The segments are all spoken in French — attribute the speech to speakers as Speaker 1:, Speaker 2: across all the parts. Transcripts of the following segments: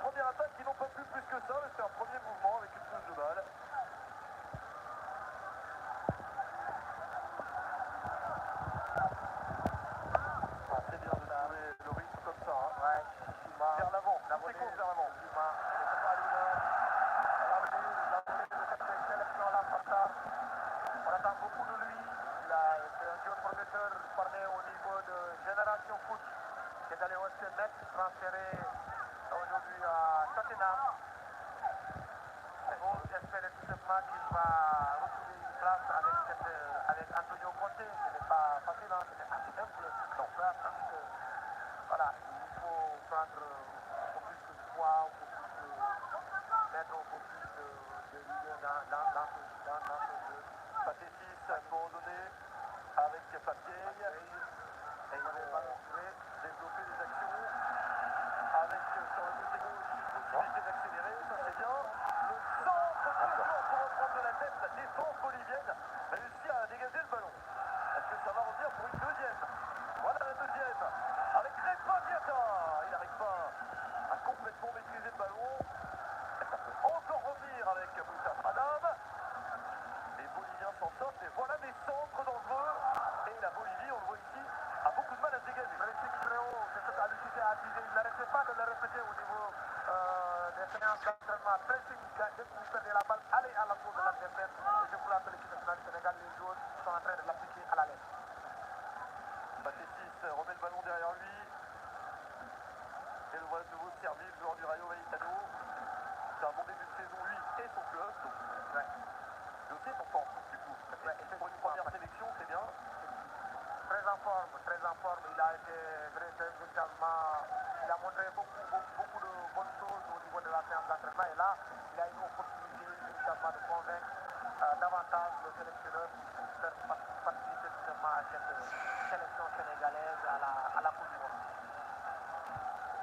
Speaker 1: première attaque qui n'ont pas pu plus que ça, mais c'est un premier mouvement avec une touche de balle. C'est bien de trouver le rythme comme ça. Hein.
Speaker 2: Ouais,
Speaker 1: vers l'avant, c'est court vers l'avant.
Speaker 2: On attend beaucoup de lui. C'est un jeune professeur formé au niveau de Génération Foot qui est allé au FC Metz, transféré aujourd'hui à Tottenham. J'espère tout simplement qu'il va retrouver une place avec Antonio Conte. Ce n'est pas facile, hein, ce n'est pas simple. Donc là, parce que voilà, il faut prendre un peu plus de poids, un peu plus de mettre un peu plus de rigueur dans ce jeu.
Speaker 1: Pathé 6 à un moment donné avec Pathé. Et ils vont développer des actions avec sur le côté gauche une possibilité d'accélérer, ça c'est bien. Le centre de jeu pour reprendre de la tête, la défense bolivienne réussit à dégager le ballon. Est-ce que ça va revenir pour une deuxième? Voilà la deuxième. Avec Crepa Diata. Il n'arrive pas à complètement maîtriser le ballon. Et ça peut encore revenir avec Moussa Adam. Les Boliviens s'en sortent et voilà des centres dangereux. Et la Bolivie, on le voit ici, a beaucoup de mal à se dégager.
Speaker 2: Magnifique Fréo, c'est ce qu'a décidé à viser. Il n'arrêtait pas de le répéter au niveau des séances d'entraînement. Pressing, dès que vous perdez la balle, allez à l'assaut de l'adversaire. Et je vous rappelle l'équipe nationale du Sénégal, les joueurs sont en train de l'appliquer à la lettre.
Speaker 1: Pathé 6 remet le ballon derrière lui. Et le voilà de nouveau servi, le joueur du Rayo Vallecano. C'est un bon début de saison, lui et son club. Donc,
Speaker 2: Ouais.
Speaker 1: je sais son forme, du coup. Et pour une première sélection, c'est bien.
Speaker 2: Très en forme. Il a été véritablement, il a montré beaucoup de bonnes choses au niveau de la séance d'entraînement. Et là, il a une opportunité véritablement de convaincre davantage le sélectionneur de faire participer justement à cette sélection sénégalaise à la Coupe du Monde.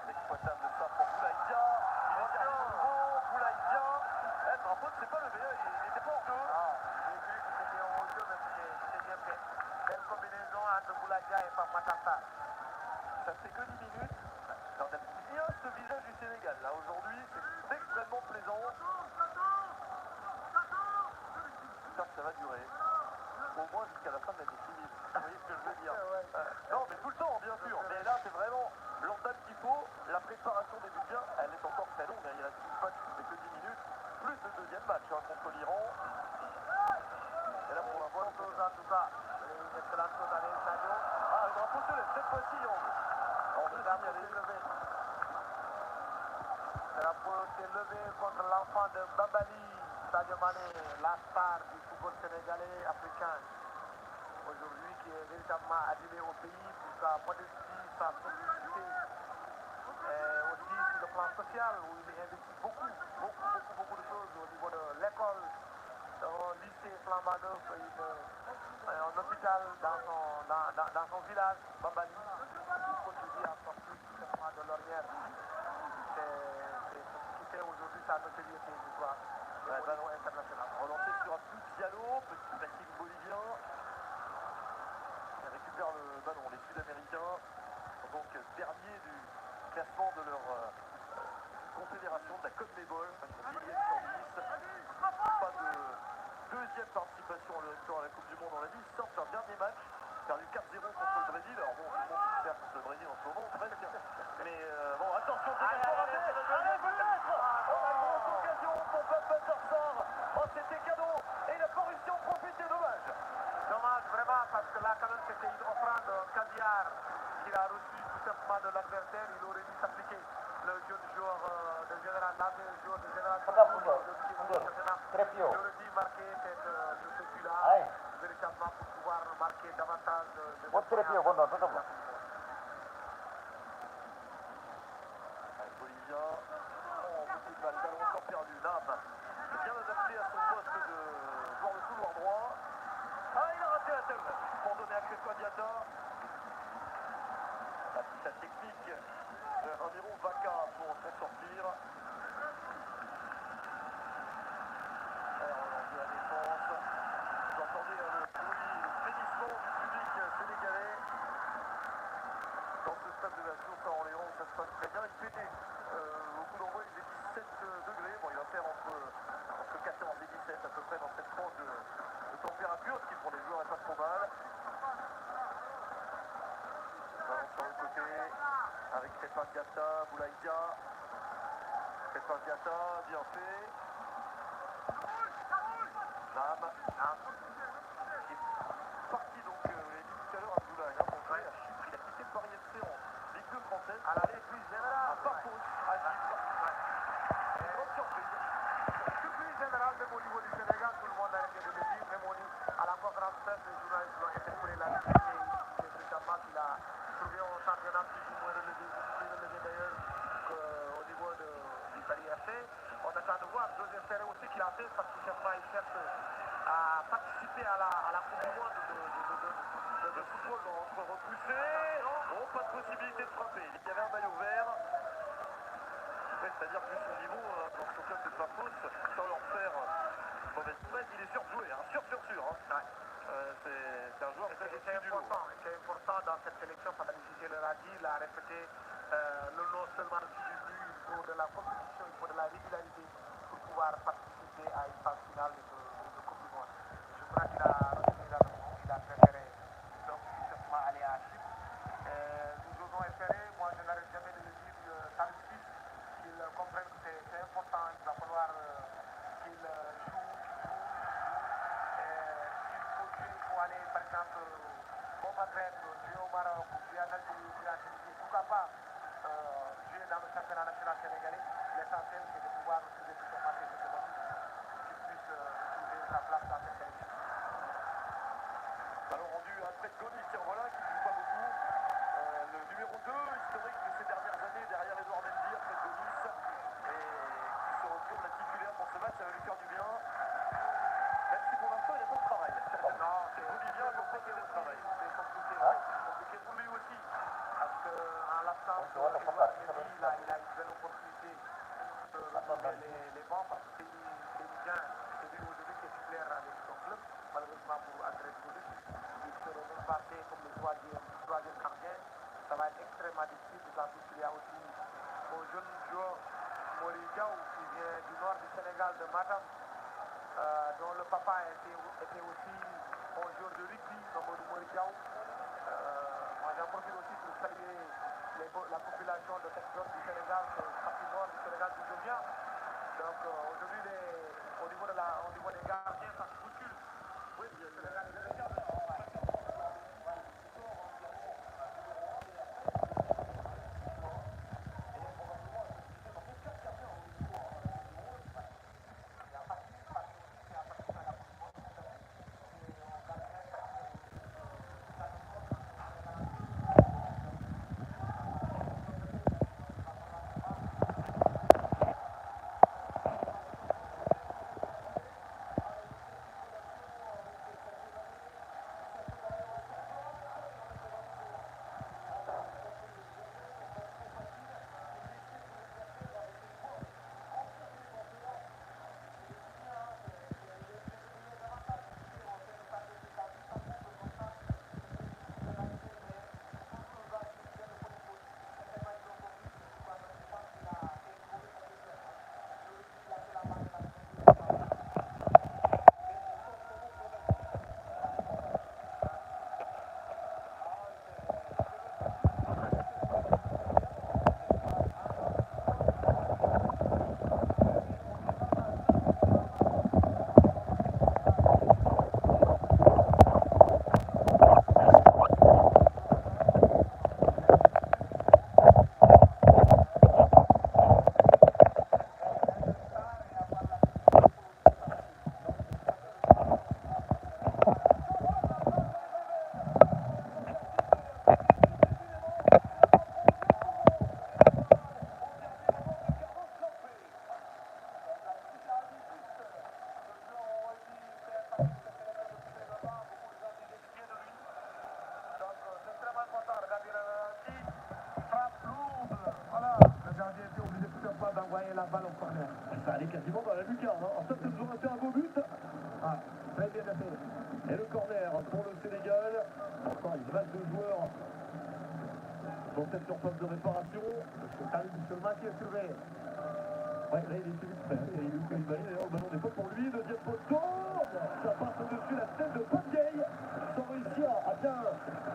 Speaker 1: Exploitable ça pour Boulaïdia. Il est bien au nouveau. Boulaïdia. Par contre, c'est pas levé. Il n'était pas en jeu.
Speaker 2: J'ai vu que c'était un jeu, mais c'était bien fait. Belle combinaison entre Boulaïdia et Pamatata.
Speaker 1: Ça fait que 10 minutes. On a bien ce visage du Sénégal. Là, aujourd'hui, c'est extrêmement plaisant. J'espère que ça va durer. Au moins jusqu'à la fin de l'année civile. Vous voyez ce que je veux dire? Non, mais tout le temps, bien sûr. Mais là, c'est vraiment l'entame qu'il faut. La préparation des budgets, elle est encore très longue. Il reste une match qui fait que 10 minutes. Plus le deuxième match contre l'Iran. Et là, pour la fois,
Speaker 2: Bonne chose en tout cas. Une excellente chose à Sadio.
Speaker 1: ah, le drapeau se lève. Cette fois-ci, on veut signaler.
Speaker 2: Le drapeau s'est levé contre l'enfant de Babali, Sadio Mané, la star du football sénégalais africain. Aujourd'hui, qui est véritablement adulé au pays pour sa modestie, sa simplicité. Et aussi sur le plan social, où il investit beaucoup de choses au niveau de l'école, un lycée flambant neuf, un hôpital dans son village, Babali. Il contribue à sortir justement de l'ornière. C'est ce qui fait aujourd'hui sa notoriété, je crois, au niveau international.
Speaker 1: Relancé sur un petit Diallo, petit classique bolivien. Il récupère le ballon. Les Sud-Américains sont donc derniers du classement de leur confédération de la CONMEBOL. Millième sur 10. Pas de deuxième participation à la Coupe du Monde, on l'a dit. Ils sortent leur dernier match. Perdu 4-0 contre le Brésil. Alors bon, tout le monde perd contre le Brésil en ce moment, presque. Mais bon, attention, allez, peut-être. Oh, la grosse occasion pour Pape Sarr. Oh, c'était cadeau. Et il a pas réussi à en profiter, dommage.
Speaker 2: Dommage vraiment parce que là quand même c'était une offrande, un caviar qu'il a reçu tout simplement de l'adversaire. Il aurait dû s'appliquer le jeune joueur de Général, l'ancien joueur de Général. Il aurait dû marquer ce but-là véritablement pour pouvoir marquer davantage de
Speaker 1: Bolivia, beaucoup de balles, ballon encore perdu. Nam, bien adapté à son poste de joueur de couloir droit. Ah, il a raté la tête pour donner à Crepa Diata. La technique de Ramiro Vaca pour s'en sortir. Alors, on la défense. Vous entendez le bruit, le frémissement du public sénégalais. Dans ce stade de la Source à Orléans, ça se passe très bien. Il fait beaucoup température, ce qui pour les joueurs n'est pas trop mal. Ballon sur le côté, avec Stéphane Diatta, Boulaïdia. Stéphane Diatta, bien fait. Nam, qui est parti donc, vous l'avez dit tout à l'heure, Abdoulaye, pour jouer à Chypre. Il a quitté Paris FC en Ligue 2 française.
Speaker 2: À la surprise générale.
Speaker 1: À Papos, à Chypre. Une grande surprise.
Speaker 2: Surprise générale, même au niveau du Sénégal, tout le monde a arrêté de le dire. Même à la conférence de presse, les journalistes l'ont interpellé là-dessus. Et c'est véritablement qu'il a trouvé un championnat plus ou moins relevé d'ailleurs qu'au niveau du Paris FC. On attend de voir José Ferré aussi qui l'a fait parce que il cherche à participer à la Coupe du Monde de football.
Speaker 1: Entre repoussés, non, pas de possibilité de frapper. Il y avait un maillot vert. Ouais, c'est-à-dire que son niveau dans son club de Papos, sans leur faire mauvaise presse, il est surjoué, hein, sûr. Hein. C'est un joueur très
Speaker 2: important. C'est important dans cette sélection parce que je le dit, il a répété non seulement du but, il faut de la compétition, il faut de la régularité pour pouvoir participer à une phase finale de Coupe du Monde. Je crois qu'il a retenu la leçon, il a préféré donc justement aller à Chypre. Nous osons espérer, moi je n'arrête jamais de le dire, Salif qu'il comprenne que c'est important, il va falloir qu'il joue. Il faut aller par exemple au Maghreb, jouer au Maroc, jouer en Algérie, jouer en Tunisie, pourquoi pas jouer dans le championnat national sénégalais. L'essentiel c'est de pouvoir trouver tout son marché diplomatique qu'il puisse trouver sa place dans cette sélection.
Speaker 1: Ballon rendu après Gomis, tiens voilà, qui ne joue pas beaucoup. Le numéro 2, historique de ces dernières années, derrière Edouard Mendy, après Gomis, et qui se retrouve la titulaire pour ce match, ça va lui faire du bien. Même si pour l'instant il n'y a pas de travail.
Speaker 2: Non, c'est
Speaker 1: Bolivien, il faut qu'il y ait de travail.
Speaker 2: C'est compliqué pour lui aussi. Parce qu'en l'absence d'Edouard Mendy, il a une belle opportunité de retrouver les bancs parce que c'est lui aujourd'hui qui est titulaire avec son club, malheureusement pour André Gomis. Il se retrouve passé comme le troisième gardien. Ça va être extrêmement difficile, d'autant plus qu'il y a aussi un jeune joueur, Mori Diaw, qui vient du nord du Sénégal, de Matam, dont le papa était aussi un joueur de rugby, comme Mori Diaw. Moi j'en profite aussi pour saluer la population de cette zone du Sénégal, c'est le partie nord du Sénégal d'où je viens. Donc aujourd'hui, au niveau des gardiens, ça se bouscule. Oui, le Sénégal est délégué. La balle au corner.
Speaker 3: Ça allait quasiment dans la lucarne. Hein. Ça, ça aurait été un beau but.
Speaker 2: Ah, très bien fait.
Speaker 3: Et le corner pour le Sénégal. Encore une vague de joueurs dans cette surface de réparation.
Speaker 2: Seulement qui est surveillé.
Speaker 3: Ouais, là, il est vite prêt. Et il est d'ailleurs, le ballon n'est pas pour lui. Deuxième poteau. Ça passe au-dessus la tête de Pogay, sans réussir à bien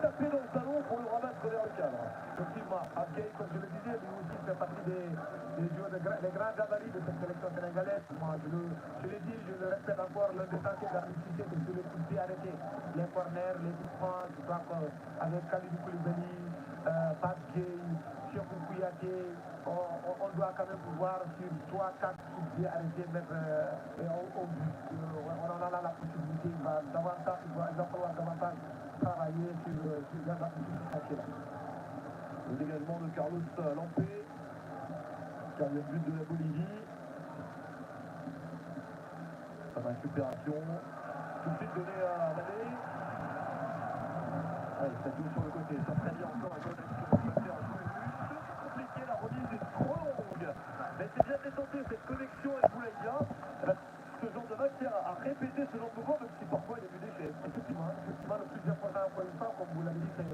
Speaker 3: taper dans le talon pour le remettre vers le cadre.
Speaker 2: Effectivement, Abgay, comme je le disais, lui aussi fait partie des joueurs des grands gabarits de cette sélection sénégalaise. Moi, je l'ai dit, je le répète encore, l'un des sentiers d'arrivée, c'est de les pousser arrêter les corners, les coups francs. Je crois qu'avec Kalidou Koulibaly, Abgay, Cheikhou Kouyaté, on doit quand même pouvoir sur 3-4 coups bien arrêter, mettre au but. On en a là la possibilité, il va falloir davantage travailler sur ce chantier-là.
Speaker 3: Le dégagement de Carlos Lampé, quatrième but de la Bolivie. Ça va récupération. Tout de suite donné à Mané. Allez, ça joue sur le côté. Ça prévient encore un bonne action. On peut faire un peu plus compliqué. La remise est trop longue. Mais c'est bien détenté cette connexion avec Boulaïdia. Ce genre de match sert à répéter ce genre de mouvement, même si parfois il y a du déchet.
Speaker 2: Effectivement, le plus important, encore une fois, comme vous l'avez dit, c'est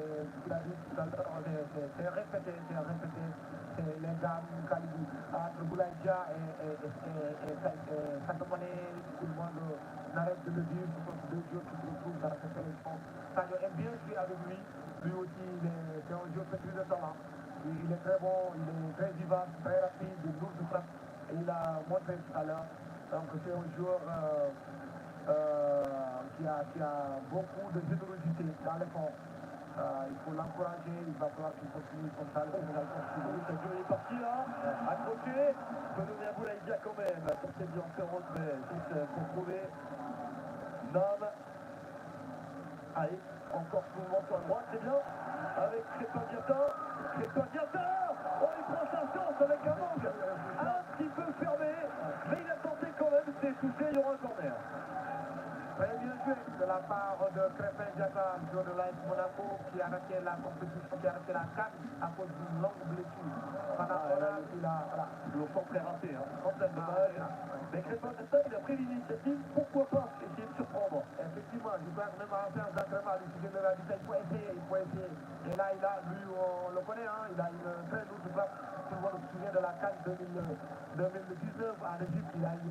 Speaker 2: répéter, c'est les gammes, Kalidou, entre Boulaïdia et Sadio Mané, tout le monde n'arrête de le dire, ce sont deux joueurs qui se retrouvent dans cette sélection. Sadio est bien joué avec lui, lui aussi, c'est un joueur pétri de talent. Il est très bon, il est très vivace, très rapide, de lourdes frappes, et il a montré tout à l'heure. Donc c'est un joueur qui a beaucoup de générosité dans l'effort. Il faut l'encourager, il va falloir qu'il continue comme ça. Le Sénégal continue.
Speaker 3: Sadio est parti là, accroché. Peut donner à Boulaïdia quand même. Ça c'est bien en mais juste pour trouver Nam. Allez, encore ce mouvement sur la droite, c'est bien. Avec Crépin Diatta. Oh, il prend sa chance avec un angle un petit peu fermé, mais il a tenté quand même, c'est touché, il y aura un corner.
Speaker 2: Très bien joué de la part de Crépin Diatta, joueur de l'AS Monaco, qui a raté la compétition, qui a raté la CAN à cause d'une longue blessure. Pendant il a... Voilà.
Speaker 3: Le centre est raté, hein. Complète dommage. Mais Crépin Diatta, il a pris l'initiative, pourquoi pas essayer de surprendre.
Speaker 2: Effectivement, je crois que même en séance d'entraînement, le sujet de la vitesse, il faut essayer. Et là, lui, on le connaît, hein, il a une très lourde frappe. Tout le monde se souvient de la CAN 2019 en Égypte, il a eu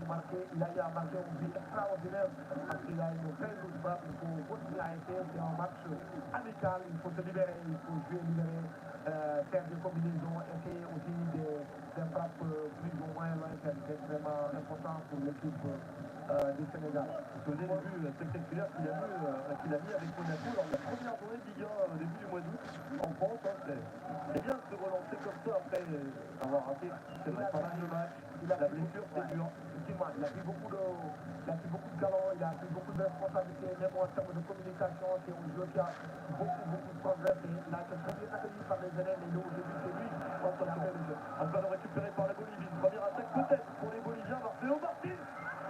Speaker 2: à marquer un but extraordinaire parce qu'il a une très lourde frappe. Il faut continuer à essayer, c'est un match amical, il faut se libérer, il faut jouer libéré, faire des combinaisons, essayer aussi des frappes plus ou moins lointaines. C'est extrêmement important pour l'équipe du Sénégal.
Speaker 3: Vous avez vu spectaculaire qu'il a mis avec Monaco lors de la première journée de Ligue 1 au début du mois d'août en France. Hein, c'est bien de se relancer comme ça après avoir raté pas mal de matchs. La blessure, c'est dur.
Speaker 2: Effectivement, il a pris beaucoup de galons, il a pris beaucoup de responsabilités, même en termes de communication. C'est un joueur qui a beaucoup progressé. Il a été très bien accueilli par les élèves, et aujourd'hui, c'est lui qui va continuer le jeu.
Speaker 3: Un ballon récupéré par la Bolivie. Une première attaque peut-être pour les Boliviens. Marcelo Martin.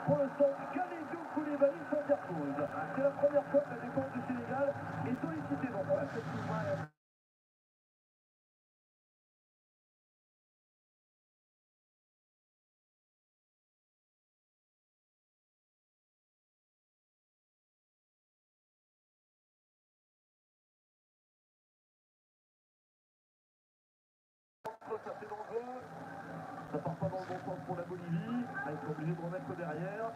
Speaker 3: Pour l'instant, Kalidou Koulibaly s'interpose. C'est la première fois que la défense du Sénégal est sollicitée dans ce match. C'est dangereux. Ça part pas dans le bon sens pour la Bolivie. Là, ils sont obligés de remettre derrière.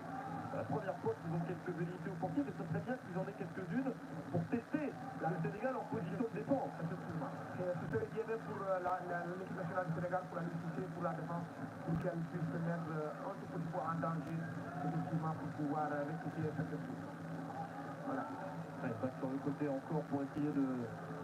Speaker 3: La première fois qu'ils ont quelques velléités offensives, et ce serait bien qu'ils en aient quelques-unes pour tester le Sénégal en position de défense.
Speaker 2: Effectivement. Ce serait bien même pour l'équipe nationale du Sénégal, pour la lucidité, pour la défense, pour qu'elle puisse se mettre un tout petit peu en danger, effectivement, pour pouvoir rectifier cette chose. Voilà.
Speaker 3: Ouais, ils battent sur le côté encore pour essayer de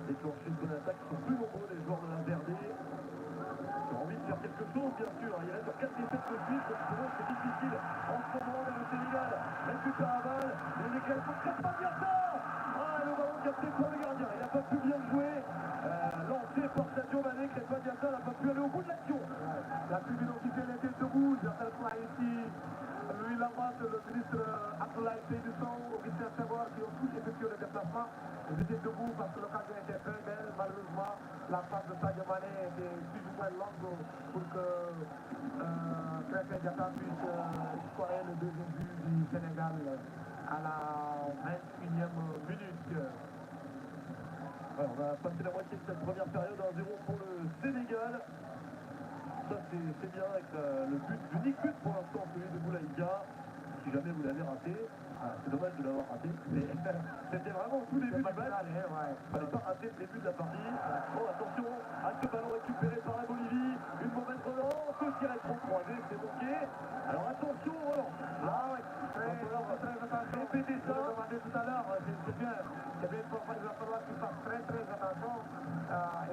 Speaker 3: déclencher une bonne attaque. Ils sont plus nombreux, les joueurs de la Verdé. Ils ont envie de faire quelque chose, bien sûr. Il reste sur 4 défaites de suite, donc pour eux, c'est difficile. En ce moment, le Sénégal récupère à balle. Le décalage pour Crépin Diatta. Ah, le ballon capté pour le gardien. Il n'a pas pu bien jouer. Lancé par Sadio Mané, Crépin Diatta n'a pas pu aller au bout de l'action.
Speaker 2: La tribune officielle était debout. J'appelle quoi ici Louis Lamothe, le ministre Abdoulaye Seydou Sow, Augustin Senghor, qui ont tous effectué le déplacement. Ils étaient debout parce que l'occasion était très belle. Malheureusement, la passe de Sadio Mané était plus ou moins longue pour que Crépin Diatta puisse scorer le deuxième but du Sénégal à la 21e minute.
Speaker 3: Alors, on a passé la moitié de cette première période, 1-0 pour le Sénégal. Ça, c'est bien avec le but, l'unique but pour l'instant, celui de Boulaïdia. si jamais vous l'avez raté. C'est dommage de l'avoir raté, mais c'était vraiment au tout début du match. Il ne fallait pas rater le début de la partie. Bon, attention à ce ballon récupéré par la Bolivie. Une mauvaise relance, aussi à trop croisé, c'est manqué. Alors attention, relance. Là, il va falloir répéter ça.
Speaker 2: Je demandais tout à l'heure, c'est bien. Il va falloir qu'il fasse très attention.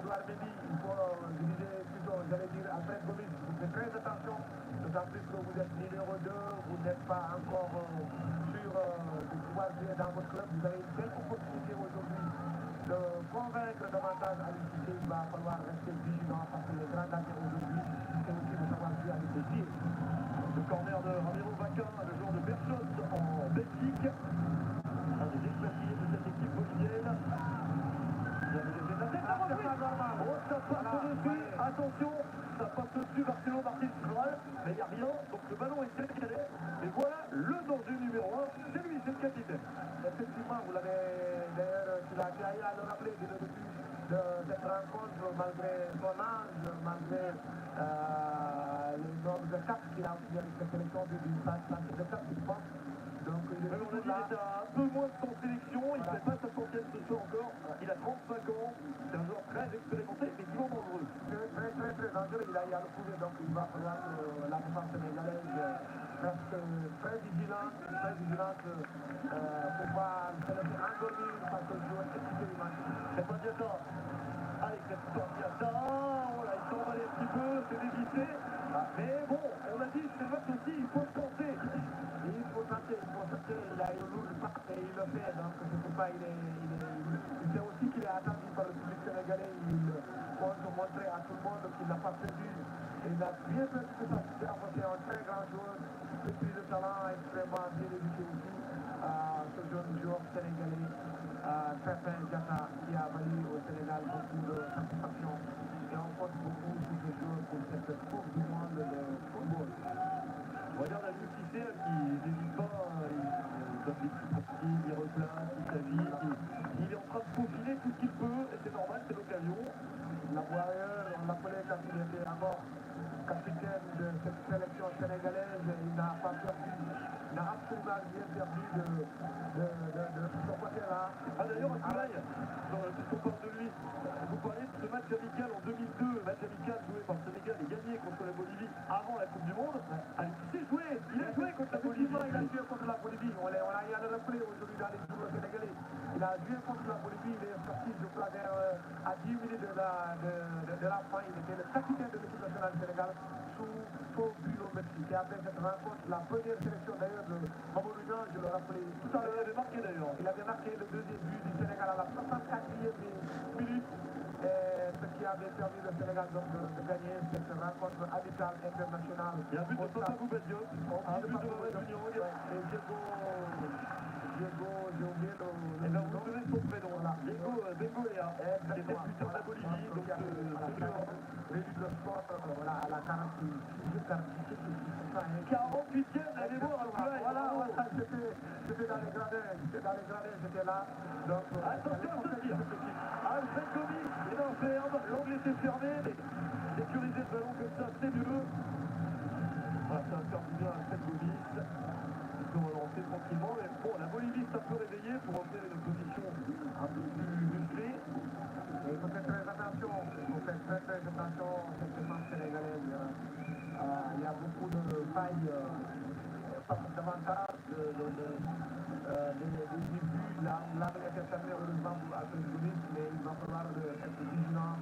Speaker 2: Edouard Mendy, il faut diviser plutôt, j'allais dire, Alfred Gomis, vous faites très attention. D'autant plus que vous êtes numéro 2, vous n'êtes pas encore sûr de pouvoir jouer dans votre club. Vous avez une belle opportunité aujourd'hui de convaincre davantage à l'unité. Il va falloir rester vigilant parce que les grands gagnants aujourd'hui, c'est aussi de savoir jouer avec les pieds.
Speaker 3: Le corner de Ramiro Vaca, le joueur de Berchos en Belgique. Un des expatriés de cette équipe bolivienne. Oh, ça passe au-dessus, attention, ça passe au-dessus Marcelo Martins Kral, mais il n'y a rien, donc le ballon est sélectionné. Et voilà le danger numéro 1, c'est lui, c'est le capitaine.
Speaker 2: Effectivement, vous l'avez d'ailleurs, tu l'as dit à le rappeler dès le début de cette rencontre, malgré son âge, malgré le nombre de caps qu'il a obtenu avec cette sélection du centre de cap, je pense. Donc, il est
Speaker 3: on a dit qu'il a un peu moins de son sélection, il ne fait pas sa centième ce soir encore, il a 35 ans, c'est un joueur très expérimenté, mais effectivement dangereux.
Speaker 2: Très dangereux, il a le pouvoir, donc il va falloir que la défense sénégalaise reste très vigilante pour pas se laisser endormir par ce joueur expérimenté.
Speaker 3: C'est pas Diata. Allez, c'est pas Diata. Voilà, il s'est emballé un petit peu, c'est dévissé. Mais bon, on a dit, c'est le match aussi, il faut se tenter.
Speaker 2: Il faut tenter, il a une lourde patte et il le fait, donc c'est pourquoi il sait aussi qu'il est attendu par le public sénégalais, il compte montrer à tout le monde qu'il n'a pas perdu. Il a bien fait ce que ça s'est apporté un très grand joueur, depuis de talent, extrêmement bien éduqué aussi, ce jeune joueur sénégalais, Crépin Diata, qui a valu au Sénégal beaucoup de satisfaction. Et on compte beaucoup sur ce joueur pour cette Coupe du monde de football.
Speaker 3: Regarde la Lucité qui n'hésite pas, il donne des petits parties, il replace, il s'agit, il est en train de peaufiner tout ce qu'il peut, et c'est normal, c'est l'occasion.
Speaker 2: La Warrior, on l'appelait quand il était encore capitaine de cette sélection sénégalaise, il n'a pas perdu, il n'a absolument rien perdu de ce côté-là.
Speaker 3: Ah d'ailleurs, Abdoulaye, puisqu'on parle de lui, vous parlez de ce match amical en 2002, match amical joué par le Sénégal et gagné contre la Bolivie avant la Coupe du Monde. Allez, il a joué contre la Bolivie.
Speaker 2: Il a joué contre la Bolivie, on a eu à le rappeler aujourd'hui dans les joueurs sénégalais. Il a joué contre la Bolivie, il est sorti, je crois, à 10 minutes de la fin. Il était le capitaine de l'équipe nationale du Sénégal sous faux but au Mexique. Et après cette rencontre, la première sélection d'ailleurs de Mamadou Niang, je le rappelais tout à l'heure.
Speaker 3: Il avait marqué d'ailleurs.
Speaker 2: Il avait marqué le deuxième but du Sénégal à la 64e minute. Ce qui avait permis le Sénégal donc de gagner cette rencontre amicale internationale.
Speaker 3: Il y a un but de Papa Bouba Diop, un but de Mamadou Niang.
Speaker 2: Et Diego, j'ai oublié le
Speaker 3: et bien vous donnez son prénom là, Diego Léa, qui était buteur de la Bolivie, donc
Speaker 2: réduit le sport voilà, à la
Speaker 3: 48e, allez voir Abdoulaye.
Speaker 2: Voilà, c'était dans les gradins, j'étais là. Donc,
Speaker 3: attention à ce tir. Alfred Gomis est dans ferme, l'angle était fermé, mais sécuriser le ballon comme ça, c'est mieux. Ah, ça va faire du bien à Alfred Gomis. Ils sont relancés tranquillement, mais bon, la Bolivie s'est un peu réveillée pour obtenir une position un peu plus musclée.
Speaker 2: Il faut faire très attention, cette défense sénégalaise. Il y a beaucoup de failles, davantage des débuts. L'arbre était fermé heureusement à ce Gomis, mais il va falloir être vigilant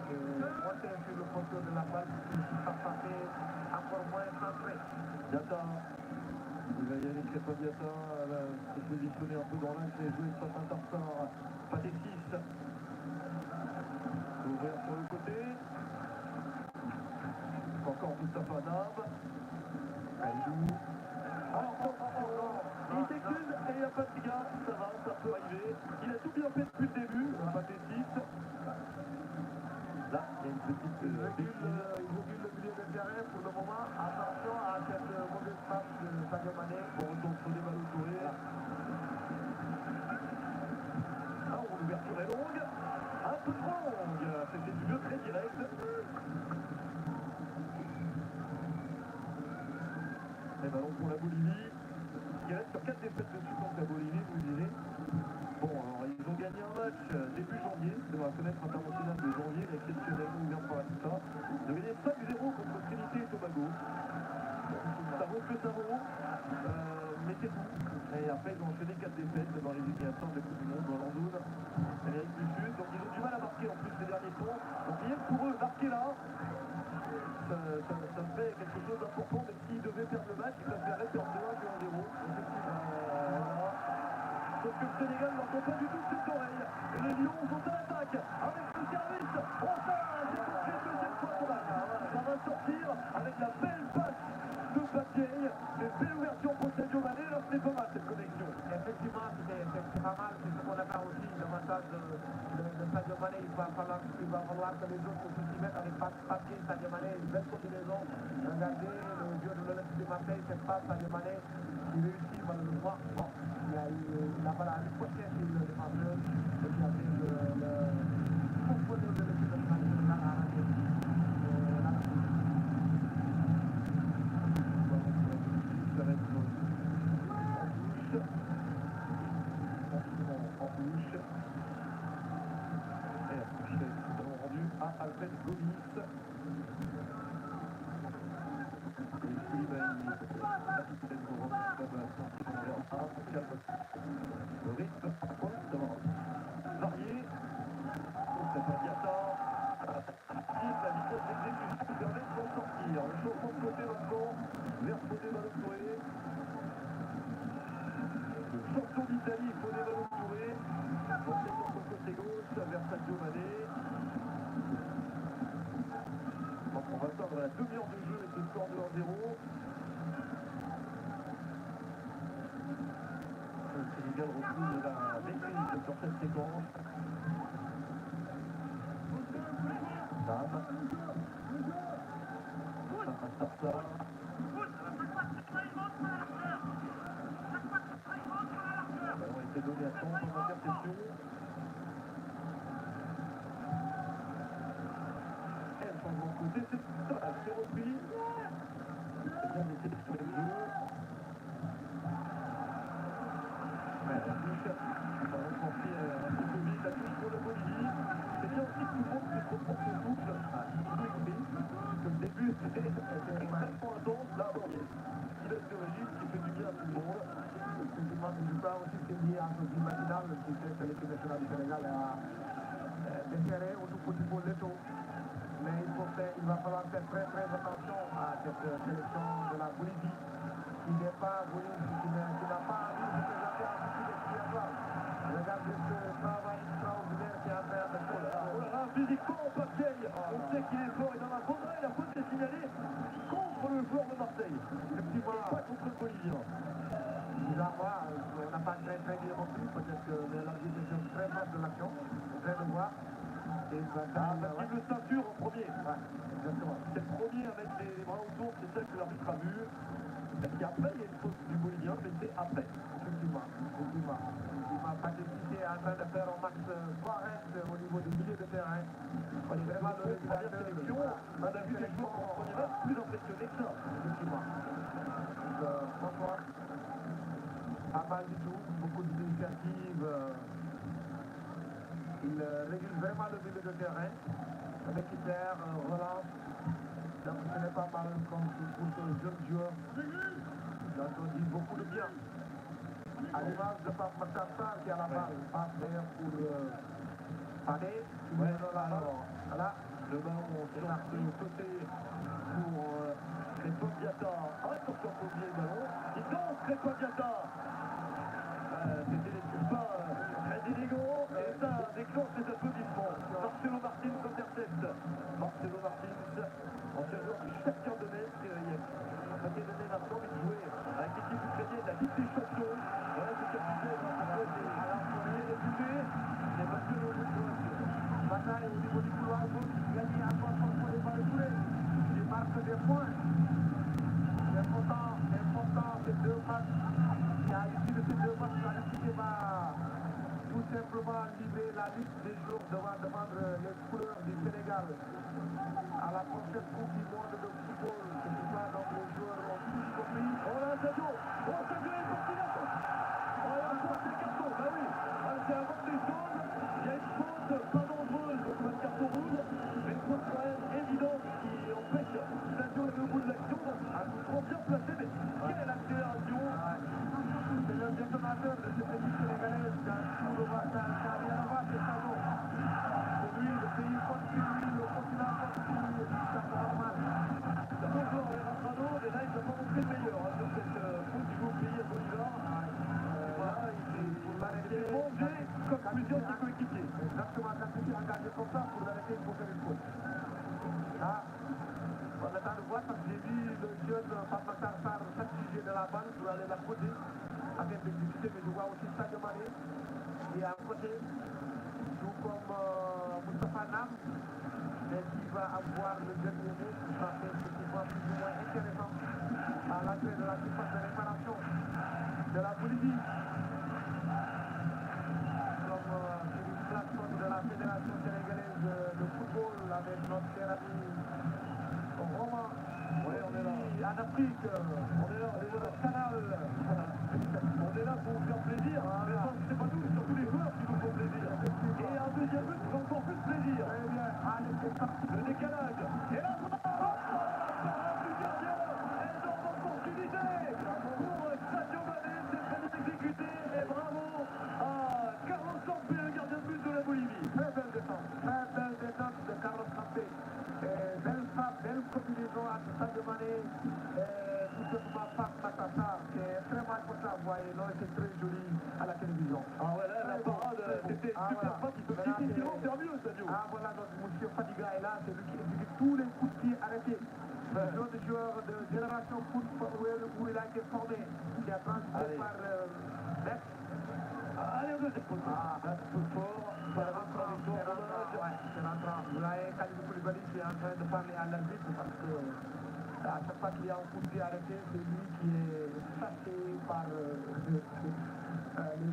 Speaker 2: et monter sur le contrôle de la balle pour qu'il ne puisse pas passer encore moins centré.
Speaker 3: Diata, il va y aller très pas Diata, se positionner un peu dans l'axe et jouer sur un tartare. Patétis. Ouvert sur le côté. Encore Moustapha Nam. Aïdou. Il s'excuse et il n'a pas de dégâts, ça va, ça peut arriver. Il a tout bien fait depuis le début, Patétis. Là, il y a une petite
Speaker 2: Il recule le milieu de terrain pour le moment. Attention à cette mauvaise passe de Sadio Mané.
Speaker 3: on retombe sur les balles Touré. Alors, l'ouverture est longue. Un peu trop longue. C'était du jeu très direct. Les ballons pour la Bolivie. qui reste sur 4 défaites de suite contre la Bolivie, vous le disiez. Bon, alors ils ont gagné un match début janvier, c'est dans la fenêtre internationale de janvier, exceptionnellement ouverte par la FIFA. Ils ont gagné 5-0 contre Trinité et Tobago. Ça vaut ce que ça vaut, mais c'est tout. Et après, ils ont enchaîné 4 défaites dans les éliminatoires de la Coupe du Monde, dans l'Andoune, Amérique du Sud. Donc ils ont du mal à marquer en plus ces derniers temps. Donc rien que pour eux, marquer là, ça fait quelque chose d'important, mais s'ils devaient perdre le match, ils préféreraient perdre 2-1 que 1-0. Voilà. Sauf que le Sénégal n'entend pas du tout de cette oreille. Et les Lions sont à l'attaque avec le service. Oh ça, c'est compris une deuxième fois pour match. Ça va sortir avec la belle passe de Bataille. Mais belle ouverture pour Sadio Mané. Là, c'est pas mal cette connexion.
Speaker 2: Effectivement, c'est pas mal, c'est ce qu'on attend aussi, l'avantage de Sadio Mané. Il va falloir que les autres aussi s'y mettent avec Papier, Sadio Mané, une belle combinaison. Regardez le jeu de l'Olympique de Marseille, cette passe Sadio Mané qui réussit malheureusement. Bon, il a eu la balle à riposter sur le défenseur et puis après le composé de l'équipe nationale a raté la
Speaker 3: Ça va être en bouche. Et la touche est rendu à Alfred Gomis. Et Koulibaly, la vitesse de Romain, le rythme varié. C'est pas Diata. La vitesse d'exécution permet de s'en sortir. Le chauffement de côté maintenant, vers Fodé Ballo-Touré. Le champion d'Italie, Fodé Ballo-Touré. Enseigné sur le côté gauche, vers Sadio Mané. Donc on va atteindre la demi-heure de jeu avec le score de 1-0. Le Sénégal retrouve la maîtrise sur cette séquence. Dame. Ça. Le ballon a été donné à temps sans interception. Elle changement de côté, c'est repris. C'est bien d'essayer de sur le jeu. Ouais, la touche, ça va transmis un petit peu vite, la touche pour le Bolivie. C'est bien aussi que tout le monde puisse reprendre son souffle. Que le début était extrêmement intense, là, bon, il a de régime qui fait du bien à tout le monde.
Speaker 2: effectivement, je crois aussi que c'est lié à ce matinal qui fait que l'équipe nationale du Sénégal a desserré au tout petit peu le taux. Mais il va falloir faire très très attention à cette sélection de la Bolivie qui n'est pas venue, qui n'a pas envie de se présenter en petit expiatoire. Regardez ce travail extraordinaire qui est en train de faire.
Speaker 3: Oh là là, physiquement, Papier, on sait qu'il est fort et dans la faudrait, la faute est signalée contre le joueur de Marseille. Effectivement, pas contre le Bolivien.
Speaker 2: Bizarrement, on n'a pas très très bien compris, peut-être que l'arbitre est très proche de l'action, on vient de voir.
Speaker 3: Parce qu'il le ceinture en premier.
Speaker 2: Ouais, exactement.
Speaker 3: C'est le premier avec les bras autour, c'est celle que l'arbitre a vue. Parce qu'après, il y a une faute du Bolivien, mais c'est après.
Speaker 2: Effectivement. Patrick est en train de faire un match correct au niveau du milieu de terrain. On est vraiment le
Speaker 3: Première sélection, on a vu des joueurs en première heure plus impressionnés que ça.
Speaker 2: Effectivement. François, pas mal du tout, beaucoup d'initiatives. Il régule vraiment le milieu de terrain. Récupère, relance. Donc ce n'est pas mal comme pour ce jeune joueur. Donc on dit beaucoup de bien. À l'image de Pape Matar Sarr qui a la balle. Passe d'ailleurs pour Pané.
Speaker 3: Ouais, alors,
Speaker 2: Voilà.
Speaker 3: le ballon sur le côté pour Crépin Diata. Attention pour oublier le ballon. Il danse Crépin Diata. C'était pas très élégant et ça déclenche les applaudissements. Marcelo Martins intercepte. Marcelo Martins, ancien joueur du Shakhtar Donetsk. Ça fait donné maintenant de jouer avec l'équipe ukrainienne, la Ligue des Champions. Voilà ce capitaine, ça peut être à l'enfoiré réputé. Mais Marcelo
Speaker 2: Bataille au niveau du couloir gauche, gagné à 60 pour les balles coulées. Il marque des points. C'est important ces deux matchs. Et à l'issue de ces deux matchs, la Ligue va tout simplement livrer la liste des jours devant défendre les couleurs du Sénégal à la prochaine Coupe du monde de football. C'est pourquoi donc les joueurs ont tous compris.
Speaker 3: Oh là, Sadio est parti là. relativement bien placé, mais quelle accélération!
Speaker 2: C'est le détonateur de cette équipe sénégalaise dans le Cagliarova de Sado. C'est lui, le pays continue, le continent continue, ça va mal.
Speaker 3: C'est un bon joueur, Verrano, mais là, il n'a pas montré le meilleur sur cette faute du groupe pays à Bolivar. Voilà, il est mangé comme plusieurs de ses coéquipiers.
Speaker 2: Exactement, quand tu es engagé comme ça, pour l'arrêter, il faut faire une faute. Là, on attend de voir parce que j'ai vu le jeune Papa Sarr s'activer de la balle pour aller la poser avec l'exécuter, mais je vois aussi Sadio Mané qui est à côté, tout comme Moustapha Nam, mais qui va avoir le dernier mot pour frapper ce qui va plus ou moins intéressant à l'entrée de la surface de réparation de la Bolivie. Comme sur une plateforme de la Fédération sénégalaise de football avec notre cher ami Romain.
Speaker 3: Ouais, on est là.
Speaker 2: En Afrique,
Speaker 3: On est là,
Speaker 2: le canal.
Speaker 3: On est là pour vous faire plaisir, mais ça, c'est pas nous, c'est surtout les joueurs qui nous font plaisir. Et un deuxième but fait encore plus plaisir.
Speaker 2: Très bien, allez, c'est parti.
Speaker 3: Le décalage. Et là, du gardien. Énorme opportunité pour Sadio Mané, c'est très bien exécuté. Et bravo à Carlos Sampé, le gardien de but de la Bolivie.
Speaker 2: Très belle détente de Carlos Sampé. Belle frappe, belle combinaison entre Sadio Mané et tout simplement Pape Matar, qui est très mal pour ça, vous voyez, non, c'est très joli à la télévision.
Speaker 3: Ah ouais, là, la parade, c'était super frappe, il peut difficilement faire mieux, Sadio.
Speaker 2: Ah voilà, donc monsieur Fadiga est là, c'est lui qui exécute tous les coups de pied arrêtés. Un jeune joueur de génération foot où il a été formé, qui a transité par Nex.
Speaker 3: Allez, on deuxième poteau.
Speaker 2: Ah,
Speaker 3: un peu fort, pas la contradiction, dommage.
Speaker 2: c'est rentrant. Vous voyez Khalidou Koulibaly qui est en train de parler à l'arbitre parce que à chaque fois qu'il y a un coup de pied arrêté, c'est lui qui est chassé par les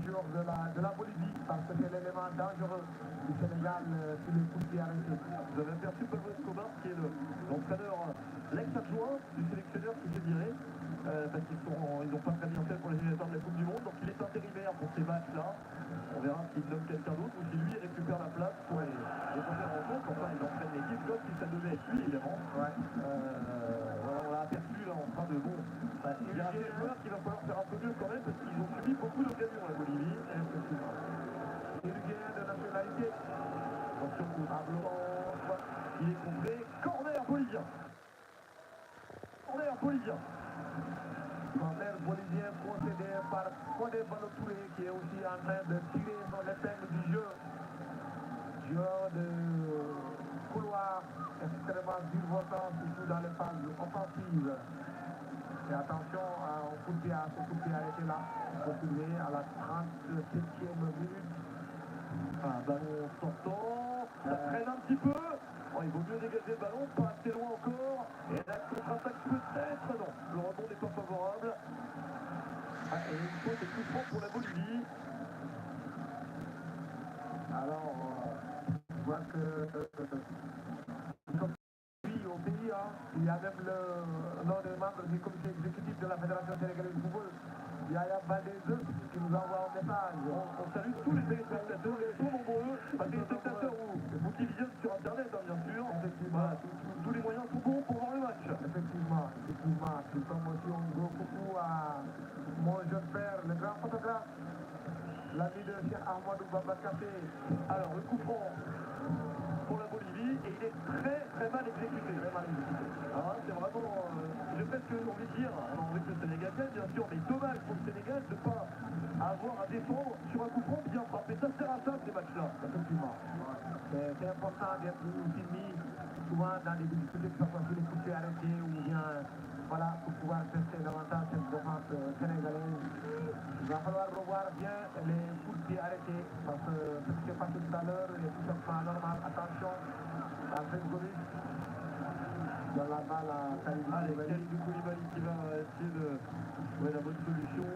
Speaker 2: joueurs de la Bolivie parce que c'est l'élément dangereux du Sénégal sur les coups de pied arrêtés.
Speaker 3: Vous avez aperçu Pablo Escobar, qui est l'entraîneur, l'ex-adjoint du sélectionneur qui s'est viré, parce qu'ils n'ont pas très bien fait pour les éliminatoires de la Coupe du Monde, donc il est intérimaire pour ces matchs-là. On verra s'il nomme quelqu'un d'autre ou si lui récupère la place pour les prochaines rencontres. Enfin, il entraîne l'équipe comme si ça devait être lui, évidemment.
Speaker 2: Ouais.
Speaker 3: Voilà, on l'a aperçu là en train de il y a des joueurs qu'il va falloir faire un peu mieux quand même parce qu'ils ont subi beaucoup d'occasions la Bolivie.
Speaker 2: Uruguayen de nationalité.
Speaker 3: Attention au Pablo, il est contré. Corner bolivien. Corner bolivien.
Speaker 2: Corner bolivien concédé par Fodé Ballo-Touré qui est aussi en train de tirer son épingle du jeu. Joueur de couloir extrêmement virevoltant, surtout dans les phases offensives. Et attention au coup de pied, à ce coup de pied arrêté là. Continuer à la 37e minute.
Speaker 3: Un ballon sortant, ça traîne un petit peu. Bon, il vaut mieux dégager le ballon, pas assez loin encore. Et la contre-attaque peut-être, non. Le rebond n'est pas favorable. Ah, et une faute de coup franc pour la Bolivie.
Speaker 2: Alors, je vois que comme oui, au pays, il y a même l'un des membres du comité exécutif de la Fédération sénégalaise de football, Yaya Baldé qui nous envoie un message.
Speaker 3: On salue tous les téléspectateurs, ils sont nombreux. Pas des spectateurs ou qui viennent sur Internet, hein, bien sûr.
Speaker 2: Effectivement.
Speaker 3: Voilà, tous les moyens sont bons pour voir le match.
Speaker 2: Effectivement. C'est comme aussi un gros coucou à mon jeune frère, le grand photographe, l'ami de Cheikh Ahmadou Baba Kassé.
Speaker 3: Alors, le coup franc pour la Bolivie, et il est très mal exécuté. Ah, c'est vraiment, j'ai presque envie de dire, on a envie que le Sénégal gagne, bien sûr, mais dommage pour le Sénégal de ne pas avoir à défendre sur un coup franc bien frappé. Ça sert à ça, ces matchs-là.
Speaker 2: Effectivement. C'est important d'être aussi mis souvent dans des difficultés que ce soit sur les coups de pied arrêtés ou bien voilà, pour pouvoir tester davantage cette défense sénégalaise. Il va falloir revoir bien les coups de pied arrêtés parce que ce qui s'est passé tout à l'heure est tout simplement normal. Attention à Frengovic. Dans la balle à
Speaker 3: Khalidou Koulibaly qui va essayer de trouver la bonne solution.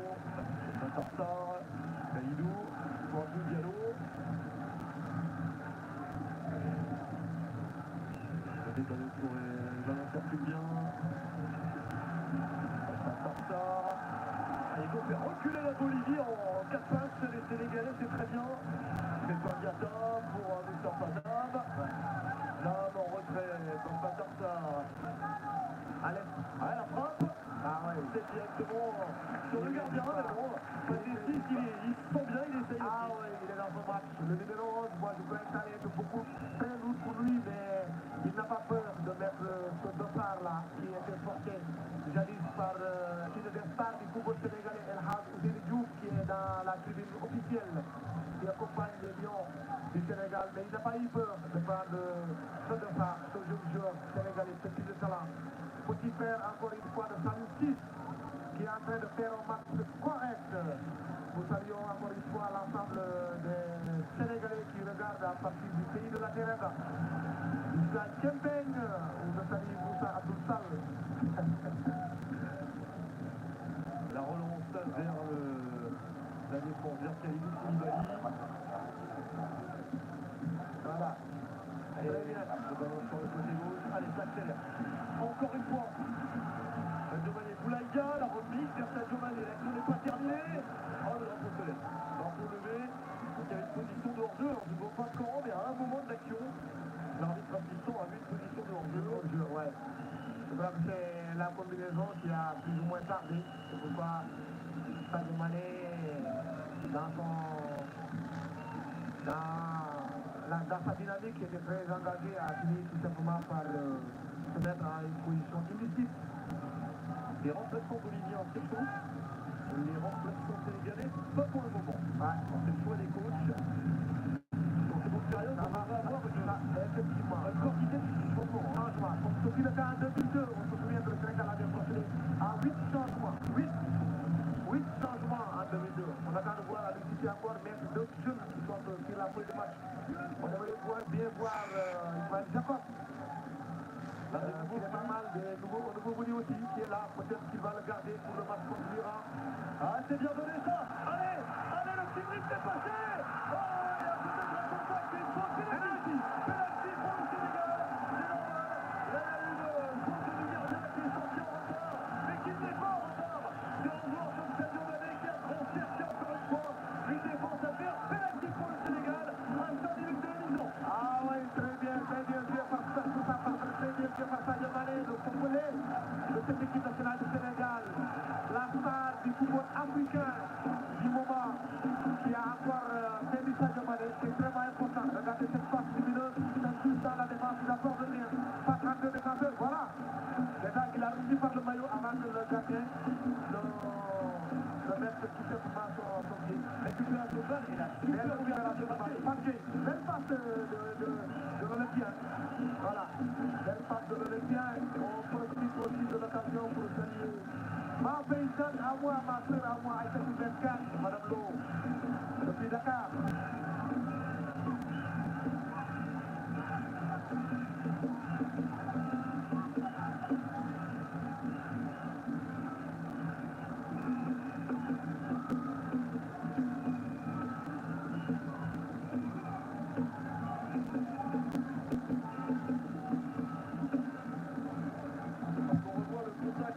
Speaker 3: Tartar, Khalidou, Bourdou Diallo. Le ballon circule bien. Tartar. Il faut faire reculer la Bolivie en 4 passes. Les Sénégalais, c'est très bien. C'est pas Diata pour Moustapha Nam. Nam en retrait, comme pas Tartar. Allez, la frappe. tête directement sur le gardien, mais bon, Patrice, il se sent bien, il essaye.
Speaker 2: Ah oui, il est dans son match. Le numéro 11, moi je crois que ça allait être beaucoup très lourd pour lui, mais il n'a pas peur de mettre ce dossard-là qui était porté jadis par une des stars du football sénégalais, El Hadj Ousseynou Diouf, qui est dans la tribune officielle, qui accompagne les Lions du Sénégal, mais il n'a pas eu peur de prendre ce dossard, ce jeune joueur sénégalais, ce type de talent. Petit frère, encore une fois, de Salou 6, qui est en train de faire un match correct. Nous saluons encore une fois l'ensemble des Sénégalais qui regardent à partir du pays de la Teranga. Moussa Kempeng, ou je salue Moussa Abdoul Sall.
Speaker 3: La relance vers la défense, vers Kalidou Koulibaly.
Speaker 2: Voilà.
Speaker 3: Et le ballon sur le côté gauche. Allez, ça accélère. Encore une fois. Sadio Mané, Boulaïga, la remise vers Sadio Mané. L'action n'est pas terminée. Oh, le drapeau se lève. Drapeau levé. Donc il y a une position de hors-jeu. Alors, je ne vois pas quand, mais à un moment de l'action, l'arbitre assistant a vu une position de hors-jeu.
Speaker 2: Ouais. Je crois que c'est la combinaison qui a plus ou moins tardé. C'est pourquoi Sadio Mané, dans sa dynamique, était très engagé, a fini tout simplement par se mettre en une position illicite.
Speaker 3: Les remplaçants boliviens en section, les remplaçants sénégalais, pas pour le moment.
Speaker 2: Ouais.
Speaker 3: C'est le choix des coachs. Dans cette autre période, on va avoir
Speaker 2: effectivement
Speaker 3: une quantité de changements.
Speaker 2: Changement. Comme ce fut le cas en 2002, on se souvient que le Sénégal avait procédé à 8 changements. 8 changements en 2002. On attend de voir à l'unité encore mettre d'autres jeunes qui sont sur la feuille de match. On aimerait bien voir Ismaël Jacob. Il est pas mal de nouveau venu aussi, qui est là. Peut-être qu'il va le garder pour le match contre l'Iran.
Speaker 3: Ah, c'est bien donné ça. Allez, allez, le petit est passé. Oh, il y a peut-être un contact, une faute, pénalty. Pénalty pour le Sénégal. C'est normal. Là, il y a une faute du gardien qui est sorti en retard, mais qui n'est pas en retard. C'est un joueur comme Sadio Mané qui a transpercé encore une fois une défense à faire. Pénalty pour le Sénégal. À 5 minutes de la mi-temps.
Speaker 2: Ah oui, très bien joué par Sadio Mané, le Congolais de cette équipe nationale du Sénégal. La star du football africain du moment qui a encore fait du Sadio Mané, c'est vraiment important. Regardez cette passe lumineuse, c'est dans la défense, il a coordonné face à deux défenseurs, voilà. Déjà, il a reçu par le maillot avant que le gardien le mette tout simplement son pied.
Speaker 3: Récupération de balle et la super récupération de
Speaker 2: Marqué. Belle passe de l'Olympien. Voilà. Belle passe de l'Olympien. On profite aussi de l'occasion pour saluer ma paysanne à moi, ma soeur à moi, Aïssatou 24, Madame Lo, depuis Dakar.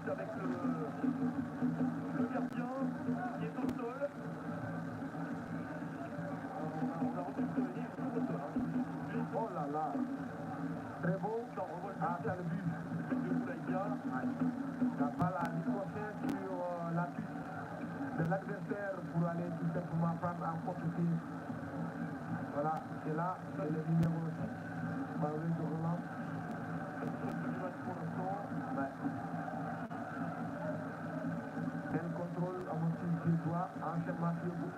Speaker 3: Avec le gardien qui est au sol. On a revu que il est au sol.
Speaker 2: Oh là là. Très beau. Ah, c'est le but
Speaker 3: de Boulaïga.
Speaker 2: La balle a riposté sur la piste de l'adversaire pour aller tout simplement prendre en contre-tir. Voilà, c'est là, c'est le numéro 6. Marie de Roland.
Speaker 3: Du match pour l'instant.
Speaker 2: Ouais. Quel contrôle à mon style du doigt, enchaînement sur le bout.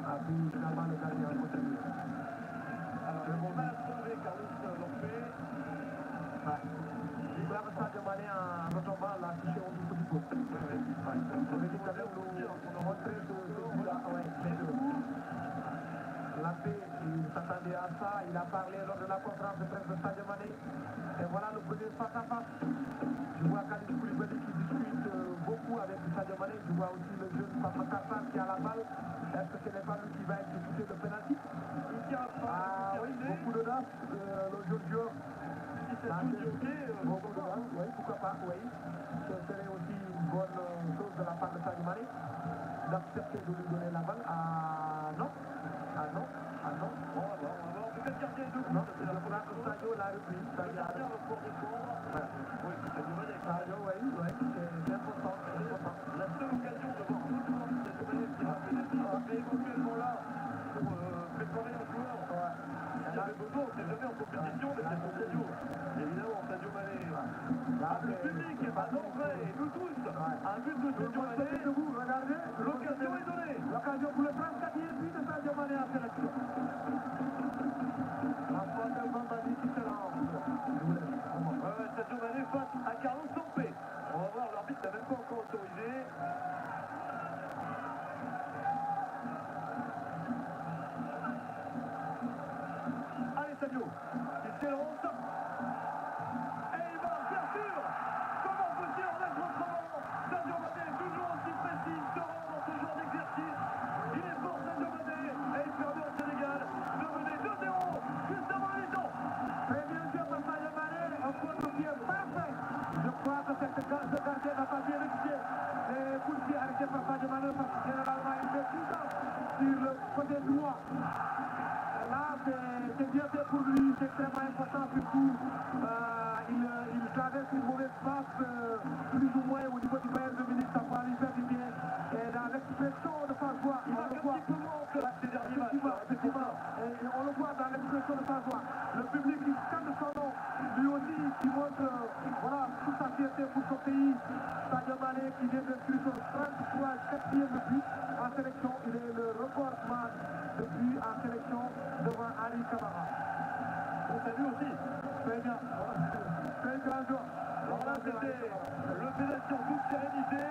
Speaker 2: Ah, puis finalement le gardien a continué.
Speaker 3: Alors, le mal à trouver Carlos Lopé.
Speaker 2: Ibrahima Sadio Mané en retombant l'a touché au bout du poste. Mais tout à l'heure, on a montré ce but-là. Ouais, les deux. Lampé, il s'attendait à ça, il a parlé lors de la conférence de presse de Sadio Mané. Et voilà le premier face à face. Je vois Kalidou Koulibaly qui discute beaucoup avec Sadio Mané. Je vois aussi le jeune Fatma Kassar qui a la balle. Est-ce que ce n'est pas lui qui va exécuter le penalty? Ah oui, beaucoup de danse, le jeune joueur.
Speaker 3: Si c'est tout jockey,
Speaker 2: Beaucoup de danse, oui, pourquoi pas, oui. Ce serait aussi une bonne chose de la part de Sadio Mané d'accepter de lui donner la balle. Ah non. Ah non.
Speaker 3: On va voir. Peut-être gardien de but.
Speaker 2: Non, c'est la première que Sadio l'a repris.
Speaker 3: Le gardien va pouvoir défendre.
Speaker 2: Ah, oui, c'est important.
Speaker 3: La seule occasion de voir tout le monde cette année qui va peut-être éventuellement là pour préparer un joueur. Il y avait besoin, on ne sait jamais en compétition, mais c'est son Sadio. Évidemment, Sadio Mané. Le public adorerait, et nous tous, un but de Sadio Mané.
Speaker 2: Regardez,
Speaker 3: L'occasion est donnée.
Speaker 2: l'occasion pour le 34e but de Sadio Mané en sélection. La fois de Bambali qui se lance.
Speaker 3: Sadio Mané face à Carlos Sampé. On va voir, l'arbitre n'a même pas encore autorisé. Allez Sadio, il s'élance. Et il va faire sûr. Comment peut-il en être autrement? Sadio Mané, toujours aussi précis, se rend dans ce genre d'exercice. Il est fort Sadio Mané et il permet au Sénégal de mener 2-0 juste avant la mi-temps.
Speaker 2: Très bien sûr par Sadio Mané, un coup de pied parfait. Je crois que ce gardien n'a pas bien expliqué les coups de pied arrêtés par Sadio Mané parce que généralement il fait tout ça sur le côté droit. Là, c'est bien fait pour lui, c'est extrêmement important surtout. Il traverse une mauvaise passe, plus ou moins au niveau du Bayern de Munich, ça va lui faire du bien. Et dans l'expression de sa joie,
Speaker 3: Il marque un petit peu moins que ces derniers matchs.
Speaker 2: effectivement, et on le voit dans l'expression de sa joie. Le public qui scande son nom, lui aussi qui montre voilà, toute sa fierté pour son pays. Sadio Mané qui vient d'inscrire son 34e but en sélection. Il est le recordman de but en sélection devant Ali Camara.
Speaker 3: On salue aussi.
Speaker 2: Très bien. Très grand joueur.
Speaker 3: Alors là, c'était le pénalty en toute sérénité.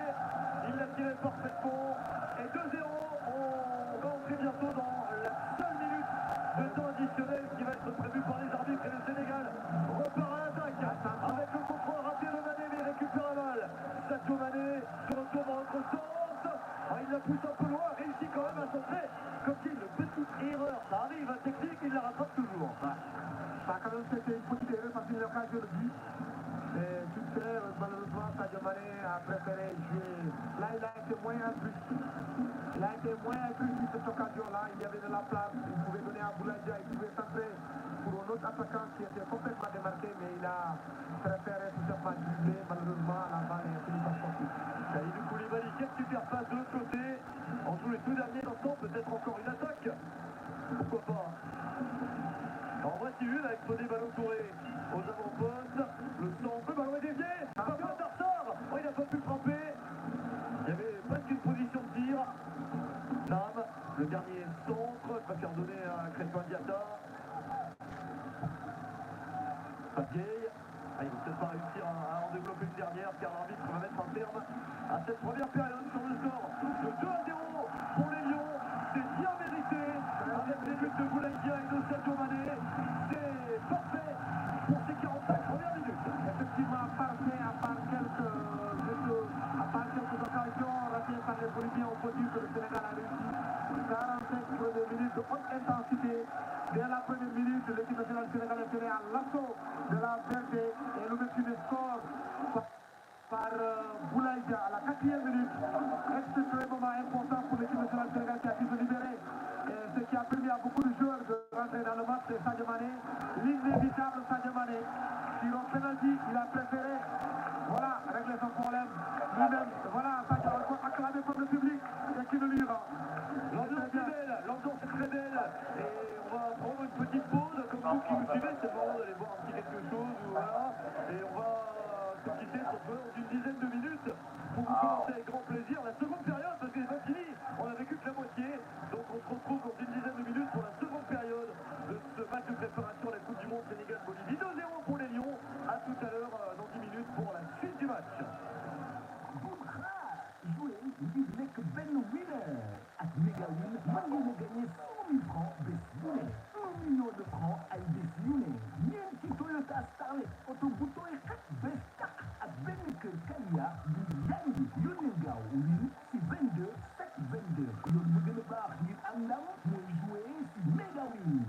Speaker 3: Il l'a tiré parfaitement. Et 2-0, on va entrer bientôt dans la seule minute de temps additionnel qui va être prévu par les arbitres. Et le Sénégal repart à l'attaque avec le contrôle raté de Mané, mais il récupère la balle. Sadio Mané se retourne dans l'autre sens. Il la pousse un peu loin, réussit quand même à centrer. Comme si une petite erreur, ça arrive à technique, il la rattrape toujours.
Speaker 2: Ça, quand même, c'était une petite erreur parce qu'il a occasion de but. Et tu sais, malheureusement, Sadio Mané a préféré jouer. Là, il a été moins intrusif. Il a été moins intrusif cette occasion-là. Il y avait de la place. Il pouvait donner à Boulaïdia. Il pouvait centrer pour un autre attaquant qui était complètement démarqué. Mais il a préféré tout simplement dribbler. Malheureusement, la balle est finie par sortir.
Speaker 3: Kalidou Koulibaly, quelle super passe de l'autre côté. En joue les tout derniers instants, peut-être encore une attaque. Pourquoi pas. En voici une avec Fodé Ballon Touré aux avant-postes. Le centre, le ballon est dévié. Papa Tarsar, il n'a pas pu frapper. Il y avait presque une position de tir. Nam, le dernier centre, je préfère donner à Crépin Diatta. Papier. Il ne va peut-être pas réussir à en développer une dernière car l'arbitre va mettre un terme à cette première période sur le score de 2-0 pour les Lions. C'est bien mérité avec les buts de Boulaïdia et de Sadio Mané. C'est parfait pour ces 45 premières minutes.
Speaker 2: Effectivement, parfait à part quelques occasions ratées par les Boliviens. On peut dire que le Sénégal a réussi 45 premières minutes de haute intensité. Dès la première minute, l'équipe nationale sénégalaise était à l'assaut de la Verde et l'ouverture des scores par Boulaïdia à la 4e minute. Extrêmement important pour l'équipe nationale sénégalaise qui a pu se libérer. Et ce qui a permis à beaucoup de joueurs de rentrer dans le match, c'est Sadio Mané, l'inévitable Sadio Mané. Sur un penalty, il a préféré régler son problème lui-même. Voilà, Sadio Mané acclamé par le public et qui ne lui rend.
Speaker 3: L'ambiance est belle, l'ambiance est très belle. Et on va prendre une petite pause. Comme vous qui nous suivez, c'est le moment d'aller boire un petit quelque chose. Voilà. Et on va se quitter sur dans une dizaine de minutes pour vous commenter avec grand plaisir la seconde période parce que c'est pas fini. On a vécu que la moitié. Donc on se retrouve dans une dizaine de minutes pour la seconde période de ce match de préparation à la Coupe du Monde Sénégal-Bolivie. 2-0 pour les Lions. À tout à l'heure dans 10 minutes pour la suite du match.
Speaker 4: Jouer ngir nekk benn winner ak Mega Win mën ngeen a gagné 100 000 francs bés bu ne 1 million de francs ay bés yu ne ñeenti Toyota Starlet oto bu tooy xet bés tax ak benn kër Kania yu yangi yónnee gaaw win si 22 7 22 yoon bu gën a baax ngir am ndam mooy jouer si Mega Win.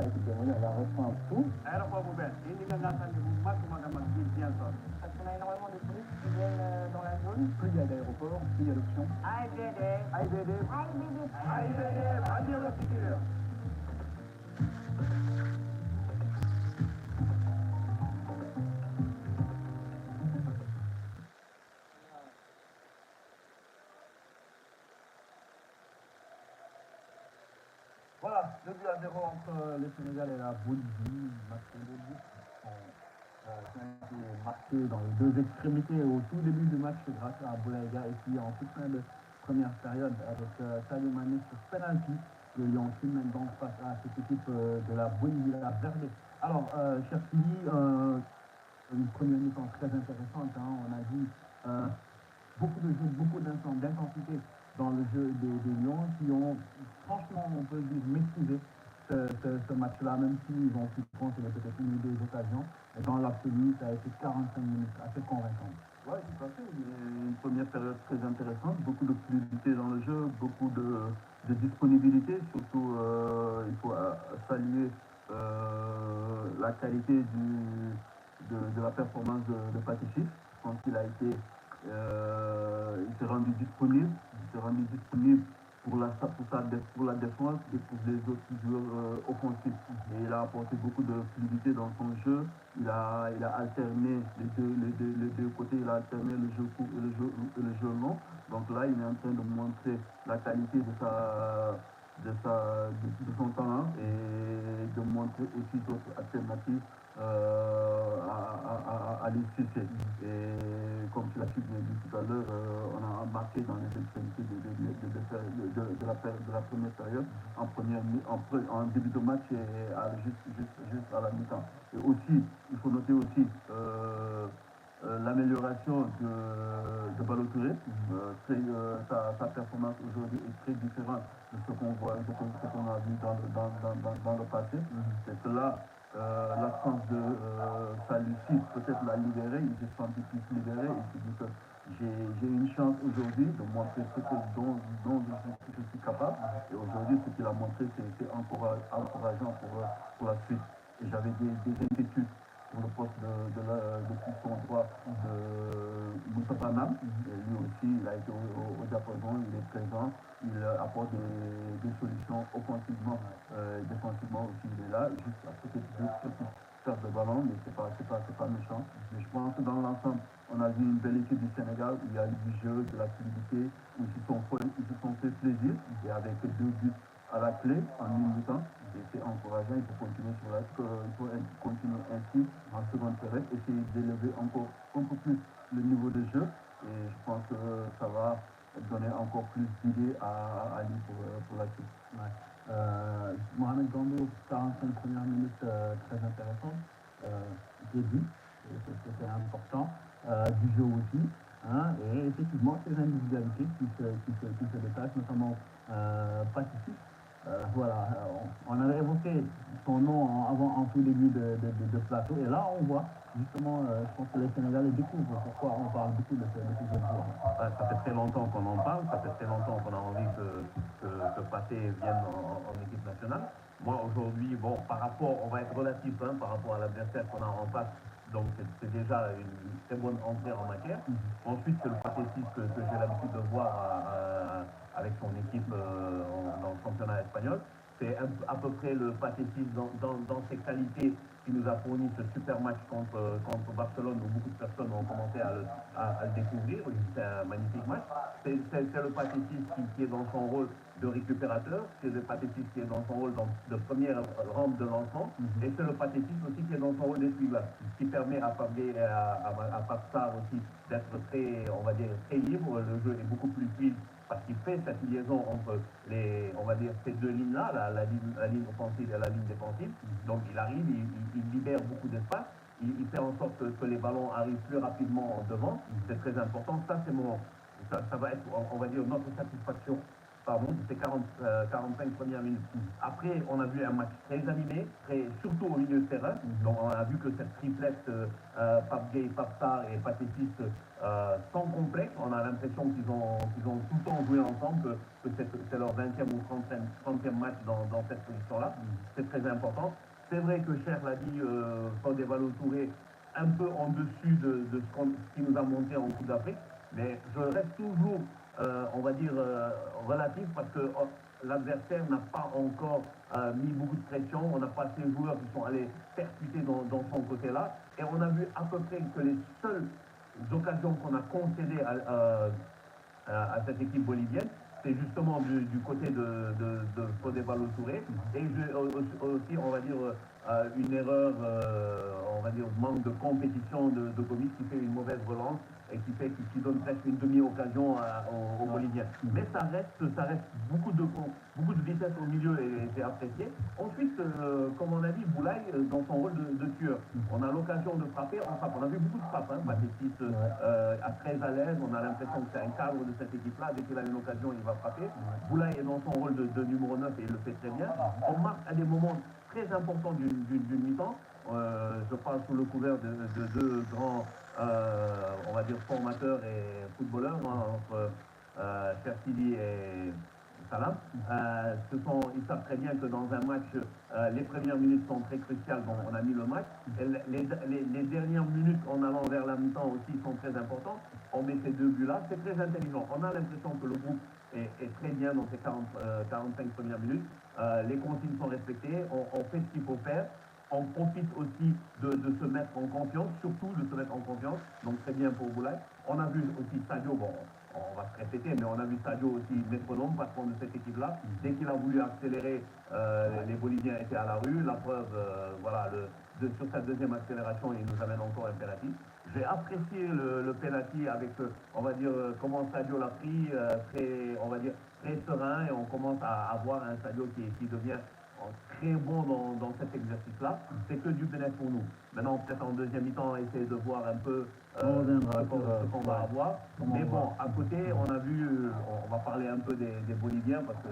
Speaker 5: écoutez, on va reprendre tout.
Speaker 2: Aéroport bu bees indi nga ngàntaan bi bu mag a mag fii Ziguinchor.
Speaker 6: Parce qu'on a énormément de touristes qui viennent dans la zone.
Speaker 5: Plus il y a d'aéroports, plus il y a d'options.
Speaker 2: AIBD.
Speaker 6: AIBD.
Speaker 2: Avion de sécurité.
Speaker 5: Voilà, 2-0 entre le Sénégal et la Bolivie. Match de but qui a été marqué dans les deux extrémités au tout début du match grâce à Boulaïga et puis en toute fin de première période avec Sadio Mané sur penalty. Le Lion qui mène donc face à cette équipe de la Bolivie, la Verde. Alors, cher Sylvie, une première mi-temps très intéressante. Hein, on a vu beaucoup de jeux, beaucoup d'intensité dans le jeu des Lions qui ont, franchement, on peut dire, maîtrisé ce match-là, même s'ils ont pu concéder peut-être une ou deux occasions. Et dans l'absolu, ça a été 45 minutes assez convaincant.
Speaker 3: Oui, tout à fait. Une première période très intéressante, beaucoup de fluidité dans le jeu, beaucoup de disponibilité. Surtout, il faut saluer la qualité de la performance de Patrick. Je pense qu'il a été, il s'est rendu disponible. Pour la défense et pour les autres joueurs offensifs. Et il a apporté beaucoup de fluidité dans son jeu. Il a alterné les deux côtés, il a alterné le jeu court et le jeu long. Donc là, il est en train de montrer la qualité de son talent et de montrer aussi d'autres alternatives à l'UCC. Et comme tu l'as bien dit tout à l'heure, on a marqué dans les extrémités de la première période, en début de match et juste à la mi-temps. Et aussi, il faut noter aussi l'amélioration de Balotouré. Sa performance aujourd'hui est très différente de ce qu'on voit, de ce qu'on a vu dans le passé. C'est que là, l'absence de Salussi peut-être l'a libéré, il s'est senti plus libéré, il s'est dit que j'ai une chance aujourd'hui de montrer ce dont je suis capable. Et aujourd'hui, ce qu'il a montré, c'est encourageant pour la suite. Et j'avais des inquiétudes pour le poste de piston droit de Moustapha Nam. Et lui aussi, il a été au diapason, il est présent, il apporte des solutions offensivement, défensivement aussi, il est là, juste à côté de perte de ballon, mais c'est pas méchant. Mais je pense que dans l'ensemble, on a vu une belle équipe du Sénégal où il y a eu du jeu, de la fluidité, où ils se sont fait plaisir, et avec 2 buts à la clé en une mi-temps. Et c'est encourageant, il faut continuer ainsi en seconde période, essayer d'élever encore un peu plus le niveau de jeu. Et je pense que ça va donner encore plus d'idées à lui pour la suite.
Speaker 5: Ouais. Mohamed Gando, 45 premières minutes très intéressantes. Début, c'était important. Du jeu aussi. Hein, et effectivement, ces individualités qui se détachent, notamment Pacifique. Voilà, on avait évoqué son nom en tout début de plateau, et là on voit justement, je pense que les Sénégalais découvrent pourquoi on parle beaucoup de ces jeunes joueurs.
Speaker 7: Ouais, ça fait très longtemps qu'on en parle, ça fait très longtemps qu'on a envie que Pathé vienne en équipe nationale. Moi aujourd'hui, bon, par rapport, on va être relatif par rapport à l'adversaire qu'on a en face, donc c'est déjà une très bonne entrée en matière. Ensuite, c'est le patriotisme que j'ai l'habitude de voir avec son équipe dans le championnat espagnol. C'est à peu près le patriotisme dans ses qualités qui nous a fourni ce super match contre Barcelone où beaucoup de personnes ont commencé à le découvrir. C'est un magnifique match. C'est le patriotisme qui est dans son rôle de récupérateur, c'est le patriotisme qui est dans son rôle de première rampe de lancement, et c'est le patriotisme aussi qui est dans son rôle d'essuiveur, qui permet à Fabé et à Papsar aussi d'être très, on va dire, très libre. Le jeu est beaucoup plus fluide parce qu'il fait cette liaison entre on va dire, ces deux lignes-là, la ligne offensive et la ligne défensive. Donc il arrive, il libère beaucoup d'espace, il fait en sorte que les ballons arrivent plus rapidement devant. C'est très important. Ça, ça va être, on va dire, notre satisfaction. Pardon, c'est 45 premières minutes. Après, on a vu un match très animé, surtout au milieu de terrain. Donc, on a vu que cette triplette, Pape Gueye, Papsar et Patétis sans complexe. On a l'impression qu'ils ont tout le temps joué ensemble, que c'est leur 20e ou 30e match dans cette position-là. C'est très important. C'est vrai que Cher l'a dit, Fodé Ballo-Touré, un peu en dessus de ce qui nous a montré en Coupe d'Afrique, mais je reste toujours, on va dire, relatif parce que l'adversaire n'a pas encore mis beaucoup de pression, on n'a pas ces joueurs qui sont allés percuter dans son côté-là, et on a vu à peu près que les seules occasions qu'on a concédées à cette équipe bolivienne, c'est justement du côté de Fodé Ballo-Touré, et aussi, on va dire, une erreur, on va dire, manque de compétition de Gomis qui fait une mauvaise relance et qui donne presque une demi-occasion aux Boliviens. Mais ça reste beaucoup de vitesse au milieu et c'est apprécié. Ensuite, comme on a dit, Boulaye dans son rôle de tueur. On a l'occasion de frapper, on frappe. On a vu beaucoup de frappes, Baptiste à très à l'aise, on a l'impression que c'est un cadre de cette équipe-là. Dès qu'il a une occasion, il va frapper. Boulaye est dans son rôle de numéro 9 et il le fait très bien. On marque à des moments très importants d'une mi-temps. Je parle sous le couvert de deux grands, on va dire, formateurs et footballeurs, entre Chertili et Salam. Ils savent très bien que dans un match, les premières minutes sont très cruciales, donc on a mis le match. Et les dernières minutes en allant vers la mi-temps aussi sont très importantes. On met ces deux buts-là, c'est très intelligent. On a l'impression que le groupe est très bien dans ces 45 premières minutes. Les consignes sont respectées, on fait ce qu'il faut faire. On profite aussi de se mettre en confiance, surtout de se mettre en confiance, donc très bien pour Boulaye. On a vu aussi Sadio, bon, on va se répéter, mais on a vu Sadio aussi métronome, patron de cette équipe-là. Dès qu'il a voulu accélérer, les Boliviens étaient à la rue. La preuve, voilà, sur sa deuxième accélération, il nous amène encore un penalty. J'ai apprécié le penalty avec, on va dire, comment Sadio l'a pris, on va dire, très serein, et on commence à avoir un Sadio qui devient très bon dans cet exercice-là. C'est que du bénéfice pour nous. Maintenant, peut-être en deuxième mi-temps, essayer de voir un peu ce qu'on va avoir. Mais bon, à côté, on a vu, on va parler un peu des Boliviens, parce que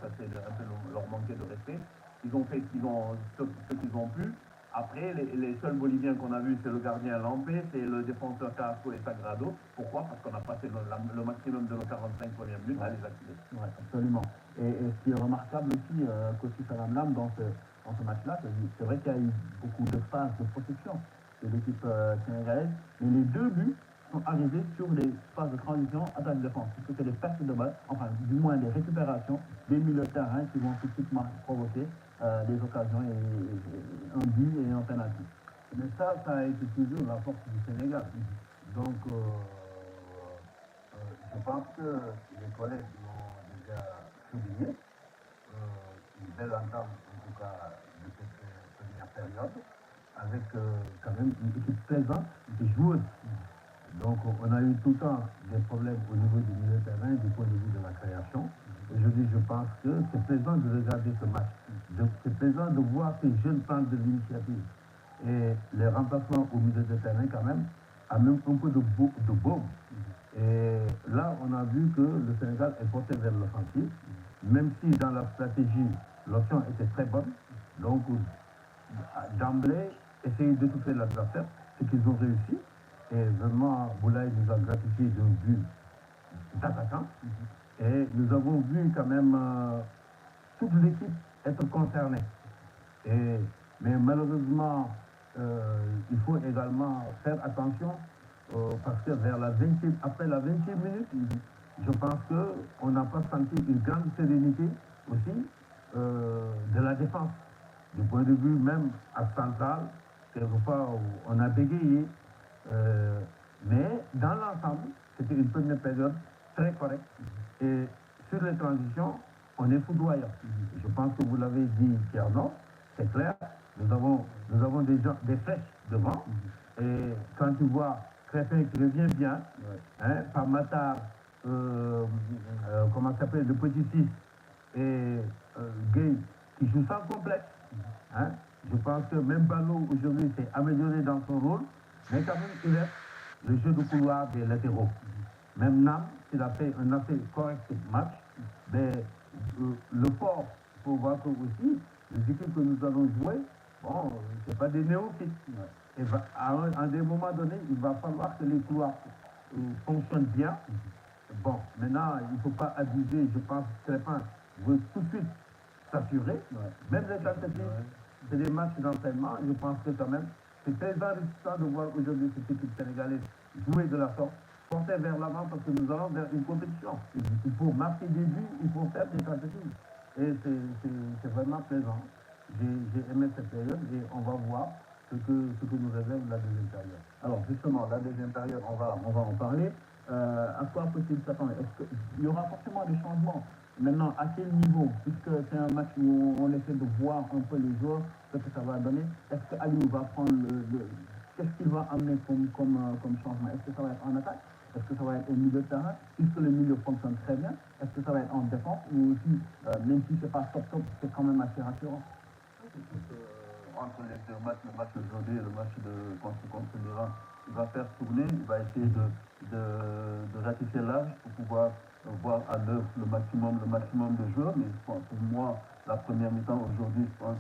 Speaker 7: ça c'est un peu leur manquer de respect. Ils ont fait ce qu'ils ont pu. Après, les seuls Boliviens qu'on a vus, c'est le gardien Lampé, c'est le défenseur Carrasco et Sagrado. Pourquoi? Parce qu'on a passé le maximum de nos 45 premières minutes à les activer.
Speaker 5: Oui, absolument. Et ce qui est remarquable aussi, Kossi Salam Lam, dans ce match-là, c'est vrai qu'il y a eu beaucoup de phases de protection de l'équipe sénégalaise, mais les deux buts sont arrivés sur les phases de transition attaque-défense, puisque c'est des pertes de balle, enfin du moins des récupérations des milieux de terrain qui vont tout de suite provoquer des occasions et un but et un penalty.
Speaker 8: Mais ça a été toujours la force du Sénégal. Donc, je pense que les collègues l'ont déjà souligné. Une belle entame, en tout cas, de cette première période, avec quand même une équipe présente, des joueurs. Donc, on a eu tout le temps des problèmes au niveau du milieu de terrain, du point de vue de la création. Aujourd'hui, je pense que c'est plaisant de regarder ce match. C'est plaisant de voir ces jeunes prendre de l'initiative. Et les remplacements au milieu de terrain, quand même, amènent un peu de baume. Et là, on a vu que le Sénégal est porté vers l'offensive, même si dans la stratégie, l'option était très bonne. Donc, d'emblée, essayer d'étouffer l'adversaire, ce qu'ils ont réussi. Et vraiment, Boulaye nous a gratifié d'un but d'attaquant. Et nous avons vu quand même toute l'équipe être concernée. Mais malheureusement, il faut également faire attention parce que après la 20e minute, je pense qu'on n'a pas senti une grande sérénité aussi de la défense. Du point de vue même à central, quelquefois on a bégayé. Mais dans l'ensemble, c'était une première période très correcte. Et sur les transitions, on est foudroyant. Je pense que vous l'avez dit, Pierre-Non, c'est clair. Nous avons des flèches devant. Et quand tu vois Crépin qui revient bien, par Matar, comment ça s'appelle, le petit fils, et Gay qui joue sans complexe. Je pense que même Ballo aujourd'hui s'est amélioré dans son rôle, mais quand même il reste le jeu de couloir des latéraux. Même Nam, il a fait un assez correct match, mais le fort, il faut voir que aussi, les équipes que nous allons jouer, bon, c'est pas des néophytes. Et à un des moments donnés, il va falloir que les couloirs fonctionne bien. Bon, maintenant, il ne faut pas abuser. Je pense que Crépin veut tout de suite s'assurer. Même les tentatives, c'est des matchs d'entraînement. Je pense que quand même, c'est très enrichissant de voir aujourd'hui cette équipe sénégalaise jouer de la sorte, porter vers l'avant parce que nous allons vers une compétition. Il faut marquer des buts, il faut faire des tentatives. Et c'est vraiment plaisant. J'ai aimé cette période et on va voir ce que nous révèle la deuxième période.
Speaker 5: Alors justement, la deuxième période, on va en parler. À quoi faut-il s'attendre? Est-ce qu'il y aura forcément des changements? Maintenant, à quel niveau? Puisque c'est un match où on essaie de voir un peu les joueurs, ce que ça va donner. Est-ce que Aliou va prendre qu'est-ce qu'il va amener comme changement? Est-ce que ça va être en attaque? Est-ce que ça va être au milieu de terrain? Puisque le milieu fonctionne très bien, est-ce que ça va être en défense? Ou aussi, même si c'est pas top, c'est quand même assez rassurant?
Speaker 7: Entre les deux matchs, le match d'aujourd'hui et le match contre l'Iran, il va faire tourner, il va essayer de ratifier l'âge pour pouvoir voir à l'œuvre le maximum de joueurs. Mais pour moi, la première mi-temps aujourd'hui, je pense,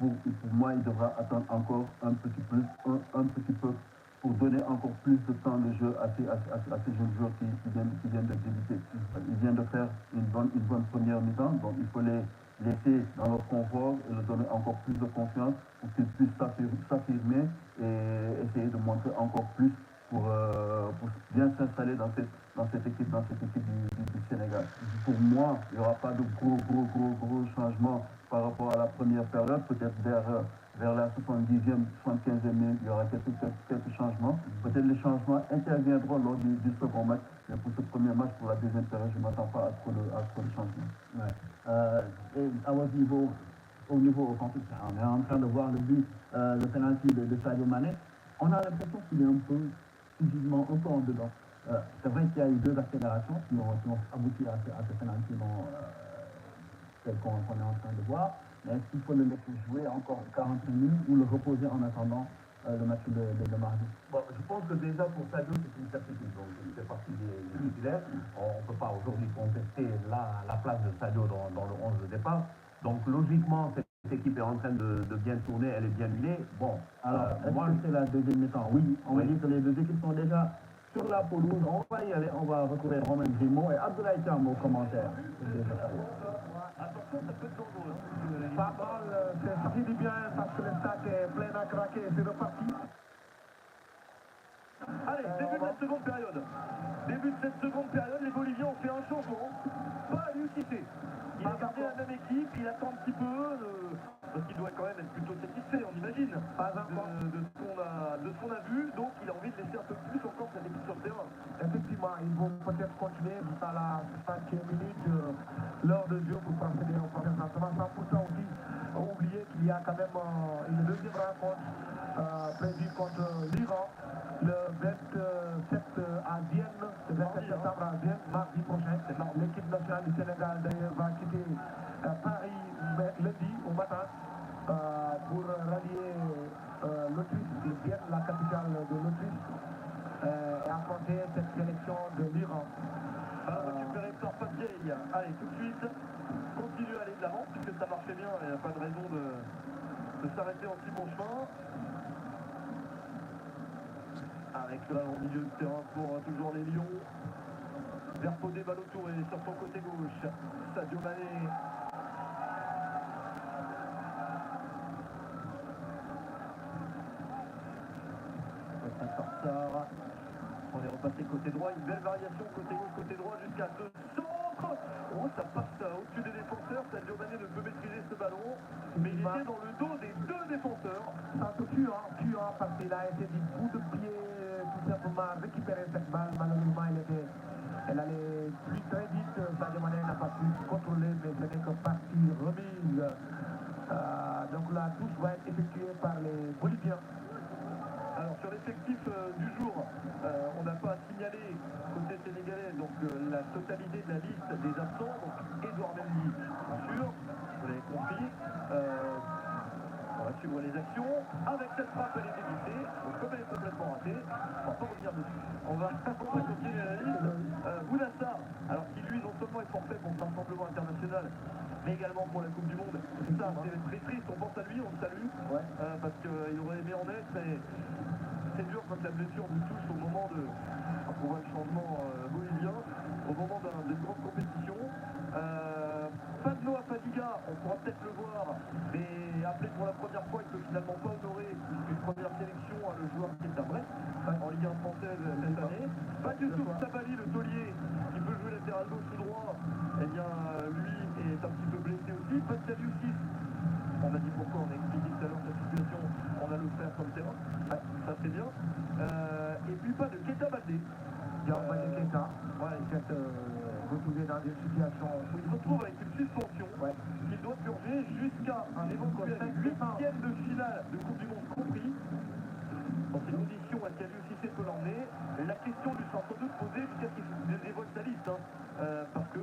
Speaker 7: pour moi, il devra attendre encore un petit peu pour donner encore plus de temps de jeu à ces jeunes joueurs qui viennent de débuter. Ils viennent de faire une bonne première mi-temps, donc il faut les laisser dans leur confort et leur donner encore plus de confiance pour qu'ils puissent s'affirmer et essayer de montrer encore plus pour bien s'installer dans cette équipe du Sénégal. Pour moi, il n'y aura pas de gros changements par rapport à la première période, peut-être vers la 70e, 75e minute, il y aura quelques changements. Peut-être les changements interviendront lors du second match, mais pour ce premier match, pour la deuxième période, je ne m'attends pas à trop de changements.
Speaker 5: Ouais. Et à votre niveau, au niveau offensif, on est en train de voir le penalty de Sadio Mané. On a l'impression qu'il est un peu physiquement un peu en dedans. C'est vrai qu'il y a eu deux accélérations qui ont abouti à ce penalty tel qu'on est en train de voir. Mais est-ce qu'il faut le laisser jouer encore 45 minutes ou le reposer en attendant le match de mardi?
Speaker 7: Bon, je pense que déjà pour Sadio, c'est une certitude. Donc, il fait partie des titulaires. On ne peut pas aujourd'hui contester la place de Sadio dans le 11 de départ. Donc, logiquement, cette équipe est en train de bien tourner, elle est bien huilée. Bon,
Speaker 5: alors, est-ce que c'est la deuxième mi-temps? Oui, on va dire que les deux équipes sont déjà sur la pelouse. On va y aller, on va retrouver Romain Grimaud et Abdoulaye Thiam aux commentaires.
Speaker 3: Attention, ça peut être dangereux.
Speaker 2: Pas mal, c'est sorti du bien parce que le stade est plein à craquer, c'est reparti.
Speaker 3: Allez, début de la seconde période. Début de cette seconde période, les Boliviens ont fait un changement. Pas Aliou Cissé. Il a gardé la même équipe, il attend un petit peu, parce qu'il doit quand même être plutôt satisfait, on imagine, de ce qu'on a vu. Donc il a envie de laisser un peu plus encore cette équipe sur le terrain.
Speaker 2: Effectivement, ils vont peut-être continuer jusqu'à la 5e minute l'heure de jeu pour procéder au prochain changement. Sans pourtant aussi oublier qu'il y a quand même une deuxième rencontre prévue contre l'Iran le 27 à Vienne, le 27 septembre à Vienne, mardi prochain. L'équipe nationale du Sénégal d'ailleurs va quitter Paris lundi au matin pour rallier l'Autriche, Vienne, la capitale de l'Autriche, et affronter cette sélection de l'Iran.
Speaker 3: Récupéré par Papier. Allez, tout de suite, continue à aller de l'avant, puisque ça marchait bien, il n'y a pas de raison de s'arrêter en si bon chemin. Avec là au milieu de terrain pour toujours les Lions. Verfodé Balotouré sur son côté gauche. Sadio Mané. On est repassé côté droit, une belle variation côté gauche, côté droit jusqu'à ce centre. Oh, ça passe au-dessus des défenseurs. Sadio Mané ne peut maîtriser ce ballon, mais il était dans le dos des deux défenseurs.
Speaker 2: Ça te tue, parce qu'il a été du bout de pied tout simplement récupérer cette balle. Malheureusement, elle allait plus très vite. Sadio Mané n'a pas pu contrôler, mais ce n'est que partie remise. Donc la touche va être effectuée par les Boliviens.
Speaker 3: Alors sur l'effectif du jour, on n'a pas signalé côté sénégalais donc la totalité de la liste des absents. Donc Edouard Mendy, bien sûr, vous l'avez compris. On va suivre les actions. Avec cette frappe, elle est débutée. Donc comme elle est complètement ratée, on va pas revenir dessus. On va continuer la liste. Bounassar, alors qui lui non seulement est forfait pour le rassemblement international, mais également pour la Coupe du Monde. Ça, c'est très triste. On pense à lui, on le salue, parce qu'il aurait aimé en être. Mais c'est dur quand la blessure nous touche au moment de pouvoir le de compétition. Pas de Noah Fadiga, on pourra peut-être le voir, mais appelé pour la première fois, il peut finalement pas honorer une première sélection, le joueur qui est à Brest, en Ligue 1 française cette année. Pas du tout Sabali, le taulier, qui peut jouer latéral gauche ou droit, eh bien lui est un petit peu blessé aussi. Pas de Calius 6. On a dit pourquoi, on a expliqué tout à l'heure cette situation, on a le frère comme terrain, ça c'est bien. Et puis pas de Keita Baldé.
Speaker 2: Baldé Keita, qui s'est retrouvé dans une situation
Speaker 3: où il se retrouve avec une suspension qu'il doit purger jusqu'à un éventuel 8e de finale de Coupe du Monde compris. Dans ces conditions, est-ce qu'il y a aussi c'est peut l'emmener? La question lui sera sans doute posée jusqu'à ce qu'il dévoile sa liste. Parce que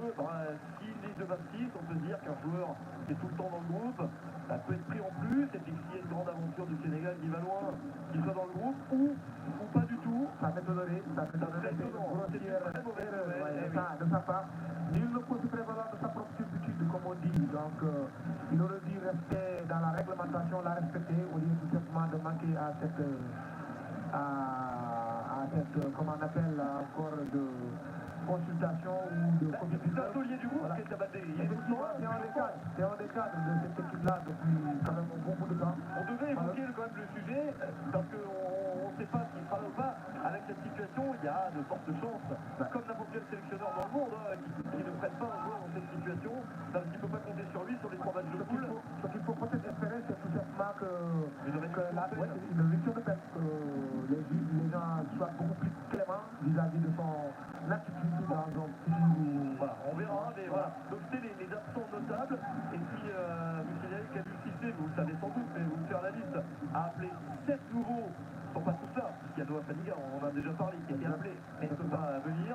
Speaker 3: si une liste de 26, on peut se dire qu'un joueur qui est tout le temps dans le groupe peut être pris en plus, et puis s'il y a une grande aventure du Sénégal qui va loin, qu'il soit dans le groupe, ou pas du tout.
Speaker 2: Ça m'étonnerait, c'est une grossière erreur de sa part. Nul ne peut se prévaloir de sa propre turpitude, comme on dit. Donc, il aurait dû rester dans la réglementation, la respecter, au lieu tout simplement de manquer à cette comment on appelle encore, de consultation ou de comité.
Speaker 3: C'est un taulier du groupe qui est abatté.
Speaker 2: C'est un des cadres de cette équipe-là depuis quand même un bon bout de temps.
Speaker 3: On devait évoquer quand même le sujet, parce qu'on ne sait pas s'il sera là ou pas. Avec cette situation, il y a de fortes chances, comme n'importe quel sélectionneur dans le monde, qui ne prête pas un joueur dans cette situation, parce qu'il ne peut pas compter sur lui sur les 3 matchs de poule.
Speaker 2: Ce qu'il faut peut-être espérer, c'est tout simplement que une vision de perte, que les gens soient beaucoup plus cléments vis-à-vis de son attitude dans un petit...
Speaker 3: Voilà, on verra, mais voilà. Donc c'est les absents notables, et puis Moussiniaï, Calius Cissé, vous le savez sans doute, mais vous faire la liste, a appelé 7 nouveaux. Ils ne sont pas tous là, il y a Noah Fadiga, on en a déjà parlé, qui a été appelé, mais il ne peut pas venir.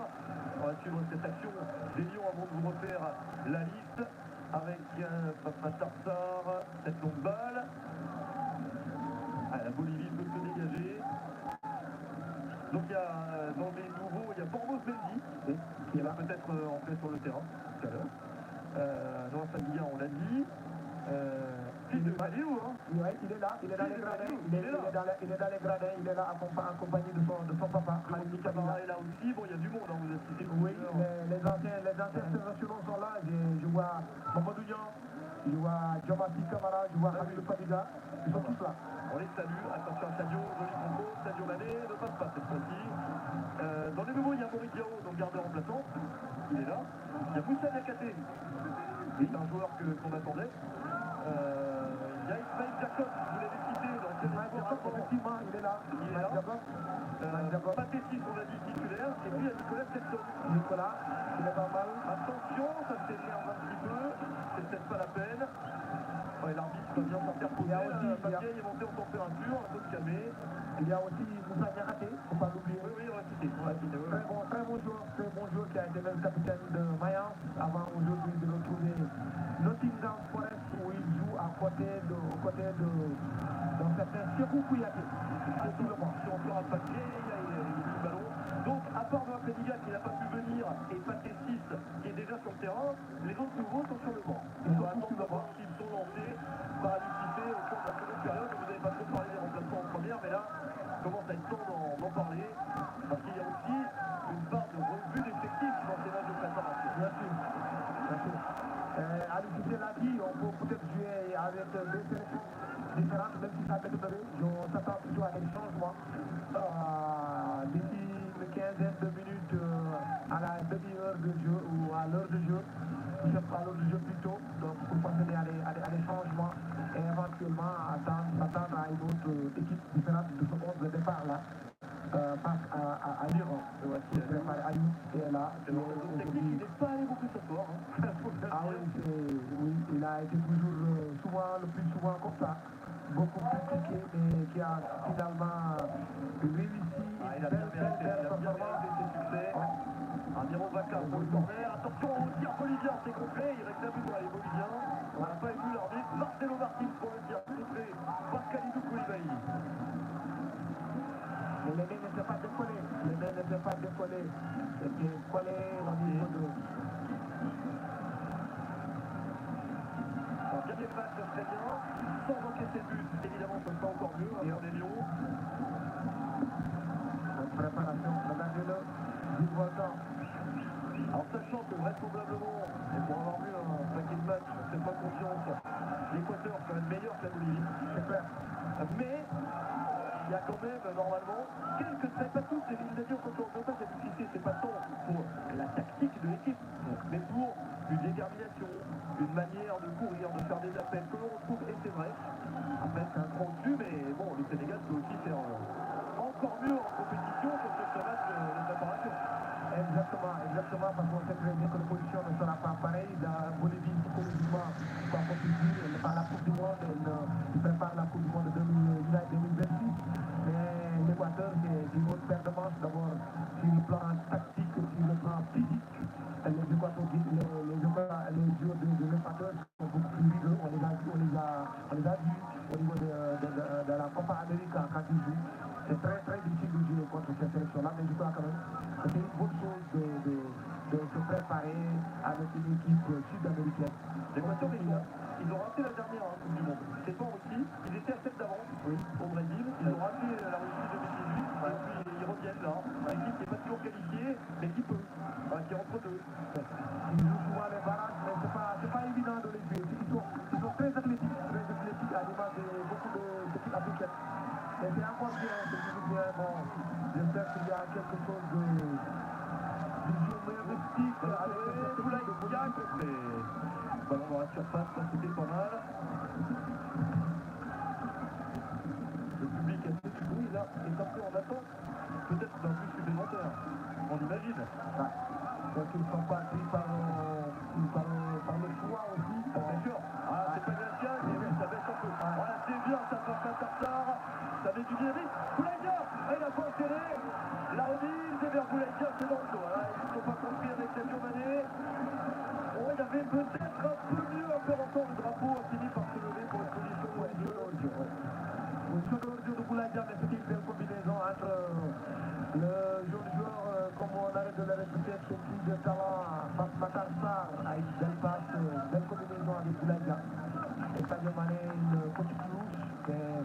Speaker 3: On va suivre cette action des Lions avant de vous refaire la liste, avec Papa Tarsar, cette longue balle. La Bolivie peut se dégager. Donc il y a dans les nouveaux, il y a Formos Mendy, qui va peut-être entrer sur le terrain tout à l'heure. Noah Fadiga, on l'a dit. Fils de Maléo,
Speaker 2: il est là, il est dans les gradins, il est dans les gradins, il est là accompagné de son papa.
Speaker 3: Khalid Camara est là aussi, bon il y a du monde, vous assistez.
Speaker 2: Oui, les anciens internationaux sont là, je vois Mamadou Niang, je vois Djamati Camara, je vois Hamidou Fadiga, ils sont tous là.
Speaker 3: On les salue, attention à Sadio, joli combo, Sadio Mané ne passe pas cette fois-ci. Dans les nouveaux, il y a Maurice Diao, donc gardien remplaçant, il est là. Il y a Moussa Niakhaté, c'est un joueur qu'on attendait. Il y a Ismaël Jacob, vous l'avez cité dans cette
Speaker 2: Jacob, effectivement, il est là.
Speaker 3: Patétis, on l'a dit, titulaire, et puis il y a Nicolas Sexton.
Speaker 2: Nicolas, il est pas mal.
Speaker 3: Attention, ça s'énerve un petit peu, c'est peut-être pas la peine. L'arbitre va bien s'interposer, Fabien est monté en température, un peu de calmer.
Speaker 2: Il y a aussi Moussa Niakhaté, il ne faut pas l'oublier.
Speaker 3: Oui, on l'a cité.
Speaker 2: Très bon joueur qui a été même capitaine de Mayence avant aujourd'hui de retrouver Nottingham Forest où il joue à côté d'un certain Cheikhou Kouyaté.
Speaker 3: Si on fera pas de il a du ballon. Donc, à part Noah Fadiga qui n'a pas pu venir et Pathé 6 qui est déjà sur le terrain, les autres nouveaux sont sur le banc. On va attendre de voir s'ils sont lancés par Alicité au cours de la seconde période. Vous n'avez pas trop parlé des remplaçants en première, mais là, il commence à être temps d'en parler. Parce qu'il y a aussi une part de revue d'effectifs dans ces matchs de préparation.
Speaker 2: Bien sûr. Alicité l'a dit, on peut peut-être jouer avec deux sélections différentes, même si ça peut donner. On s'attend plutôt à des changements. D'ici une quinzaine de minutes à la demi-heure de jeu ou à l'heure de jeu, à l'heure de jeu plutôt, donc pour procéder à des changements et éventuellement s'attendre à une autre équipe différente de ce monde de départ là. Face à l'Iran. Voici préparé à lui qui est là.
Speaker 3: Le technique, il n'est pas allé beaucoup ce soir.
Speaker 2: Ah oui, il a été toujours le plus souvent comme ça. Beaucoup critiqué, mais qui a finalement réussi.
Speaker 3: Il a bien mérité ses succès. Amiro Vaca pour le corner. Attention au tir bolivien, c'est complet. Il réclame une pour les Boliviens. On n'a pas vu l'arbitre. Marcelo Martins pour le tir complet par Kalidou Koulibaly.
Speaker 2: Mais les mains ne s'est pas décollé. C'était collé au niveau de...
Speaker 3: Gagner le match, ça serait bien. Sans encaisser le but, évidemment, ce sera encore mieux pour les Lions.
Speaker 2: En préparation, regardez-le, du volcan.
Speaker 3: Alors sachant que vraisemblablement, et pour avoir vu un paquet de matchs, on ne fait pas confiance, l'Équateur est quand même meilleur que la Bolivie, c'est clair. Mais il y a quand même normalement quelques traits, pas tous, il l'a dit au contre en c'est difficile, c'est pas tant pour la tactique de l'équipe, mais pour une détermination, une manière de courir, de faire des appels que l'on retrouve, et c'est vrai. Après c'est un cran dessus, mais bon, le Sénégal peut aussi faire encore mieux en compétition que ce match de préparation.
Speaker 2: Exactement, parce qu'on sait très bien que la position ne sera pas pareille. La Bolivie, psychologiquement, pas compétitive, elle n'est pas la Coupe du Monde, elle prépare la Coupe du Monde 2026. Mais l'Équateur, c'est une autre paire de manches, d'abord sur le plan tactique, sur le plan physique. Les joueurs de l'Équateur sont beaucoup plus rigoureux, on les a vus au niveau de la Copa América quand ils jouent. C'est très très difficile de jouer contre cette sélection-là, mais je crois quand même que c'est une bonne chose de se préparer avec une équipe sud-américaine.
Speaker 3: L'Équateur, ils ont raté la dernière Coupe du Monde. C'est pas en Russie, ils étaient à 7 d'avance au Brésil, ils ont raté la Russie 2018, et puis ils reviennent là. Une équipe qui n'est pas toujours qualifiée, mais qui peut, qui est entre deux.
Speaker 2: Ils jouent souvent les barrages, mais c'est pas évident de les jouer. Ils sont très athlétiques à l'image de beaucoup d'équipes africaines. Mais c'est encore bien, bon, j'espère qu'il y a quelque chose de géométristique avec cette
Speaker 3: Boulaye Diack, mais ballon dans la surface, ça c'était pas mal. Le public a fait du bruit là, est un peu en attente, peut-être d'un but supplémentaire, on imagine.
Speaker 2: Donc ils sont partis par le choix aussi.
Speaker 3: Bien sûr. Ah, c'est pas Gracia, mais oui, ça baisse un peu. Voilà, c'est bien, ça passe à Tartare, ça met du dynamique. Boulaye Diack, il a pas serré. La remise, et vers Boulaye Diack, c'est dans le dos. Voilà, ils ne sont pas construits avec Sadio Mané. Oh, il y avait peut-être un peu mieux à faire entendre. Le drapeau a fini par se lever pour une position de jeu.
Speaker 2: Une seconde de Boulaye Diack, mais c'était une belle combinaison entre le jeune joueur, comme on arrête de le répéter, c'est plus de talent, Matar Sarr a une belle passe, une belle combinaison avec Boulaye Diack. Et Sadio Mané, une petite louche, mais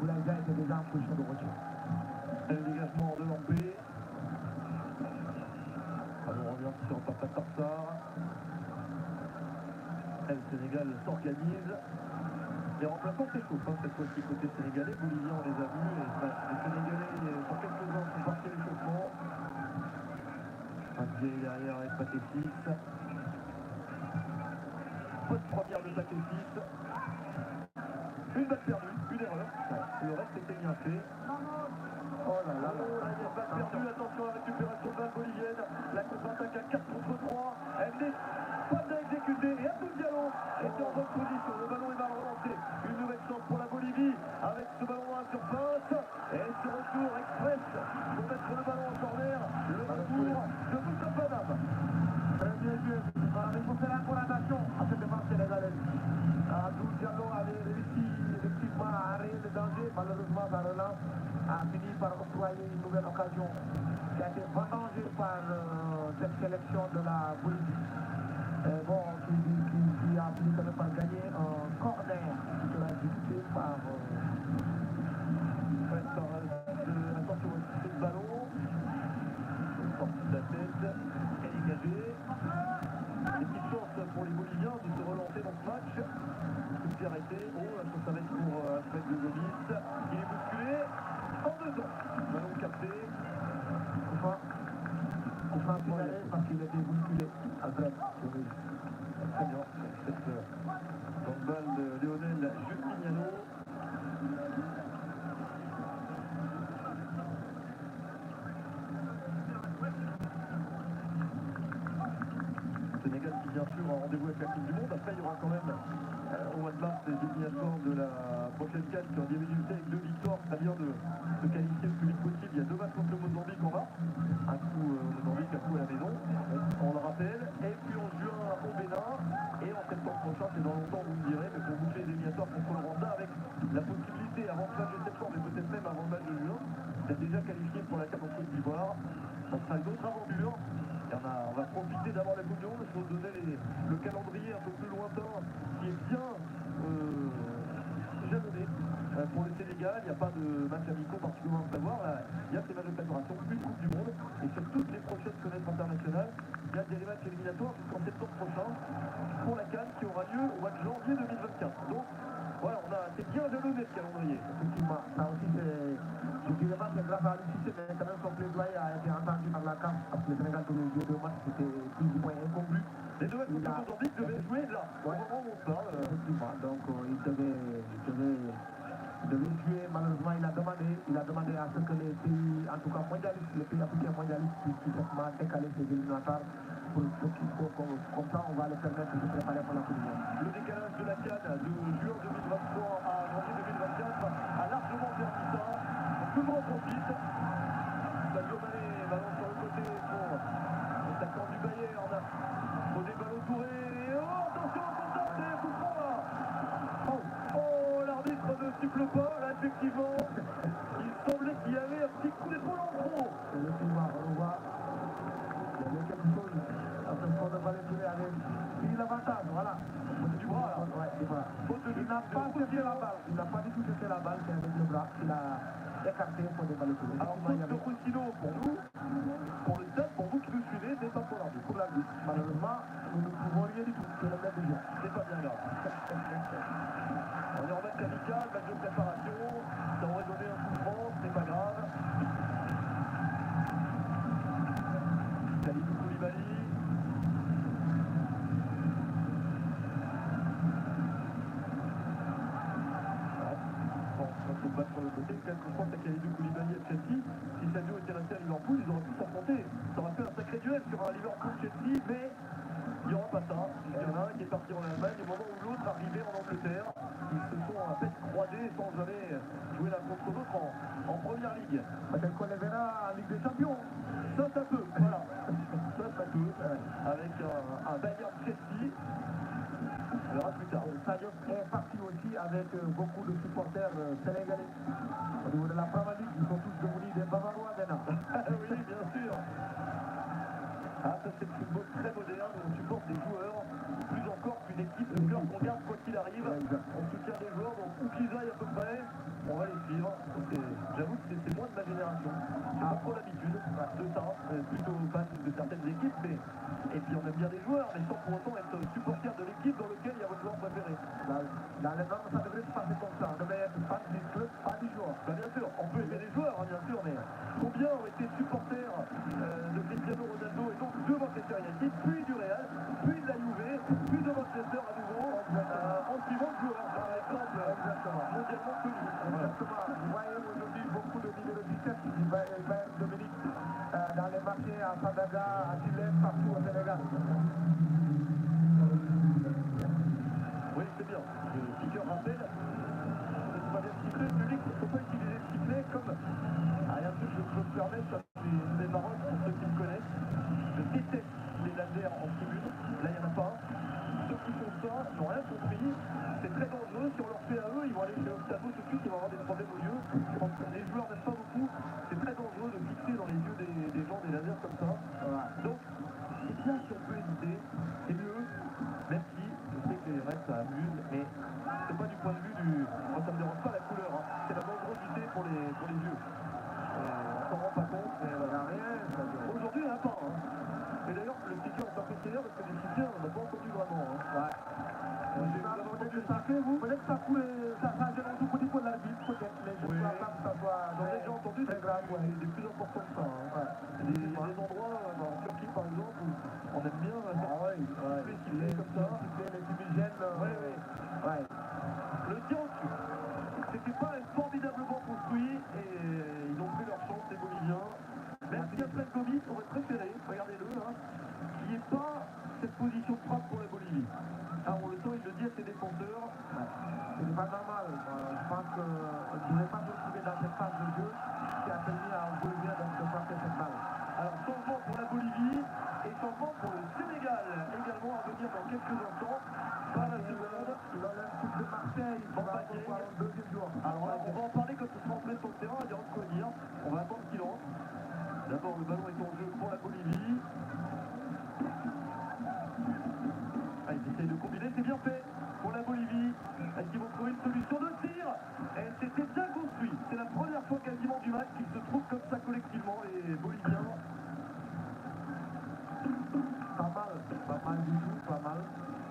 Speaker 2: Boulaye Diack était déjà en position de retour.
Speaker 3: Le dégagement de Lampé. Alors on revient sur Matar Sarr. Le Sénégal s'organise. Les remplaçants s'échauffent cette fois-ci côté sénégalais. Boliviens, on les a vus. Les Sénégalais, sur quelques-uns, sont partis à l'échauffement. Un vieil derrière avec Pathé 6. Pas de première de Pathé 6. Une balle perdue, une erreur. Le reste était bien fait. Oh là là, il y a balle perdue. Attention à la récupération de balle bolivienne. La contre-attaque à 4 contre 3. Elle n'est pas bien exécutée. Et Abdou Diallo était en bonne position. Le ballon est mal relancé. Une nouvelle chance pour la Bolivie avec ce ballon à la surface. Et ce retour express pour mettre le ballon en corner. Le retour de Moussa Panam.
Speaker 2: Très bien joué. Il faut faire encouragement à cette défense sénégalaise. Abdou Diallo avait réussi effectivement à arrêter le danger. Malheureusement, sa relance a fini par octroyer une nouvelle occasion qui a été vendangée par cette sélection de la Bolivie. Qui a fini quand même par gagner un corner qui sera exécuté par
Speaker 3: attention au toucher de ballon. Sortie de la tête, elle est dégagée. Des petites chances pour les Boliviens de se relancer dans ce match. Coup de pied arrêté. Oh, la chance ça va être pour Alfred de Gomis. Il est bousculé en 2 ans. Ballon capté.
Speaker 2: Enfin, parce qu'il a été bousculé à droite.
Speaker 3: Très bien. Cette balle de Lionel Justiniano. Sénégal qui bien sûr a rendez-vous avec la Coupe du Monde. Après il y aura quand même au mois de mars les éliminatoires de la prochaine CAN qui ont débuté avec 2 victoires. Très bien de se qualifier le plus vite possible. Il y a 2 matchs contre le Mozambique en mars. Un coup au Mozambique, un coup à la maison. On le rappelle. Et puis en juin au Bénin. Et en septembre prochain, c'est dans longtemps vous me direz, mais pour boucler les éliminatoires contre le Rwanda avec la possibilité avant le match de septembre et peut-être même avant le match de juin d'être déjà qualifié pour la CAN en Côte d'Ivoire. Ça sera une autre aventure. Et on va profiter d'avoir la Coupe du Monde, il faut donner le calendrier un peu plus lointain qui est bien jalonné pour le Sénégal. Il n'y a pas de match amicaux particulièrement à prévoir. Il y a ces matchs de préparation, plus Coupe du Monde. Et sur toutes les prochaines fenêtres internationales, nationale. Il y a des matchs éliminatoires jusqu'en septembre prochain pour la CAN qui aura lieu au mois de janvier 2024. Donc voilà, c'est bien jalonné ce calendrier.
Speaker 2: Effectivement, ça aussi je dirais pas que grâce à l'UCC, mais quand même son plaidoyer a été entendu par la CAF, parce que le Sénégal tous les deux matchs c'était plus ou moins incongru.
Speaker 3: Les deux matchs contre Mozambique devaient jouer là, au moment où on parle.
Speaker 2: Effectivement, donc il devait jouer, malheureusement il a demandé à ce que les pays, en tout cas mondialistes, les pays africains mondialistes puissent effectivement décaler ces éliminatoires comme ça on va leur permettre de se préparer pour la Coupe du Monde.
Speaker 3: Le décalage de la CAN de juin 2023 à janvier 2024 a largement permis ça. Tout le monde en profite. Sadio Mané balance sur le côté pour l'attaquant du Bayern. Au Ballon Touré. Oh, attention, contact, c'est coup franc là. Oh, l'arbitre ne siffle pas, là effectivement. Il semblait qu'il y avait un petit coup d'épaule en trop.
Speaker 2: Effectivement, on voit. Il y avait quelque chose. Attention de Ballon Touré avait pris l'avantage, voilà.
Speaker 3: Du bras là.
Speaker 2: Ouais, du bras. Il n'a pas jeté la balle. Il n'a pas du tout jeté la balle, c'est avec le bras qu'il a écarté pour des Ballon Touré.
Speaker 3: Alors, faute de Roussino pour nous, pour le stade, pour vous qui nous suivez, c'est pas pour l'arbitre.
Speaker 2: Pour l'arbitre. Malheureusement, nous ne pouvons rien du tout. C'est le maître du jeu.
Speaker 3: C'est pas bien grave. On est en match amical, match de préparation. Ça aurait donné un coup franc, c'est pas grave. Kalidou Koulibaly. Quand on bat sur le côté, quand je pense à Kalidou Koulibaly et Chelsea, si Sadio était resté à Liverpool, ils auraient pu s'affronter. Ça aurait fait un sacré duel sur un Liverpool-Chelsea, mais il n'y aura pas ça. Il y en a un qui est parti en Allemagne, au moment où l'autre arrivait en Angleterre. Ils se sont en fait croisés sans jamais jouer l'un contre l'autre en première ligue.
Speaker 2: Peut-être qu'on les verra en Ligue des Champions.
Speaker 3: Ça peut, voilà. Ça peut, avec un Bayern Chelsea. On verra plus tard.
Speaker 2: Sadio est parti aussi avec beaucoup de supporters sénégalais. Au niveau de la Premier League, ils sont tous devenus des Bavarois maintenant.
Speaker 3: Oui, bien sûr. Ah, ça c'est le football très moderne, où on supporte des joueurs, plus encore qu'une équipe de cœur qu'on garde quoi qu'il arrive. On soutient des joueurs, donc où qu'ils aillent à peu près, on va les suivre. J'avoue que c'est moins de ma génération. J'ai pas trop l'habitude de ça, plutôt fan de certaines équipes, mais et puis on aime bien des joueurs, mais sans pour autant être supporter de l'équipe dans laquelle il y a votre joueur préféré.
Speaker 2: Dans les normes, ça devrait se passer comme ça. On devrait être fan du club, pas du joueur.
Speaker 3: Bah, bien sûr, on peut aimer les joueurs, hein, bien sûr, mais combien ont été supporters de Cristiano Ronaldo et donc de Manchester United, puis du Real, puis de la Juve, puis de Manchester à nouveau, en suivant le joueur, par exemple, mondialement connu.
Speaker 2: Exactement. Vous voyez aujourd'hui beaucoup de numéro 17 du Bayern Dominique dans les marchés à Sandaga, à Chile, partout au Sénégal.
Speaker 3: Oui, c'est bien. Le sticker rappelle, c'est pas bien sifflé, le public ne faut pas utiliser le sifflet comme... Ah, il y a un truc que je peux me permettre, ça c'est marrant pour ceux qui me connaissent. Je déteste les lasers en tribune, là il n'y en a pas. Ceux qui font ça n'ont rien compris, c'est très dangereux, si on leur fait à eux, ils vont aller chez l'ophtalmo tout de suite, ils vont avoir des problèmes aux yeux. Les joueurs n'aiment pas beaucoup, c'est très dangereux de fixer dans les yeux des gens des lasers comme ça. Voilà. Donc, c'est bien si on peut éviter, c'est mieux, même si je sais que les règles ça amuse, mais c'est pas du point de vue du... Moi ça me dérange pas la couleur, hein. C'est la dangerosité pour les yeux. On s'en rend pas compte, mais il n'y a rien. Aujourd'hui il n'y en a pas. Hein. Et d'ailleurs le sticker est un peu sévère parce que les stickers on n'a pas entendu vraiment. Hein. Ouais.
Speaker 2: Peut-être que ça gêne un tout petit peu l'arbitre, peut-être, mais je ne crois pas que ça soit...
Speaker 3: J'en ai déjà entendu des plus importants que ça. Hein. Ouais. Il y a des endroits, en Turquie par exemple, où on aime bien les siffler comme ça.
Speaker 2: Les fumigènes.
Speaker 3: Ouais. Le tir au-dessus. C'était pas formidablement construit et ils ont pris leur chance, les Boliviens. Même si après le Covid, on aurait préféré, regardez-le, hein, qu'il n'y ait pas cette position de frappe pour la Bolivie. Alors on le sent, il le dit à ses défenseurs.
Speaker 2: Ce n'est pas normal. Je pense que je ne vais pas me retrouver dans cette phase de jeu qui a permis à un Bolivien de frapper cette balle.
Speaker 3: Alors changement pour la Bolivie et changement pour le Sénégal.
Speaker 2: mal du tout, pas mal.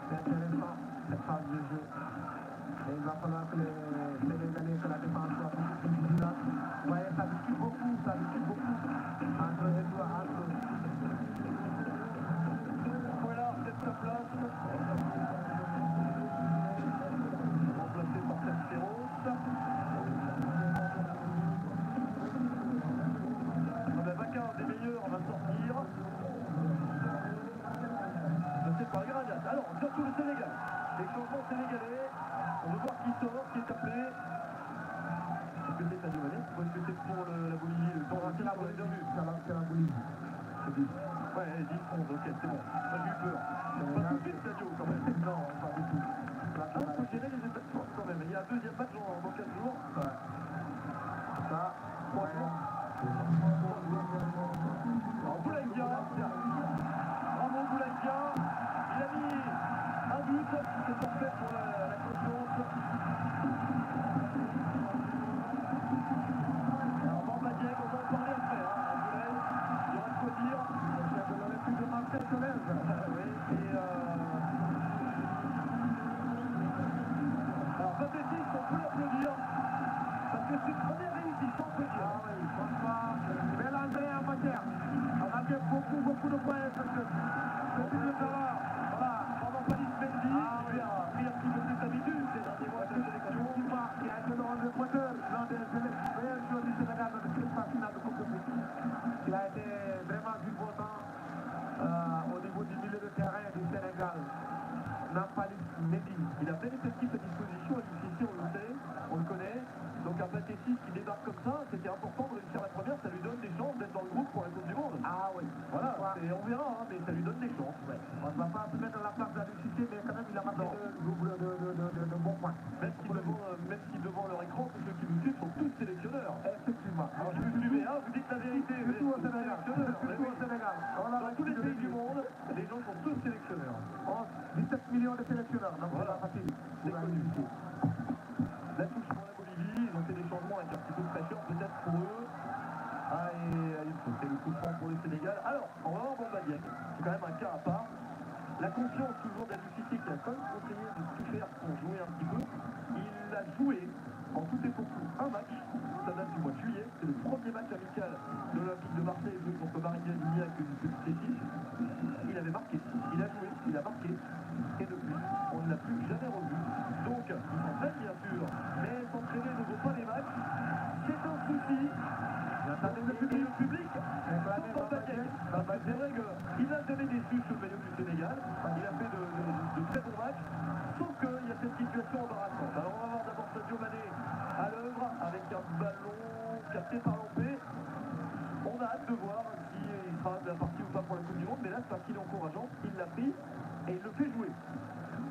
Speaker 2: C'est intéressant cette phase de jeu. Et il va falloir que les Sénégalais, que la défense soit plus vigilante. Vous voyez, ça discute beaucoup entre Edouard,
Speaker 3: Voilà, c'est sa place. Remplacé par Terceros. Vaca, des meilleurs, on va sortir. C'est par Granat. Alors, surtout le Sénégal. Les changements sénégalais. On veut voir qui sort, qui est appelé. Est-ce que c'est Sadio Mané ou est-ce que c'est pour la Bolivie? Le temps
Speaker 2: c'est la Bolivie. C'est la Bolivie.
Speaker 3: C'est 10. Ouais, 10 11, ok, c'est bon. J'ai eu peur. Pas tout de suite Sadio quand même.
Speaker 2: Non, pas du tout.
Speaker 3: Là, il faut gérer les états de force quand même. Il y a un deuxième match dans 4 jours.
Speaker 2: Ouais. Ça, franchement.
Speaker 3: Alors, Boulaïdia. Bravo Boulaïdia. Il a mis un but. C'est parfait pour la confiance. Alors, Bambadiek, on va en parler après. Boulaï, il y aura de quoi dire.
Speaker 2: C'est de l'Olympique de Marseille Solèze.
Speaker 3: Oui, et alors, Patétis, on peut l'applaudir. Parce que c'est une première réussite, on peut dire.
Speaker 2: Ah oui, franchement, belle entrée en matière. On a fait beaucoup de points parce que depuis le talent, voilà.
Speaker 3: Pendant Palis Mendy, lui a pris un petit peu plus d'habitude ces derniers mois de la sélection.
Speaker 2: Il a été le pointeur l'un des meilleurs joueurs du Sénégal dans le phase finale de Coupe d'Afrique. Il a été vraiment vigoureux au niveau du milieu de terrain du Sénégal. Nampalis Mendy.
Speaker 3: Il a plein d'effectifs à disposition, et ici on le sait, on le connaît. Donc un Patétis qui débarque comme ça, c'était important de réussir la première, ça lui donne des chances d'être dans le groupe pour la Coupe du Monde.
Speaker 2: Ah oui.
Speaker 3: Voilà, on verra, mais ça lui donne des chances. Ouais.
Speaker 2: On ne va pas se mettre dans la place de la lucidité, mais quand même il a marqué de bons points.
Speaker 3: Même si devant leur écran, tous ceux qui nous suivent sont tous sélectionneurs.
Speaker 2: Effectivement.
Speaker 3: Alors je vous suivez, vous dites la vérité.
Speaker 2: Surtout au Sénégal.
Speaker 3: Surtout au Sénégal. Dans tous les pays du monde, les gens sont tous sélectionneurs.
Speaker 2: 17 millions de sélectionneurs, donc voilà. C'est pas facile.
Speaker 3: C'est connu. La touche pour la Bolivie, ils ont fait des changements avec un petit peu de fraîcheur peut-être pour eux. Ah, et c'est le coup de franc pour le Sénégal. Alors, on va voir Bambadiek, c'est quand même un cas à part. La confiance toujours d'Alucité qui a quand même conseillé de tout faire pour jouer un petit peu. Il a joué en tout et pour tout un match, ça date du mois de juillet, c'est le premier match amical de l'Olympique de Marseille joué contre Marigny avec une petite équipe. Il avait marqué, il a joué, il a marqué, et depuis, on ne l'a plus jamais revu. Donc, il s'entraîne bien sûr, mais s'entraîner ne vaut pas les matchs, c'est un souci. Le public, c'est vrai qu'il a jamais déçu ce maillot du Sénégal, il a fait de très bons matchs, sauf qu'il y a cette situation embarrassante. Alors on va voir d'abord Sadio Mané à l'œuvre avec un ballon capté par Lampé. On a hâte de voir s'il sera de la partie ou pas pour la Coupe du Monde, mais là c'est parce qu'il est encourageant, il l'a pris et il le fait jouer.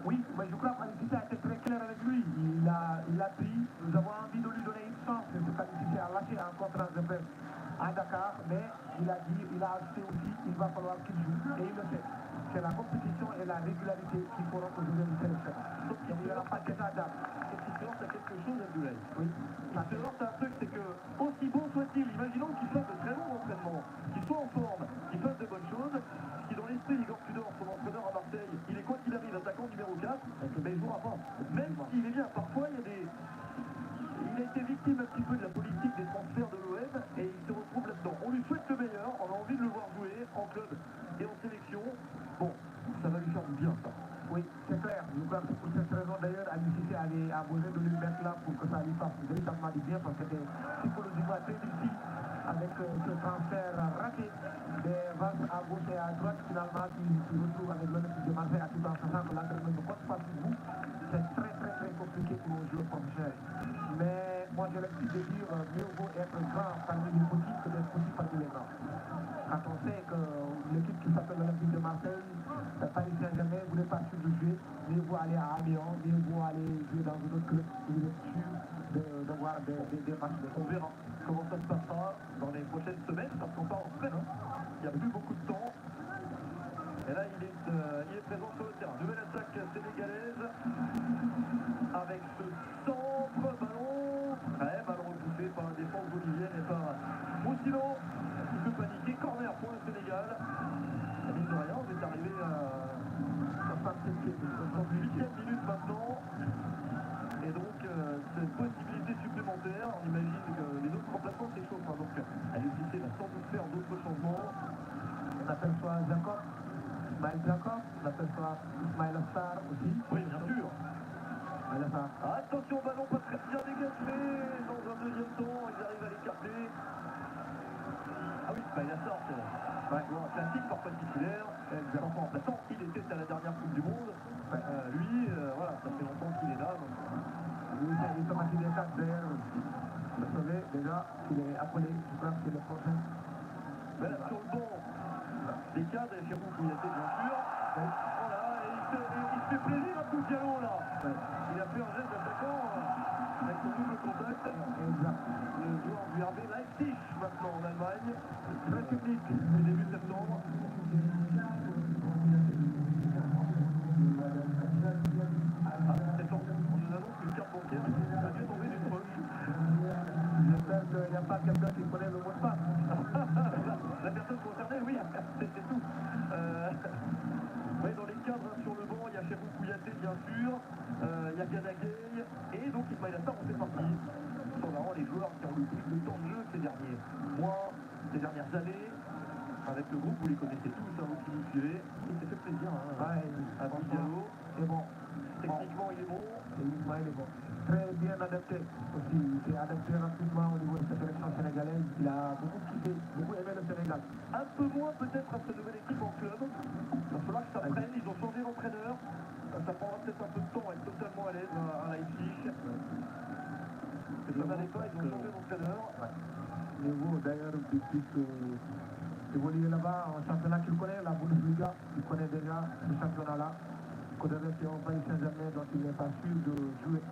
Speaker 2: Oui, mais je crois qu'Alucité a été très clair avec lui. Il a pris, nous avons envie de lui donner une chance de se qualifier à lâcher en conférence de presse à Dakar, mais il a dit, il a ajouté aussi, il va falloir qu'il joue, et il le fait. C'est la compétition et la régularité qui feront que je viens du sélectionner. Donc il n'y aura pas d'état d'âme.
Speaker 3: Et il se heurte à quelque chose, Abdoulaye.
Speaker 2: Oui.
Speaker 3: Il se heurte à un truc, c'est que, aussi bon soit-il, imaginons qu'il fasse de très longs entraînements, qu'il soit en forme, qu'il fasse de bonnes choses, si dans l'esprit d'Igor Tudor, son entraîneur à Marseille, il est quoi qu'il arrive, attaquant numéro 4, mais il jouera pas. Même s'il est bien, parfois il y a des... Il a été victime un petit peu de la politique des transferts de l'OM et il se retrouve là-dedans. On lui souhaite le meilleur, on a envie de le voir jouer en club et en sélection. Bon, ça va lui faire du bien, ça.
Speaker 2: Oui, c'est clair. Je crois que pour cette raison, d'ailleurs, Alucité a besoin de lui mettre là pour que ça lui fasse véritablement du bien parce que c'était psychologiquement très difficile avec ce transfert raté des vases à gauche et à droite, finalement, qui se retrouve avec l'Olympique de Marseille à tout en sachant que l'entraînement ne compte pas sur vous. C'est très compliqué pour un joueur professionnel. Mais moi, j'ai l'habitude de dire mieux vaut être grand parmi les petits que d'être petit parmi les grands. Quand on sait que l'équipe qui s'appelle l'Olympique de Marseille, Paris Saint-Germain, vous n'êtes pas sûr de jouer, mieux vaut aller à Amiens, mieux vaut aller jouer dans un autre club, vous êtes sûr de voir des matchs.
Speaker 3: On verra comment ça se passera dans les prochaines semaines, parce qu'on part en semaine, il n'y a plus beaucoup de temps. Et là, il est présent sur le terrain. Nouvelle attaque sénégalaise avec ce centre ballon, très mal repoussé par la défense bolivienne et par Roussillon qui peut paniquer. Corner pour le Sénégal. La mine de rien, on est arrivé à 68e minute maintenant. Et donc, cette possibilité supplémentaire, on imagine que les autres remplaçants s'échauffent. Donc, Aliou va sans doute faire d'autres changements.
Speaker 2: On aperçoit Jacob, Ismaël Jacob, on aperçoit Ismaël Assar aussi.
Speaker 3: Oui, bien sûr.
Speaker 2: Ismaël Assar.
Speaker 3: Attention, ballon pas très bien dégagé. Dans un deuxième temps, ils arrivent à l'écarter. Ah oui, Ismaël Assar, c'est un classique, parfois titulaire. Exactement. Remplaçant, il était à la dernière Coupe du Monde. Lui, voilà, ça fait longtemps qu'il est là. Donc...
Speaker 2: Il se maquille des cartes d'ailleurs. Vous savez déjà qu'il est appelé, je crois que c'est le prochain.
Speaker 3: Mais là, sur le banc, des cadres, et Chérou Kouyaté, bien sûr. Voilà, et il se fait plaisir à tout Diallo, là. Il a fait un geste d'attaquant avec son double contact.
Speaker 2: Exact.
Speaker 3: Le joueur du RB Leipzig, maintenant en Allemagne. Très technique, au début septembre. C'est bon, on nous annonce qu'une carte bancaire a dû tomber d'une poche.
Speaker 2: J'espère qu'il n'y a pas quelqu'un qui connaît le mot de passe.
Speaker 3: La personne concernée, oui, c'est tout. Oui, dans les cadres sur le banc, il y a Chérou Kouyaté, bien sûr. Il y a Ganagay. Et donc Ismaël Assar, on fait partie. Ce sont vraiment les joueurs qui ont le plus de temps de jeu ces derniers mois, ces dernières années. Avec le groupe, vous les connaissez tous, hein, vous qui nous suivez. Il s'est fait plaisir, hein, avant Diallo.
Speaker 2: C'est bon.
Speaker 3: Techniquement, il est bon.
Speaker 2: Et Ismaël est bon. Très bien adapté aussi. Il s'est adapté rapidement au niveau de sa sélection sénégalaise. Il a beaucoup kiffé, beaucoup aimé le Sénégal.
Speaker 3: Un peu moins peut-être à cette nouvelle équipe en club. Il va falloir que ça prenne. Ils ont changé d'entraîneur. Ça prendra peut-être un peu de temps à être totalement à l'aise à Leipzig. C'est comme à l'époque, ils ont changé d'entraîneur.
Speaker 2: Mais vous, d'ailleurs, depuis que évoluer là-bas, en championnat qu'il connaît, la Bundesliga, il connaît déjà ce championnat-là. Que de rester au Paris Saint-Germain dont il n'est pas sûr de jouer.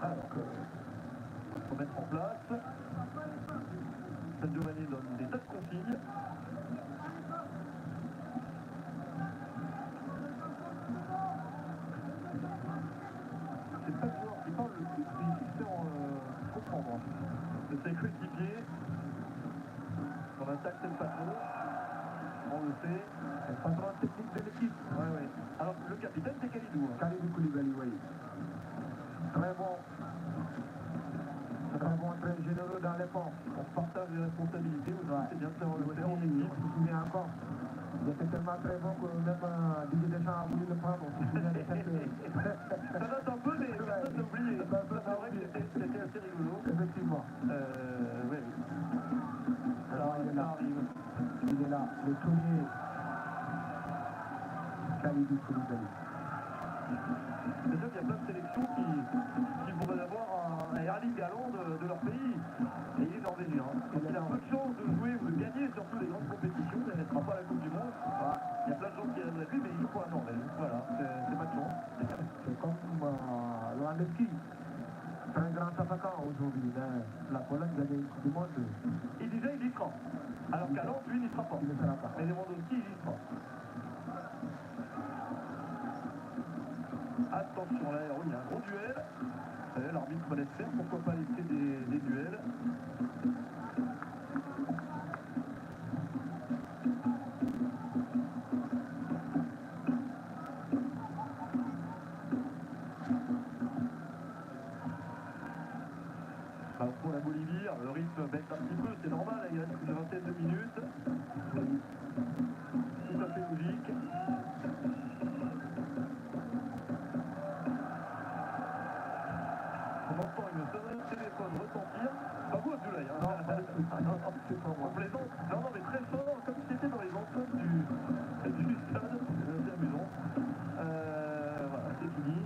Speaker 3: Alors, il faut mettre en place. Sadio Mané donne des tas de consignes. C'est pas le joueur qui parle le plus, mais il sait en comprendre. De ses coéquipiers. Son attaque, c'est le patron. On le sait.
Speaker 2: Le patron technique de l'équipe.
Speaker 3: Ouais, ouais. Alors, le capitaine, c'est Kalidou.
Speaker 2: Kalidou Koulibaly, oui. Très bon. Très bon, très généreux dans les ponts.
Speaker 3: On se partage les responsabilités aussi. C'est bien de savoir le faire en
Speaker 2: On
Speaker 3: équipe.
Speaker 2: se souvient encore. Il était tellement très bon que même Didier Deschamps a voulu le prendre. On se souvient de cette...
Speaker 3: Ça date un peu, mais personne n'a oublié. C'est vrai que c'était assez rigolo.
Speaker 2: Effectivement.
Speaker 3: Oui.
Speaker 2: Alors, il est là. Il est là. Le tournier. Kalidou Koulibaly.
Speaker 3: C'est sûr qu'il y a plein de sélections qui voudraient avoir un Erling Haaland de leur pays. Et il est norvégien. Donc il a peu de chance de jouer ou de gagner surtout les grandes compétitions. Il ne sera pas à la Coupe du Monde. Il y a plein de gens qui aimeraient lui, mais il joue pas en Norvège. Voilà, c'est pas de chance.
Speaker 2: C'est comme Lewandowski. Très grand attaquant aujourd'hui. La Pologne gagne une Coupe du Monde.
Speaker 3: Et déjà, il y sera. Alors qu'Haaland, lui, n'y sera pas.
Speaker 2: Il ne sera pas.
Speaker 3: Mais Lewandowski, il y sera. Attention là, il y a un gros duel. L'arbitre laisse faire, pourquoi pas laisser des duels. Alors pour la Bolivie, le rythme baisse un petit peu, c'est normal, il reste une vingtaine de minutes. Tout à fait logique. On entend une sonnerie de téléphone retentir. Pas vous, Abdoulaye, hein.
Speaker 2: C'est pas moi.
Speaker 3: On plaisante. Non, mais très fort, comme si c'était dans les enceintes du stade. C'est amusant. Voilà, c'est fini.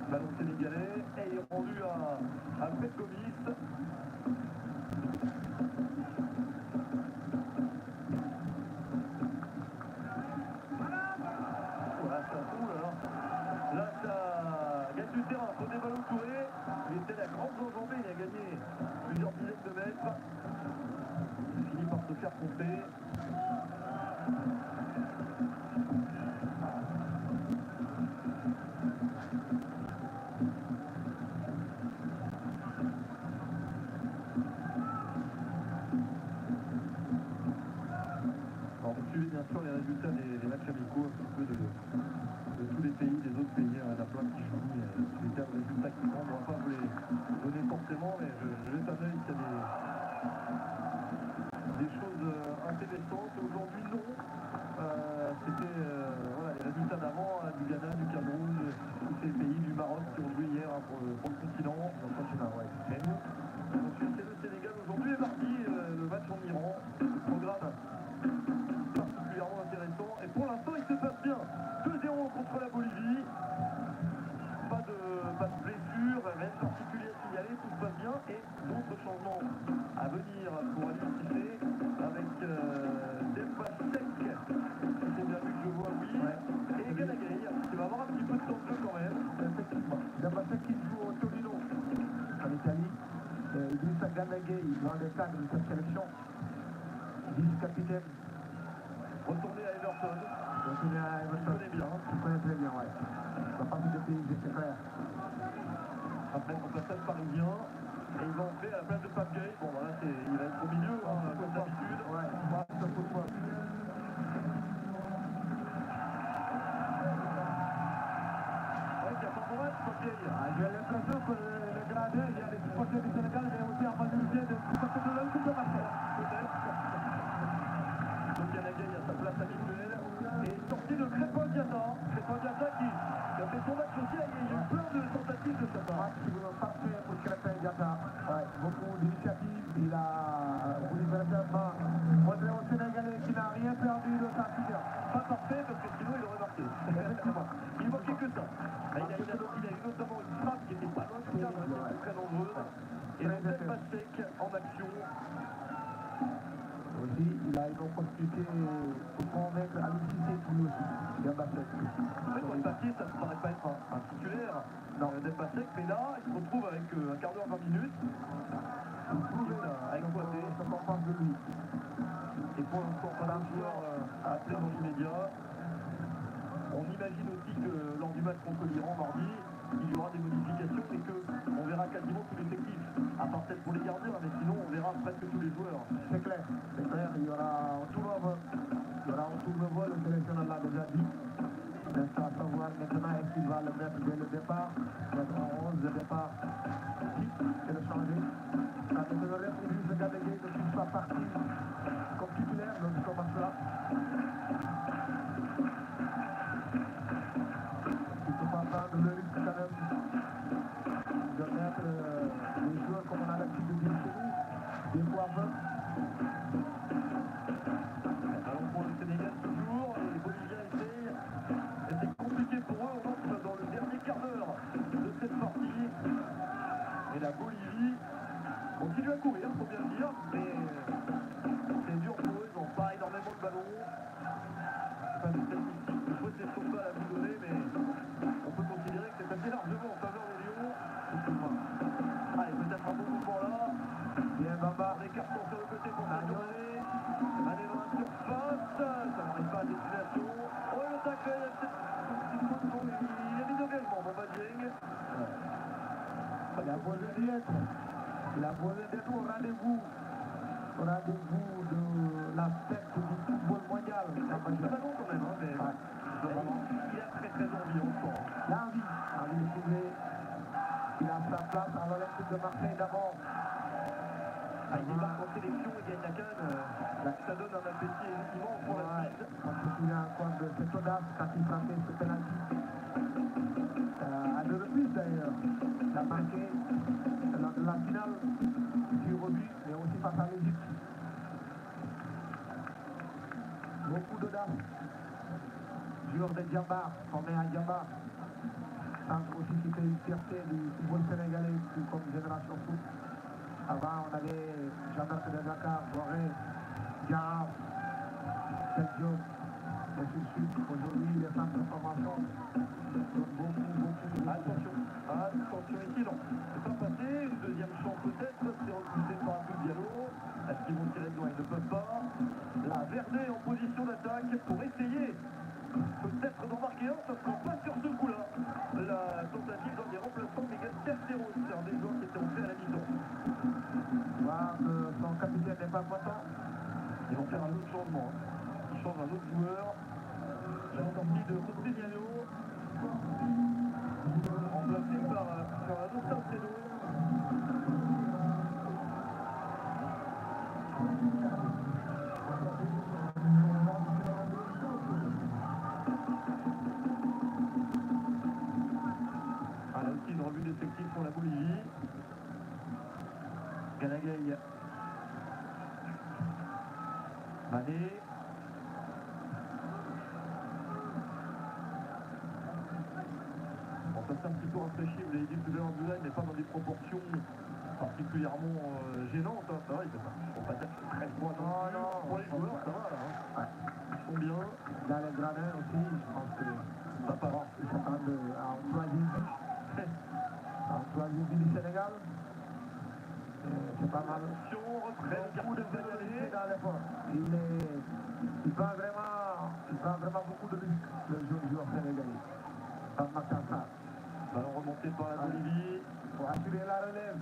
Speaker 3: Ballon sénégalais. Et il est rendu à Fred Gomis. Voilà, ça roule alors. Là, ça gagne du terrain. Faut des ballons Touré. Il était la grande enjambée. Il a gagné plusieurs dizaines de mètres. Il finit par se faire compter. bien sûr les résultats des matchs amicaux un petit peu de tous les pays, des autres pays. Il y en a plein qui jouent, les cas de résultats qui sont, on ne va pas vous les donner forcément, mais je jette un œil s'il y a des choses intéressantes. Aujourd'hui, non. C'était voilà, les résultats d'avant, du Ghana, du Cameroun, tous ces pays, du Maroc qui ont joué hier pour le continent. Et nous, ensuite c'est le Sénégal aujourd'hui et mardi, le match en Iran. Le programme particulièrement intéressant. Et pour l'instant, il se passe bien. 2-0 contre la Bolivie. Pas de blessure, rien de particulier à signaler, tout se passe bien. Et d'autres changements à venir pour Ali Cissé avec Demba Sek, c'est bien vu que je vois, oui, et Ganagay, qui va avoir un petit peu de temps de jeu quand même.
Speaker 2: Effectivement. Demba Sek qui joue au Torino en Italie. Idrissa Ganagay, l'un des cadres de cette sélection, vice-capitaine.
Speaker 3: Retourner à Everton.
Speaker 2: Retourner à Everton.
Speaker 3: Je connais bien.
Speaker 2: Je connais très bien, ouais. La partie de PSG, c'est clair.
Speaker 3: Après son passage parisien, et il va entrer à la place de Pape Gueye. Bon, voilà, il va être au milieu, comme d'habitude.
Speaker 2: Ouais, c'est football.
Speaker 3: Ouais, qui a pas bon match, Pape Gueye.
Speaker 2: J'ai l'impression que le gradin, il y a des supporters du Sénégal, mais aussi en majorité de supporters de l'autre de Marseille.
Speaker 3: Peut-être. Donc Ganagay a sa place habituelle. Et sorti de Crépin Diatta. Crépin Diatta qui a fait son match aussi. Il y a eu plein de tentatives de sa part.
Speaker 2: Match parfait pour Crépin Diatta. Ouais, beaucoup d'initiatives. Il a voulu véritablement montrer aux Sénégalais qu'il n'a rien perdu de sa figure.
Speaker 3: Pas parfait parce que sinon il aurait marqué. Il manquait que ça. Il a eu notamment une frappe qui n'était pas loin de cadre, très dangereuse. Et le Demba Sek en action.
Speaker 2: Aussi, il a une opportunité pour convaincre Ali Cissé pour lui aussi. Demba Sek.
Speaker 3: Sur le papier, ça ne paraît pas être un titulaire. Demba Sek, mais là, il se retrouve avec un quart d'heure, 20 minutes. À exploiter.
Speaker 2: Ça comprend de lui.
Speaker 3: Et pour l'instant, pas d'un joueur à appeler dans l'immédiat. On imagine aussi que lors du match contre l'Iran mardi, il y aura des modifications et qu'on verra quasiment tout l'effectif. À part peut-être pour les gardiens, mais sinon on verra presque tous les joueurs.
Speaker 2: C'est clair, il y aura un tournoi. Il y aura un tournoi, le sélectionneur l'a déjà dit. Reste à savoir maintenant est-ce qu'il va le mettre dès le départ, mettre en 11 de départ. Si, c'est de changer. Ça m'étonnerait pour lui de Ganagay de qu'il soit parti comme titulaire dans ce match-là. Il ne faut pas prendre le risque quand même de mettre les joueurs comme on a l'habitude de dire chez nous, des fois 20.
Speaker 3: Alors pour le Sénégal toujours, les Boliviens essayent. Et c'est compliqué pour eux, on entre dans le dernier quart d'heure de cette partie. Et la Bolivie continue à courir, faut bien le dire, mais c'est dur pour eux, ils n'ont pas énormément de ballons. Pas de statistiques de possession de balle à vous donner, mais on peut considérer que c'est assez largement en faveur des Lions. Allez, peut-être un bon mouvement là.
Speaker 2: Bien Bamba.
Speaker 3: On écarte sur le côté pour Sadio Mané. Mané dans la surface, ça n'arrive pas à destination. Oh, le tacle, il a mis d'engagement, mon Badjeng.
Speaker 2: Il a besoin d'y être. Il a besoin d'être au rendez-vous. Au rendez-vous de la fête du football mondial.
Speaker 3: C'est ballon quand même, hein, mais il a très très envie, on sent.
Speaker 2: Il a envie de trouver. Il a sa place à l'Olympique de Marseille d'abord.
Speaker 3: Il débarque en sélection, il gagne la canne. Ça donne un appétit immense pour la suite.
Speaker 2: On se souvient encore de cette audace quand il frappait ce penalty. À deux reprises d'ailleurs. Il a marqué lors de la finale du rebut, mais aussi face à l'Égypte. Beaucoup d'audace. Joueur de Djamba, formé à Djamba. Centre aussi qui fait une fierté du football sénégalais, tout comme Génération Foot. Avant, on avait Jean-Marc de Dakar, Boré, Diarra, Sergio, et ainsi de suite. Aujourd'hui, les centres de formation donnent beaucoup.
Speaker 3: Attention ici, non. C'est pas passé. Une deuxième chance peut-être. C'est repoussé par un peu de Diallo. Est-ce qu'ils vont tirer dedans? Ils ne peuvent pas. La Verdé en position d'attaque pour essayer peut-être d'en marquer un, sauf qu'on passe sur ce coup-là. La tentative dans des remplaçants, Miguel Terceros, c'est un des joueurs qui était entré à la mi-temps.
Speaker 2: Voir que son capitaine n'est pas content.
Speaker 3: Ils vont faire un autre changement. change un autre joueur. La sortie de Costignano, remplacé par Fernando Salcedo. Ah, là aussi une revue d'effectifs pour la Bolivie. Ganagay, Mané. Bon, ça s'est un petit peu rafraîchi, vous l'avez dit tout à l'heure, Abdoulaye, mais pas dans des proportions particulièrement gênantes. Hein. Ça va, faut pas dire que c'est très froid non, pour les joueurs, ça va là. Hein. Ils sont bien.
Speaker 2: Dans les gradins aussi, je pense que
Speaker 3: Ça part.
Speaker 2: ils s'attendent à un troisième but du Sénégal. C'est pas mal.
Speaker 3: Attention, retrait,
Speaker 2: Beaucoup de vélocité dans l'effort. Il prend vraiment beaucoup de risques, le joueur sénégalais. Par Matar.
Speaker 3: Ballon remonté par la Bolivie.
Speaker 2: Pour assurer la relève.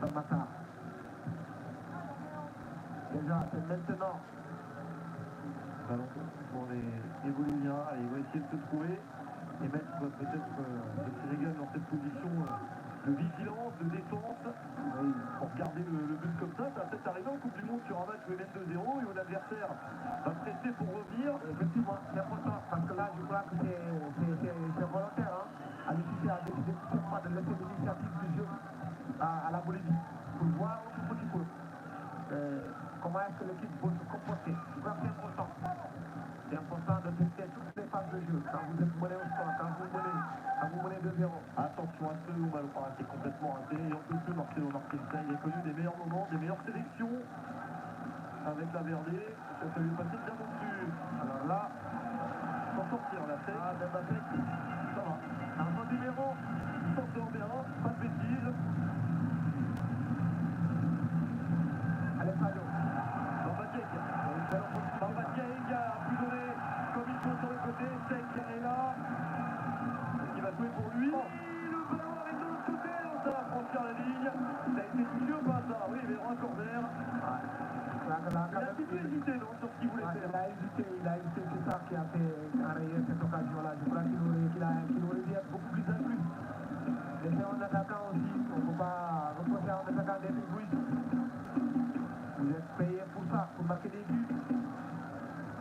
Speaker 2: Par Matar. Déjà, c'est maintenant.
Speaker 3: Ballon pour les Boliviens. Allez, ils vont essayer de se trouver et mettre peut-être le Sénégal dans cette position de vigilance, de défense.
Speaker 2: Oui.
Speaker 3: Pour garder le but comme ça va peut-être arriver en Coupe du Monde sur un match où ils mènent 2-0 et où l'adversaire va presser pour revenir.
Speaker 2: Effectivement, c'est important parce que là, je crois que c'est volontaire. Hein. Alicia a décidé tout simplement de laisser l'initiative du jeu à la Bolivie pour voir un tout petit peu comment est-ce que l'équipe peut se comporter. Je crois que c'est important. C'est important de tester toutes les phases de jeu. Quand vous êtes mené au score, quand vous menez 2-0.
Speaker 3: Attention à ceux où Ballon raté, complètement raté. Et on peut plus Marcelo Marquez. Il a connu des meilleurs moments, des meilleures sélections avec la Verdé. Ça lui est passé bien au-dessus. Alors là, s'en sortir la tête.
Speaker 2: Ah, Mbappé,
Speaker 3: Ça va. Un bon numéro, il s'en sort bien, pas de bêtises.
Speaker 2: allez, Fabio.
Speaker 3: Bamba Dieng a pu donner comme il faut sur le côté. Sek est là. Il va jouer pour lui. Le ballon arrive de l'autre côté. Ça va franchir la ligne. Ça a été touché ou pas ça? Oui, mais il y aura un corner. Il a un petit peu hésité non, sur ce qu'il voulait faire.
Speaker 2: Il a hésité, c'est ça qui a fait enrayer cette occasion-là. Je crois qu'il aurait dû être beaucoup plus inclus. Mais c'est un attaquant aussi, on ne peut pas reprocher à un attaquant d'être égoïste. Vous êtes payé pour ça, pour marquer des buts.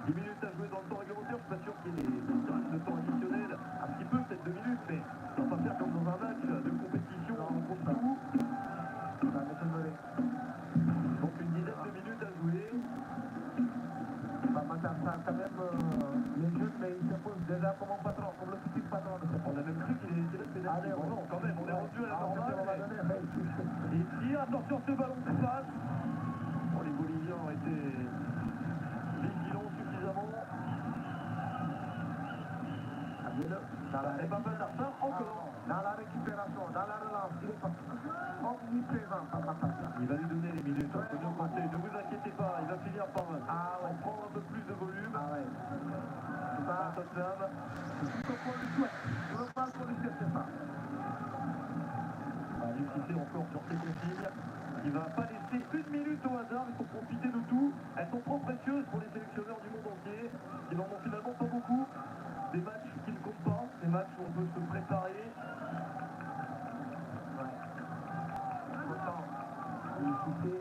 Speaker 3: 10 minutes à jouer dans le temps réglementaire, je suis pas sûr qu'il y ait de temps additionnel. Un petit peu, peut-être 2 minutes, mais ça va pas faire comme dans un match de compétition, on compte tout.
Speaker 2: Ça m'étonnerait.
Speaker 3: Donc une dizaine de minutes à jouer.
Speaker 2: Ça, quand même, les jeunes, mais ils se posent déjà comme un patron, comme le futur patron de cette
Speaker 3: On a même cru qu'il était là de pénalité. Bon, non, quand même, on est rendu à la normale. Et ici, attention ce ballon de face. Bon, les Boliviens ont été vigilants suffisamment. Et pas mal d'argent encore.
Speaker 2: Dans la récupération, dans la relance, il est omniprésent par Matar.
Speaker 3: Il va lui donner les minutes. Ne vous inquiétez pas, il va finir par en prendre un peu plus de volume.
Speaker 2: Ah ouais. C'est
Speaker 3: À
Speaker 2: pas
Speaker 3: Tottenham.
Speaker 2: ce qu'on lui souhaite. Je veux pas qu'on lui souhaite, c'est ça.
Speaker 3: Il siffler encore sur ses consignes. Il ne va pas laisser une minute au hasard, il faut profiter de tout. Elles sont trop précieuses pour les sélectionneurs du monde entier. Ils n'en ont finalement pas beaucoup. Des matchs qui ne comptent pas, des matchs où on peut se préparer.
Speaker 2: Autant féliciter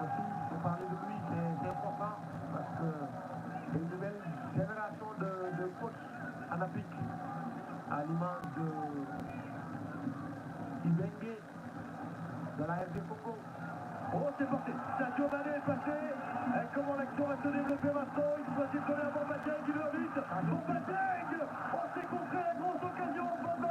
Speaker 2: aussi, pour parler de lui, c'est important parce que c'est une nouvelle génération de coachs en Afrique, à l'image de Ibengue, de la RD Congo.
Speaker 3: Oh, c'est parti. Sadio Mané est passé. Et comment l'action va se développer maintenant? Il choisit de donner à Bamba Dieng, il le lutte. Bamba Dieng. Oh, c'est contré la grosse occasion. Bamba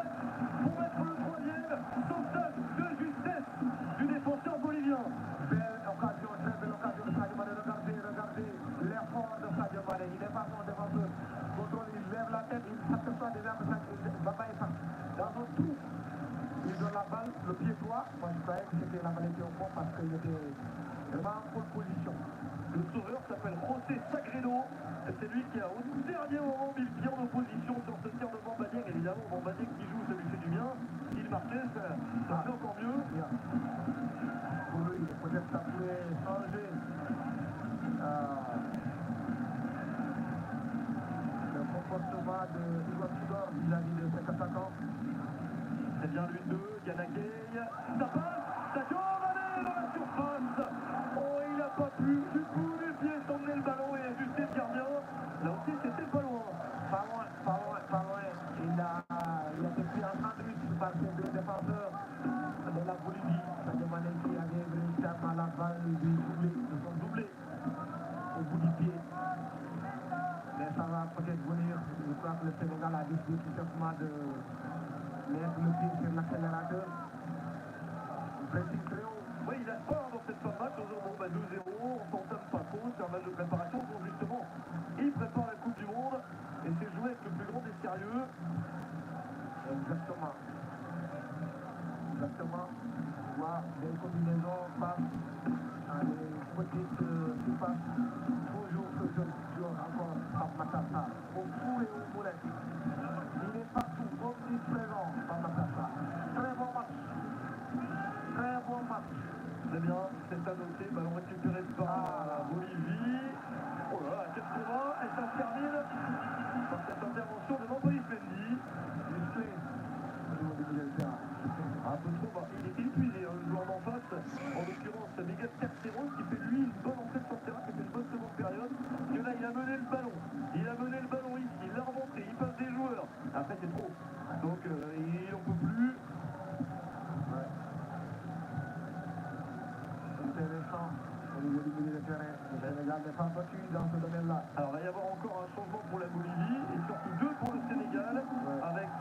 Speaker 3: pour mettre le troisième. Sauvetage de justesse du défenseur bolivien.
Speaker 2: Belle occasion, très belle occasion de Sadio Mané. Regardez l'effort de Sadio Mané. Il n'est pas son défenseur. Contrôle, il lève la tête, il s'aperçoit déjà que Bamba est parti. Dans un trou, il donne la balle, le pied droit. Moi, je croyais que c'était la balle était au fond parce qu'il était vraiment en pole position.
Speaker 3: Le sauveur s'appelle José Sagredo. C'est lui qui a au dernier moment mis le pied en opposition sur ce tir de Bamba Dieng. Évidemment, Bamba Dieng qui joue, ça lui fait du bien. S'il marquait, ça fait encore mieux.
Speaker 2: Pour lui, peut-être ça pourrait changer
Speaker 3: Très bien, l'une d'eux, Ganagay. Ça passe, Sadio Mané dans la surface. Oh, il n'a pas pu du coup du pied s'emmener le ballon et ajuster le gardien. Là aussi, c'était pas loin.
Speaker 2: Pas loin, pas loin, pas loin. Il a été pris en sandwich par ces deux défenseurs de la Bolivie. Sadio Mané qui avait véritablement la balle du doublé, de son doublé au bout du pied. Mais ça va peut-être venir. Je crois que le Sénégal a décidé tout simplement de mettre le pied sur l'accélérateur. Pressing très haut.
Speaker 3: Oui, il a peur dans cette fin de match. Bon, bah 2-0, on s'entame pas trop. C'est un match de préparation pour justement. Il prépare la Coupe du Monde et c'est joué avec le plus grand des sérieux.
Speaker 2: Exactement. Exactement. Tu vois, des combinaisons passent à des petites surfaces. Toujours ce jeune joueur encore Pape Matar Sarr. Au four et au moulin. Il est partout, omniprésent, Pape Matar Sarr. Très bon match. Très bon match.
Speaker 3: Très bien, c'est à noter. Ballon récupéré par la Bolivie. Oh là là, quel combat. Et ça se termine par cette intervention de Nampalys Mendy.
Speaker 2: Musclé.
Speaker 3: Un peu trop, bah, il était épuisé, hein, le joueur d'en face, en l'occurrence Miguel Terceros, qui fait lui une bonne entrée sur le terrain, qui fait une bonne seconde période. Que là, il a mené le ballon ici, il l'a remonté, il passe des joueurs. Après, c'est trop. Donc, il n'en peut plus.
Speaker 2: Ouais. Intéressant au niveau du milieu de terrain. Le Sénégal n'est pas battu dans ce domaine-là.
Speaker 3: Alors, il va y avoir encore un changement pour la Bolivie, et surtout deux pour le Sénégal, avec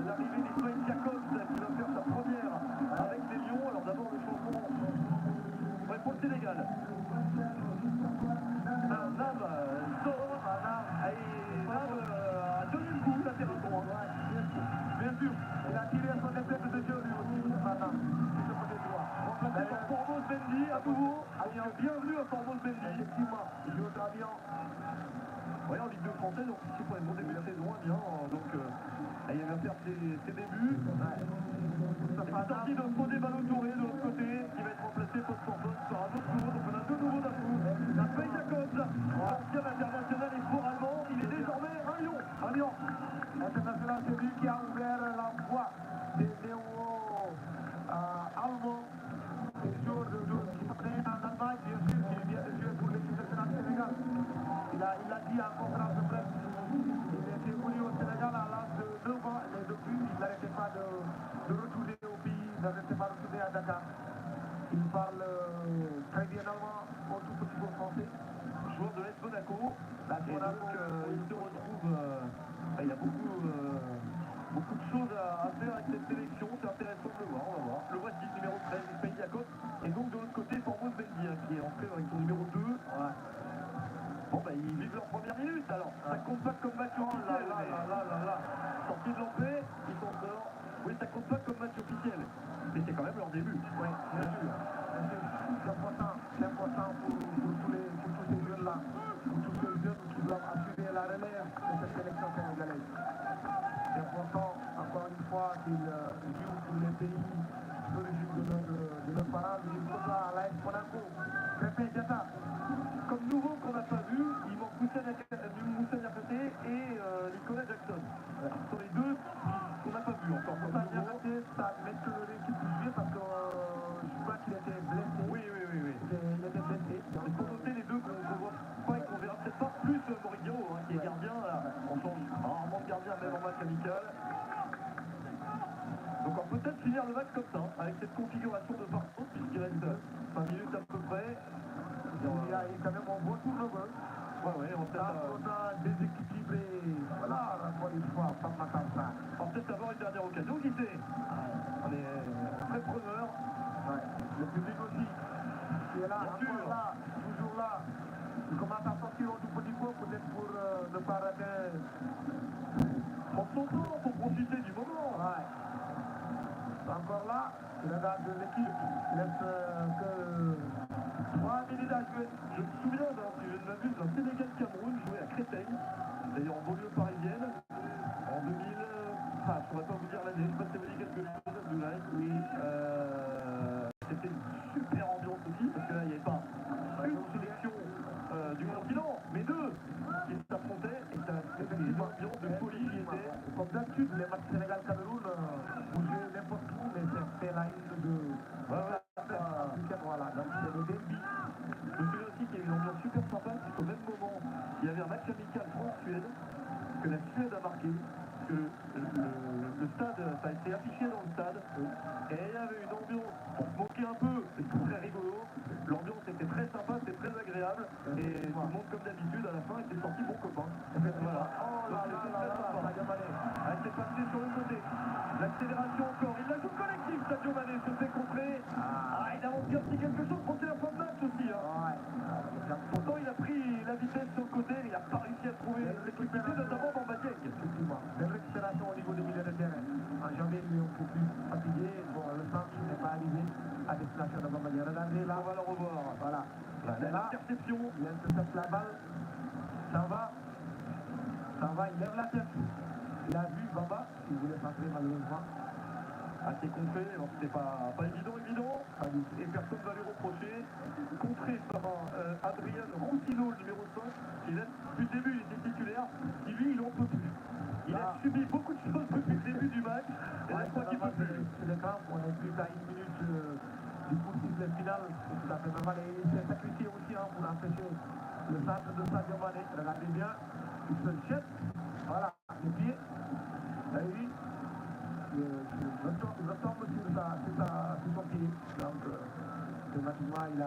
Speaker 3: l'arrivée d'Ismaël Jacobs, qui va faire sa première avec les Lions. Alors, d'abord, le changement pour le Sénégal. Alors, Nam sort, Nam a donné le coup, là, c'est le droit.
Speaker 2: Bien sûr, il a tiré son épée de jeu lui aussi, maintenant, de ce côté droit.
Speaker 3: Remplacé par Formose Mendy, à nouveau. Bienvenue à Formose Mendy.
Speaker 2: Effectivement, il joue très bien.
Speaker 3: Oui, en Ligue 2 française, donc ici pour les bons débuts de saison, bien. Donc, il va faire ses débuts. Il est sorti de Fodé Ballo-Touré de l'autre côté, qui va être remplacé post-Sorbonne par un autre nouveau. Donc, on a deux nouveaux d'un coup. Ismaël Jacobs, ancien international et sport allemand, il est désormais un Lion. Un Lion.
Speaker 2: International, c'est lui qui a ouvert la voie des néo-allemands, des joueurs qui sont nés en Allemagne, bien sûr, qui vient de jouer pour l'équipe nationale du Sénégal. Il l'a dit en conférence de presse. Il était venu au Sénégal à l'âge de 9 ans et depuis, il n'arrêtait pas de retourner au pays, il n'arrêtait pas de retourner à Dakar. Il parle très bien allemand, au tout petit peu français.
Speaker 3: Joueur de l'Est Monaco. Et donc, il se retrouve. Il y a beaucoup de choses à faire avec cette sélection. C'est intéressant de le voir, on va voir. Le voici, numéro 13, Ismaël Jacobs. Et donc, de l'autre côté, Formose Mendy, qui est entré avec son numéro 2. Ouais. Bon, bah, ils vivent leur première minute alors. Ça compte pas comme match officiel. Sorti de l'entrée, ils s'en sortent. Oui, ça compte pas comme match officiel. Mais c'est quand même leur début.
Speaker 2: Oui, bien sûr. C'est important pour tous ces jeunes-là, pour tous ces jeunes qui doivent assurer la relève de cette sélection sénégalaise. C'est important, encore une fois, qu'ils jouent pour les pays d'origine de leurs parents, ils sont à l'AS Monaco. Crépin Diatta.
Speaker 3: Comme nouveau qu'on n'a pas vu, il manque Moussa Niakhaté et Nicolas Jackson. Ce sont les deux qu'on n'a pas vu encore.
Speaker 2: Moussa Niakhaté, ça m'étonnerait qu'il puisse jouer parce que je crois qu'il était blessé.
Speaker 3: Oui.
Speaker 2: Il était blessé.
Speaker 3: Il faut noter les deux qu'on ne voit pas et qu'on verra peut-être pas, plus Morigno, qui est gardien. Là. On change rarement de gardien même en match amical. Donc on peut peut-être finir le match comme ça, avec cette configuration de partout, puisqu'il reste 5 minutes à peu près.
Speaker 2: Il y a quand même un beau tour de bain.
Speaker 3: Ouais, on peut
Speaker 2: peut-être déséquilibré. Voilà, encore une fois, Pape Matar Sarr.
Speaker 3: On va peut-être avoir une dernière occasion, qui sait. On est très preneurs.
Speaker 2: Ouais. Le public aussi, qui est là, encore là, toujours là. Il commence à sortir au tout petit peu, peut-être pour ne pas rater.
Speaker 3: Prendre son temps pour profiter du moment.
Speaker 2: Ouais. Encore là, il regarde l'équipe, il laisse que
Speaker 3: 3 minutes à jouer. Je me souviens, si je ne m'abuse, d'un Sénégal-Cameroun joué à Créteil, d'ailleurs en banlieue parisienne, en 2000. Je ne pourrais pas vous dire l'année, je ne sais pas si ça vous dit quelque chose, Abdoulaye. Oui. C'était une super ambiance aussi, parce que là, il n'y avait pas une sélection du continent, mais deux qui s'affrontaient, et c'était une ambiance de folie qui était.
Speaker 2: Comme d'habitude, les matchs Sénégal-Cameroun, vous jouez
Speaker 3: il y avait un match amical France-Suède, que la Suède a marqué, que le stade, ça a été affiché dans le stade, et il y avait une ambiance, pour se moquer un peu, c'est très rigolo, l'ambiance était très sympa, c'était très agréable, et tout le monde comme d'habitude, à la fin, était sorti bon copain. Voilà.
Speaker 2: Oh là là là là, Sadio Mané.
Speaker 3: Ah, c'est passé sur le côté, l'accélération encore, il la joue collectif, Sadio Mané se fait contrer, il a manqué un petit quelque chose pour la fin de match aussi.
Speaker 2: Ouais.
Speaker 3: Pourtant, il a pris la vitesse sur le côté, il n'a pas réussi à trouver l'équilibre, notamment dans Badiek.
Speaker 2: Effectivement. Belle récupération au niveau du milieu de terrain. En janvier, il est un peu plus fatigué. Bon, le centre n'est pas arrivé à destination de Bamba Dieng. Regardez là.
Speaker 3: On va le revoir.
Speaker 2: Voilà.
Speaker 3: L'interception.
Speaker 2: Il intercepte la balle. Ça va. Il lève la tête. Il a vu Bamba. Il voulait s'entrer malheureusement.
Speaker 3: Assez contré, alors c'était pas évident. Et personne ne va lui reprocher. Contré par Adrien Roussino, le numéro 5, qui là, depuis le début, il était titulaire. Qui lui, il en peut plus. Il a subi beaucoup de choses depuis le début du match. Et là, je crois qu'il peut plus.
Speaker 2: C'est le crampes. On est plus à 1 minute du coup de finale. C'est tout à fait normal. Et il s'est sacrifié aussi pour empêcher le centre de Sadio Mané. Regardez bien. Il se jette. Voilà. Les pieds. Et lui, il retombe sur son pied. Donc, automatiquement, il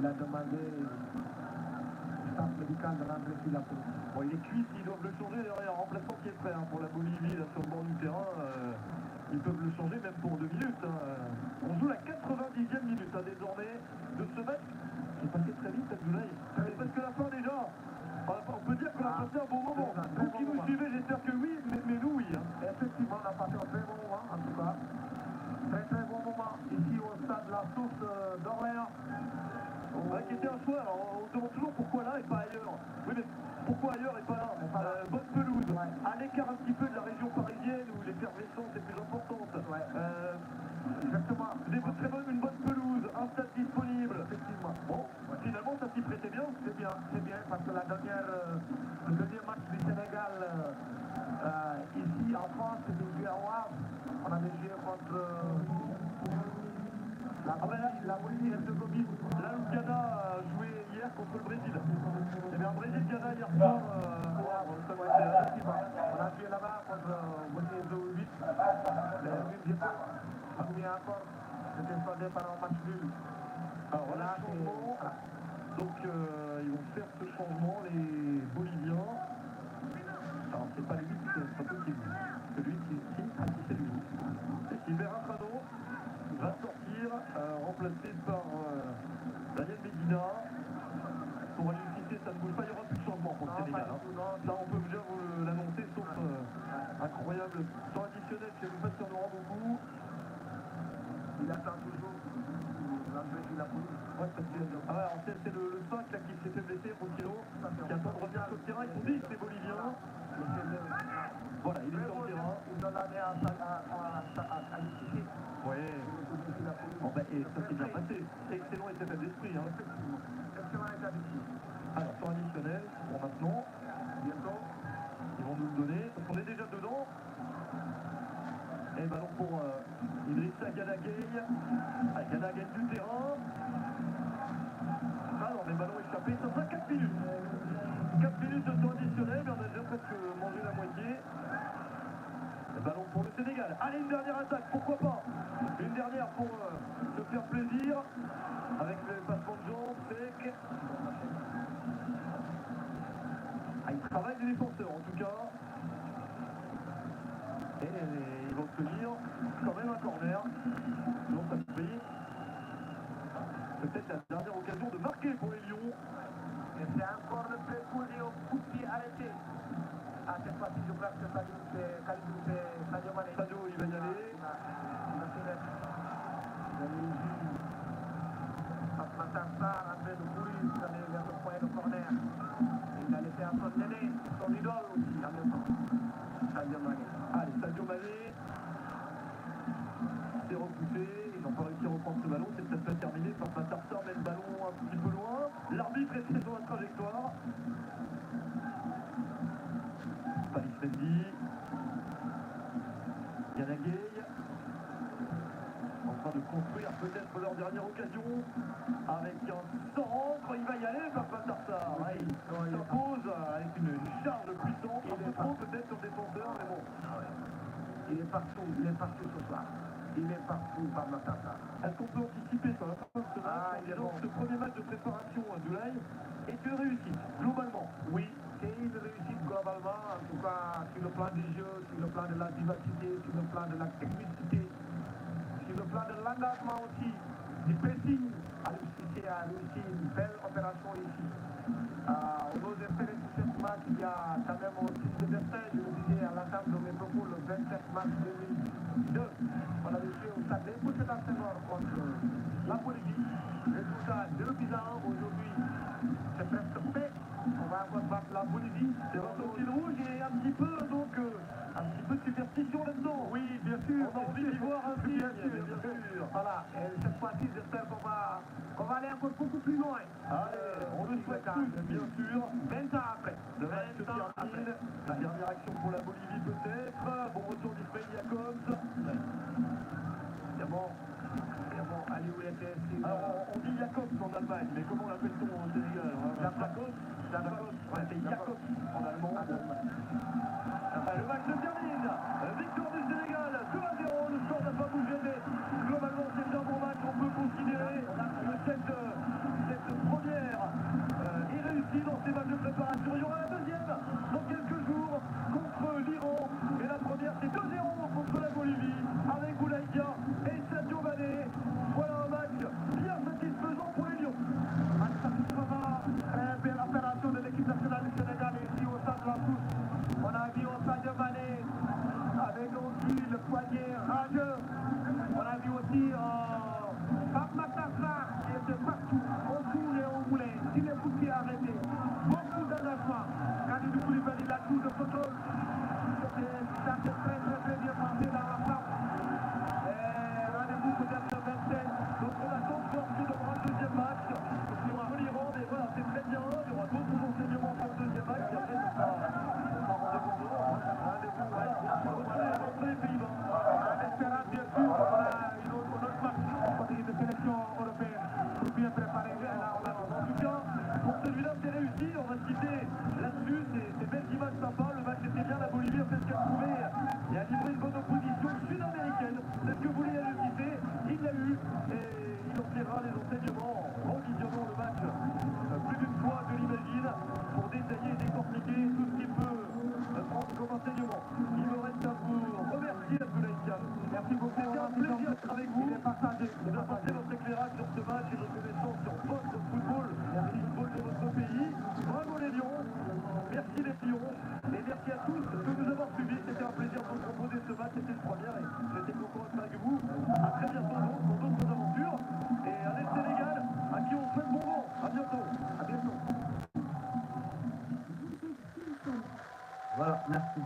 Speaker 2: a demandé au staff médical de rentrer sur la peau.
Speaker 3: Bon, les cuisses, ils doivent le changer. D'ailleurs, il y a un remplaçant qui est prêt pour la Bolivie, là, sur le bord du terrain. Ils peuvent le changer même pour 2 minutes. On joue la 90e minute désormais de ce match. C'est passé très vite, cette journée. C'est presque la fin déjà. On peut dire qu'on a passé un bon moment. Vous qui nous suivez, j'espère que oui, mais nous, oui.
Speaker 2: Effectivement, on a passé un très bon moment, en tout cas. Très très bon moment ici au stade de la Source d'Orléans.
Speaker 3: Qui était un choix. Alors, on se demande toujours pourquoi là et pas ailleurs. Oui, mais pourquoi ailleurs et pas là? Bonne pelouse. À l'écart un petit peu de la région parisienne où l'effervescence est plus importante.
Speaker 2: Exactement.
Speaker 3: Une bonne pelouse, un stade disponible.
Speaker 2: Effectivement.
Speaker 3: Bon, finalement, ça s'y prêtait bien.
Speaker 2: C'est bien, parce que le deuxième match du Sénégal ici en France, c'était joué à Wavre. On avait joué contre la Bolivie-Herzégovine.
Speaker 3: Là, le Ghana a joué hier contre le Brésil. Il y avait un Brésil-Ghana hier soir.
Speaker 2: On a joué là-bas contre Bolivie-Herzégovine. Mais encore, c'était soldé par un match nul.
Speaker 3: Alors voilà, changement. Donc ils vont faire ce changement, les Boliviens. Alors c'est pas lui, c'est pas possible. C'est lui qui c'est lui. Et Silver Infano va sortir, remplacé par Daniel Medina. Pour aller fixer, ça ne bouge pas, il n'y aura plus de changement pour le Sénégal. Ça on peut déjà vous l'annoncer, sauf incroyable temps additionnel que vous faites sur le rang beaucoup.
Speaker 2: Il attend toujours l'entrée de la police.
Speaker 3: Ouais, parce que, alors c'est le 5 là, qui s'est fait blesser, Roussino, qui attend de revenir sur le terrain. Ils ont dit que c'est bolivien. Voilà, il est sur le terrain.
Speaker 2: Ils ont donné à l'issue.
Speaker 3: Oui. Bon, et ça s'est bien passé. Excellent état d'esprit.
Speaker 2: Excellent état d'esprit.
Speaker 3: Alors, temps additionnel, pour maintenant.
Speaker 2: Bientôt.
Speaker 3: Ils vont nous le donner, parce qu'on est déjà dedans. Et ballon pour Idrissa Gana Gueye. Gana gagne du terrain. Ah non, mais ballon échappé, ça sera 4 minutes. 4 minutes de temps additionnel, mais on a déjà presque mangé la moitié. Le ballon pour le Sénégal. Allez, une dernière attaque, pourquoi pas? Une dernière pour se faire plaisir. Avec le passement de jambes, sec. Il travaille les défenseurs en tout cas. Et ils vont obtenir quand même un corner. Donc ça se paye. Peut-être la dernière occasion de marquer pour les Lions.
Speaker 2: Et c'est encore le précourt et au coup de pied arrêté. À cette fois-ci, je crois que c'est Sadio Mané.
Speaker 3: Sadio, il va y aller.
Speaker 2: Matar Sarr en train de courir vers le point de corner. Il a laissé à son aîné, son idole aussi en même temps. Sadio Mané.
Speaker 3: Allez, Sadio Mané. C'est repoussé. Ils n'ont pas réussi à reprendre ce ballon. C'est peut-être pas terminé par Matar Sarr, met le ballon un petit peu loin. L'arbitre est sur la trajectoire. Paris Freddy. Gana Gueye. En train de construire peut-être leur dernière occasion avec un centre, il va y aller par Matar Sarr. Ça pose
Speaker 2: partout ce soir. Il est partout, Bambatata.
Speaker 3: Est-ce qu'on peut anticiper sur la fin de ce match en disant que ce premier match de préparation à Doulaye est une réussite, globalement?
Speaker 2: Oui, c'est une réussite globalement, en tout cas sur le plan du jeu, sur le plan de la vivacité, sur le plan de la technicité, sur le plan de l'engagement aussi, du pressing. Aliou Cissé a réussi une belle opération ici. On ose espérer que cette match, il y a quand même aussi de destin, je le disais à l'entame de mes propos, le 27 mars 2002. On avait joué au stade des Sédar Senghor contre la Bolivie. Résultat 2-1 aujourd'hui. C'est presque fait. On va encore battre la Bolivie.
Speaker 3: C'est votre fil rouge et un petit peu donc un petit peu de superstition là-dedans.
Speaker 2: Oui, bien sûr.
Speaker 3: On a envie d'y voir un film, bien sûr.
Speaker 2: Voilà, et cette fois-ci, j'espère qu'on va aller encore beaucoup plus loin.
Speaker 3: Allez, on le souhaite tous, bien sûr.
Speaker 2: 20 ans après.
Speaker 3: Le match se termine. La dernière action pour la Bolivie peut-être. Bon retour d'Ismail Jacobs.
Speaker 2: C'est bon. C'est bon, Aliou était si
Speaker 3: Alors, on dit Jacobs en Allemagne, mais comment l'appelle-t-on au Sénégal?
Speaker 2: Jacobs.
Speaker 3: Ouais, c'est Jacobs en allemand. Le match se termine. Victoire du Sénégal, 2-0. Le score n'a pas bougé, mais globalement, c'est un bon match. On peut considérer que cette première est réussie dans ces matchs de préparation. Il y aura la deuxième dans quelques jours contre l'Iran. Mais la première, c'est 2-0 contre la Bolivie avec Boulaïdia et Sadio Mané. Voilà un match bien satisfaisant pour les Lions.
Speaker 2: Match satisfaisant, très belle opération de l'équipe nationale du Sénégal ici au stade de la Couche. On a vu au Sadio Mané avec aussi le poignet rageux. On a vu aussi Pape Matar Sarr qui était partout, au tour et au moulin. Il est foutu arrêté. Beaucoup d'engagement. Kalidou Koulibaly, la tour de contrôle. Ça s'est très bien passé dans la frappe. Rendez-vous peut-être le 27.
Speaker 3: Donc on attend de voir ce devra le deuxième match. Il y aura l'Iran, mais voilà, c'est très bien. Il y aura d'autres enseignements pour le deuxième match. Et après, ce sera rendez-vous de rendez-vous les Pays-Bas.
Speaker 2: En espérant bien sûr qu'on a une autre match contre une sélection européenne pour bien préparer la Hollande.
Speaker 3: En tout cas, pour celui-là, c'est réussi. On va citer là-dessus ces belles images sympas. Le match était bien. La Bolivie a fait ce qu'elle pouvait et a livré une bonne opposition sud-américaine. C'est ce que voulait Aliou Cissé. Il l'a eu et il en tirera les enseignements en visionnant le match plus d'une fois que l'imagine pour détailler et décortiquer tout ce qu'il peut prendre comme enseignement. Il me reste à vous remercier, Abdoulaye Thiam. Merci beaucoup. C'était un plaisir d'être avec vous.
Speaker 2: Il est partagé.
Speaker 3: Vous apportez votre éclairage sur ce match et votre connaissance sur votre football, le football de votre pays. Bravo les Lions, merci les Lions, et merci à tous de nous avoir suivis. C'était un plaisir de vous proposer ce match, c'était le premier et j'étais content d'être avec vous. À très bientôt donc pour d'autres aventures. Et allez Sénégal, à qui on souhaite bon vent. À bientôt. À bientôt.
Speaker 5: Voilà, merci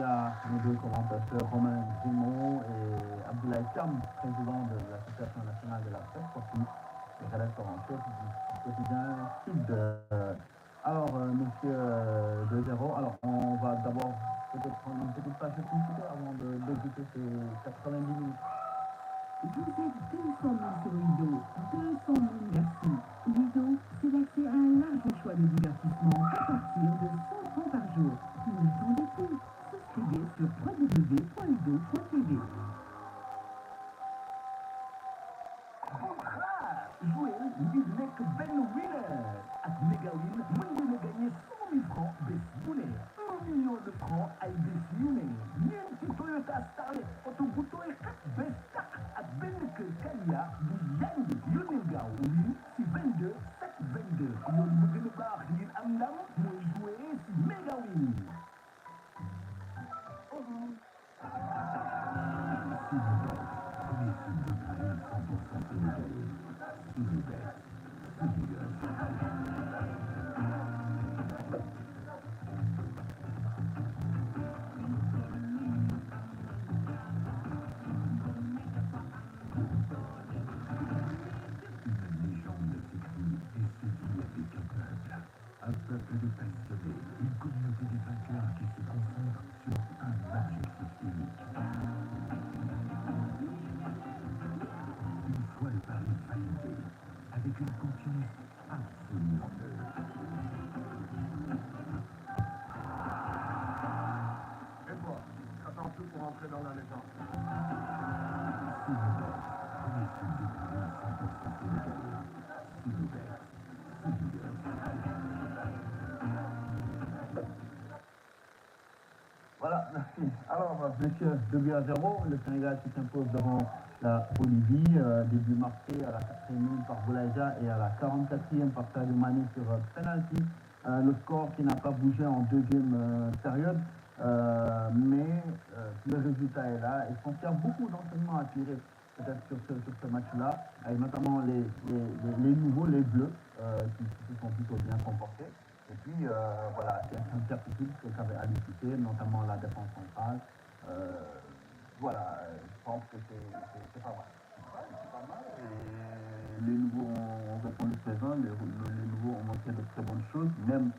Speaker 5: à nos deux commentateurs, Romain Grimaud et Abdoulaye Thiam, président de l'Association nationale de la presse sportive et rédacteur en chef du quotidien Sud. Alors, monsieur 2-0, alors on va d'abord peut-être prendre une petite page de publicité avant d'écouter ces 90 minutes.
Speaker 4: Vous êtes 200 000 sur Lido, 200 000 merci. Lido, c'est l'accès à un large choix de divertissement à partir de 100 francs par jour. N'attendez plus, souscrivez sur www.lido.tv. Jouez li nekk benn winner ak Megawin mën ngeen a gagné 100 000 francs bés bu ne 1 million de francs ay bés yu ne ñeenti Toyota Starlet oto bu tooy xat bés tax ak benn kër Kaya bu yàgg yónnee gaaw lii si 22 722 yoon bu gën a baax ngir am ndam mooy jouer si Megawin.
Speaker 9: Un peuple de passionnés, une communauté de vainqueurs qui se concentre sur un objectif unique. Une fois le pari validé, avec une confiance absolument neuve.
Speaker 2: Et toi, attends tout pour entrer dans la légende.
Speaker 5: Merci. Alors, monsieur, 2-0, le Sénégal qui s'impose devant la Bolivie, début marqué à la 4e par Boulaïda et à la 44e par Sadio Mané sur penalty. Le score qui n'a pas bougé en deuxième période, mais le résultat est là. Et je pense qu'il y a beaucoup d'enseignements à tirer peut-être sur ce match-là, avec notamment les nouveaux, les bleus, qui se sont plutôt bien comportés. Et puis, voilà, c'est une certitude qu'avait Ali Cissé, notamment la défense centrale. Voilà, je pense que c'est pas mal. C'est pas mal. Et les nouveaux ont répondu présent, les nouveaux ont montré de très bonnes choses, même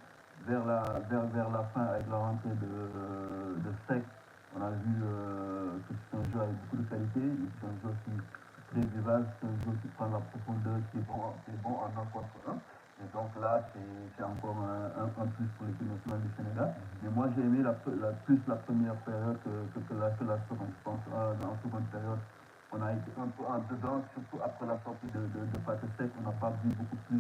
Speaker 5: vers la fin, avec la rentrée de Sec, on a vu que c'est un jeu avec beaucoup de qualité, c'est un jeu qui est très vivace, c'est un jeu qui prend la profondeur, qui est bon en un contre un. Et donc là, c'est encore un plus pour l'équipe nationale du Sénégal. Mais moi, j'ai aimé plus la première période que la seconde. Je pense en seconde période, on a été un peu en dedans, surtout après la sortie de Pathé Sec. On n'a pas vu beaucoup plus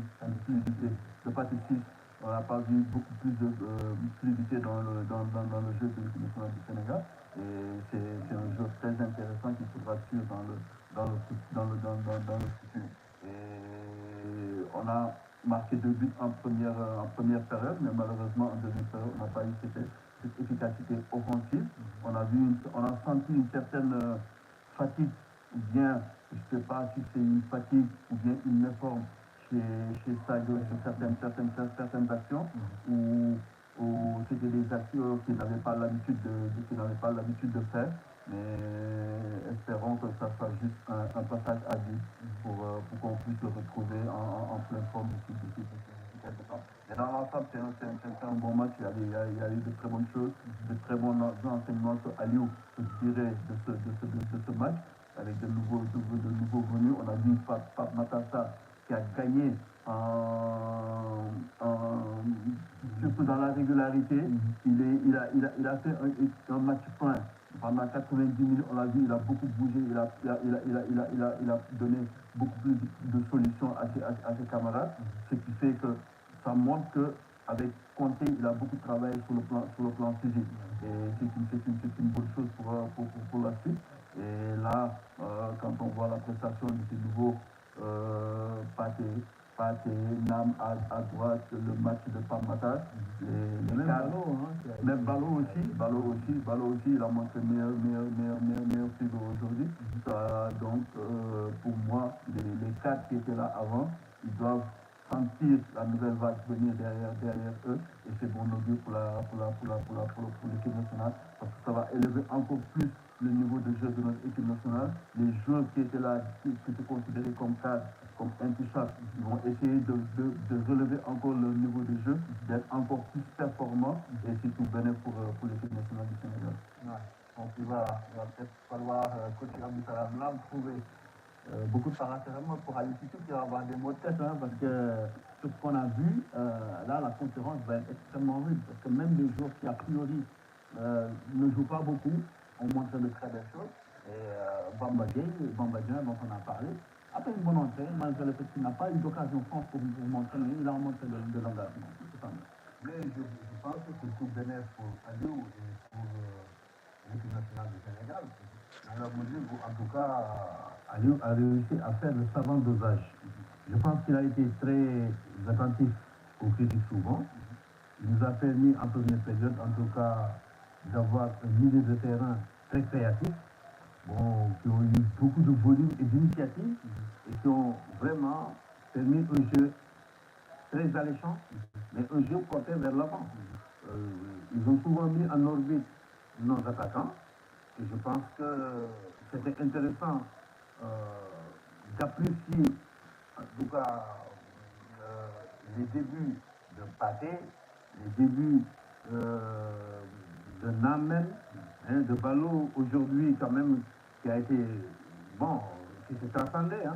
Speaker 5: de Pathé 6. On n'a pas vu beaucoup plus de fluidité dans le jeu de l'équipe nationale du Sénégal. Et c'est un jeu très intéressant qu'il faudra suivre dans le futur. Et on a marqué 2 buts en première période, mais malheureusement en deuxième période, on n'a pas eu cette efficacité offensive. On a senti une certaine fatigue, ou bien, je ne sais pas si c'est une fatigue ou bien une méforme chez Sadio sur certaines actions, où c'était des actions qu'il n'avait pas l'habitude de faire. Mais espérons que ça soit juste un passage à vide pour qu'on puisse le retrouver en pleine forme d'ici quelques temps. Mais dans l'ensemble, c'est un bon match. Il y a eu de très bonnes choses, de très bons enseignements sur Aliou, je dirais, de ce match, avec de nouveaux venus. On a vu Pape Matassa qui a gagné surtout dans la régularité. Il a fait un match plein. Pendant 90 minutes, on l'a vu, il a beaucoup bougé, il a donné beaucoup plus de solutions à ses camarades, ce qui fait que ça montre qu'avec Conté, il a beaucoup travaillé sur le plan physique. Et c'est une bonne chose pour la suite. Et là, quand on voit la prestation de ces nouveaux Pathé, Nam à droite, le match de Pamatas, même Ballot aussi, il a montré meilleur fibre aujourd'hui. Donc, pour moi, les 4 qui étaient là avant, ils doivent sentir la nouvelle vague venir derrière eux, et c'est bon augure pour l'équipe nationale, parce que ça va élever encore plus le niveau de jeu de notre équipe nationale. Les joueurs qui étaient là, qui étaient considérés comme cadres, comme intouchables, ils vont essayer de relever encore le niveau de jeu, d'être encore plus performants, et c'est tout bénéfique pour l'équipe nationale du Sénégal. Ouais. Donc il va peut-être falloir, coach Abdou Salam Lam, trouver beaucoup de paracérémonies pour aller ici, qui va avoir des mots de tête, hein, parce que tout ce qu'on a vu, là, la concurrence va être extrêmement rude, parce que même des joueurs qui, a priori, ne jouent pas beaucoup, ont montré de très belles choses. Et Bamba Dieng, dont on a parlé, a fait une bonne entrée, malgré le fait qu'il n'a pas eu d'occasion franche pour montrer, mais il a montré de l'engagement.
Speaker 8: Mais je pense que c'est tout bénéfice pour Aliou et pour l'équipe nationale du Sénégal. Dans la mesure où, en tout cas, Aliou a réussi à faire le savant dosage. Je pense qu'il a été très attentif aux critiques souvent. Il nous a permis, en première période, en tout cas, d'avoir un milieu de terrain très créatif, bon, qui ont eu beaucoup de volume et d'initiative, et qui ont vraiment permis un jeu très alléchant, mais un jeu porté vers l'avant. Ils ont souvent mis en orbite nos attaquants, et je pense que c'était intéressant d'apprécier, en tout cas, les débuts de Pathé, les débuts de Namen, hein, de Ballot aujourd'hui quand même, qui a été, bon, qui s'est transcendé, hein,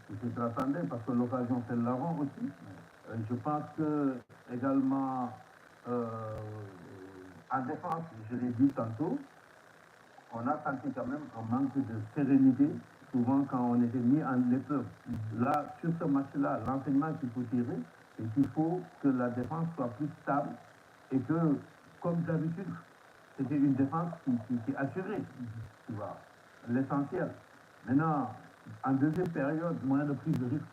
Speaker 8: qui s'est transcendé parce que l'occasion fait le larron aussi. Je pense que également en défense, je l'ai dit tantôt, on a senti quand même un manque de sérénité, souvent quand on était mis en épreuve. Là, sur ce match-là, l'enseignement qu'il faut tirer, c'est qu'il faut que la défense soit plus stable et que, comme d'habitude, c'était une défense qui assurait, tu vois, l'essentiel. Maintenant, en deuxième période,
Speaker 5: Moins de prise de risque.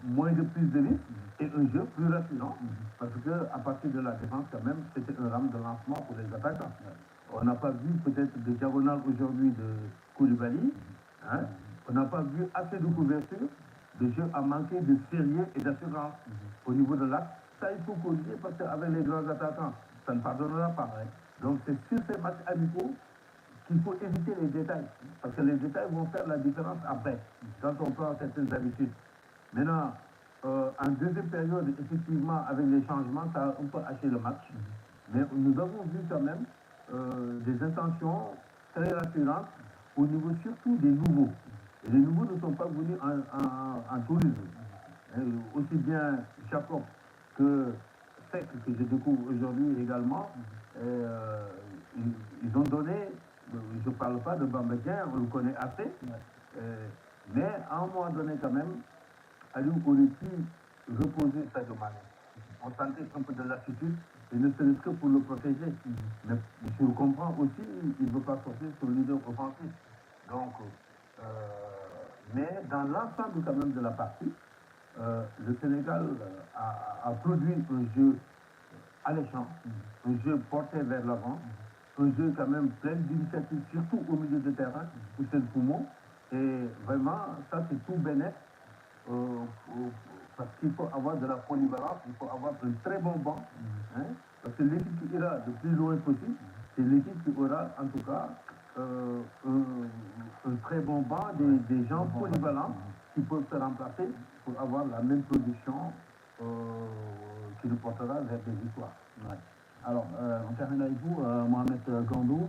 Speaker 8: moins de prise de risque et un jeu plus rassurant, parce qu'à partir de la défense, quand même, c'était un rame de lancement pour les attaquants. On n'a pas vu peut-être de diagonale aujourd'hui de Koulibaly, hein? On n'a pas vu assez de couverture. Le jeu a manqué de sérieux et d'assurance au niveau de l'axe. Ça, il faut corriger parce qu'avec les grands attaquants, ça ne pardonnera pas. Donc, c'est sur ces matchs amicaux qu'il faut éviter les détails. Parce que les détails vont faire la différence après, quand on prend certaines habitudes. Maintenant, en deuxième période, effectivement, avec les changements, ça a un peu haché le match. Mais nous avons vu quand même des intentions très rassurantes au niveau surtout des nouveaux. Et les nouveaux ne sont pas venus en tourisme. Aussi bien Jacob que Sec, que je découvre aujourd'hui également, ils ont donné, je ne parle pas de Bambaquin, on le connaît assez, mais à un moment donné quand même, Aliou aurait pu reposer Sadio Mané. On sentait un peu de lassitude, et ne serait-ce que pour le protéger. Mais je le comprends aussi, il ne veut pas sortir sur le leader offensif. Donc, mais dans l'ensemble quand même de la partie, le Sénégal a produit un jeu alléchant, un jeu porté vers l'avant, un jeu quand même plein d'initiatives, surtout au milieu de terrain, où c'est le poumon. Et vraiment, ça c'est tout bénéfice, parce qu'il faut avoir de la polyvalence, il faut avoir un très bon banc, hein, parce que l'équipe qui ira le plus loin possible, c'est l'équipe qui aura en tout cas un très bon banc, des gens polyvalents qui peuvent se remplacer pour avoir la même production qui nous portera vers des victoires.
Speaker 5: Ouais. Alors, on termine avec vous, Mohamed Gandou.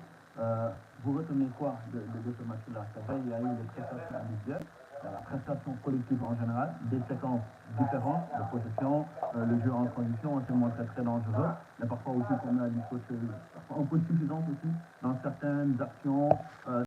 Speaker 5: Vous retenez quoi de ce match-là? C'est vrai, il y a eu des prestations individuelles, la prestation collective en général, des séquences différentes de possession, le jeu en transition s'est montré très dangereux, mais parfois aussi, comme l'a dit coach, parfois un peu suffisant aussi dans certaines actions.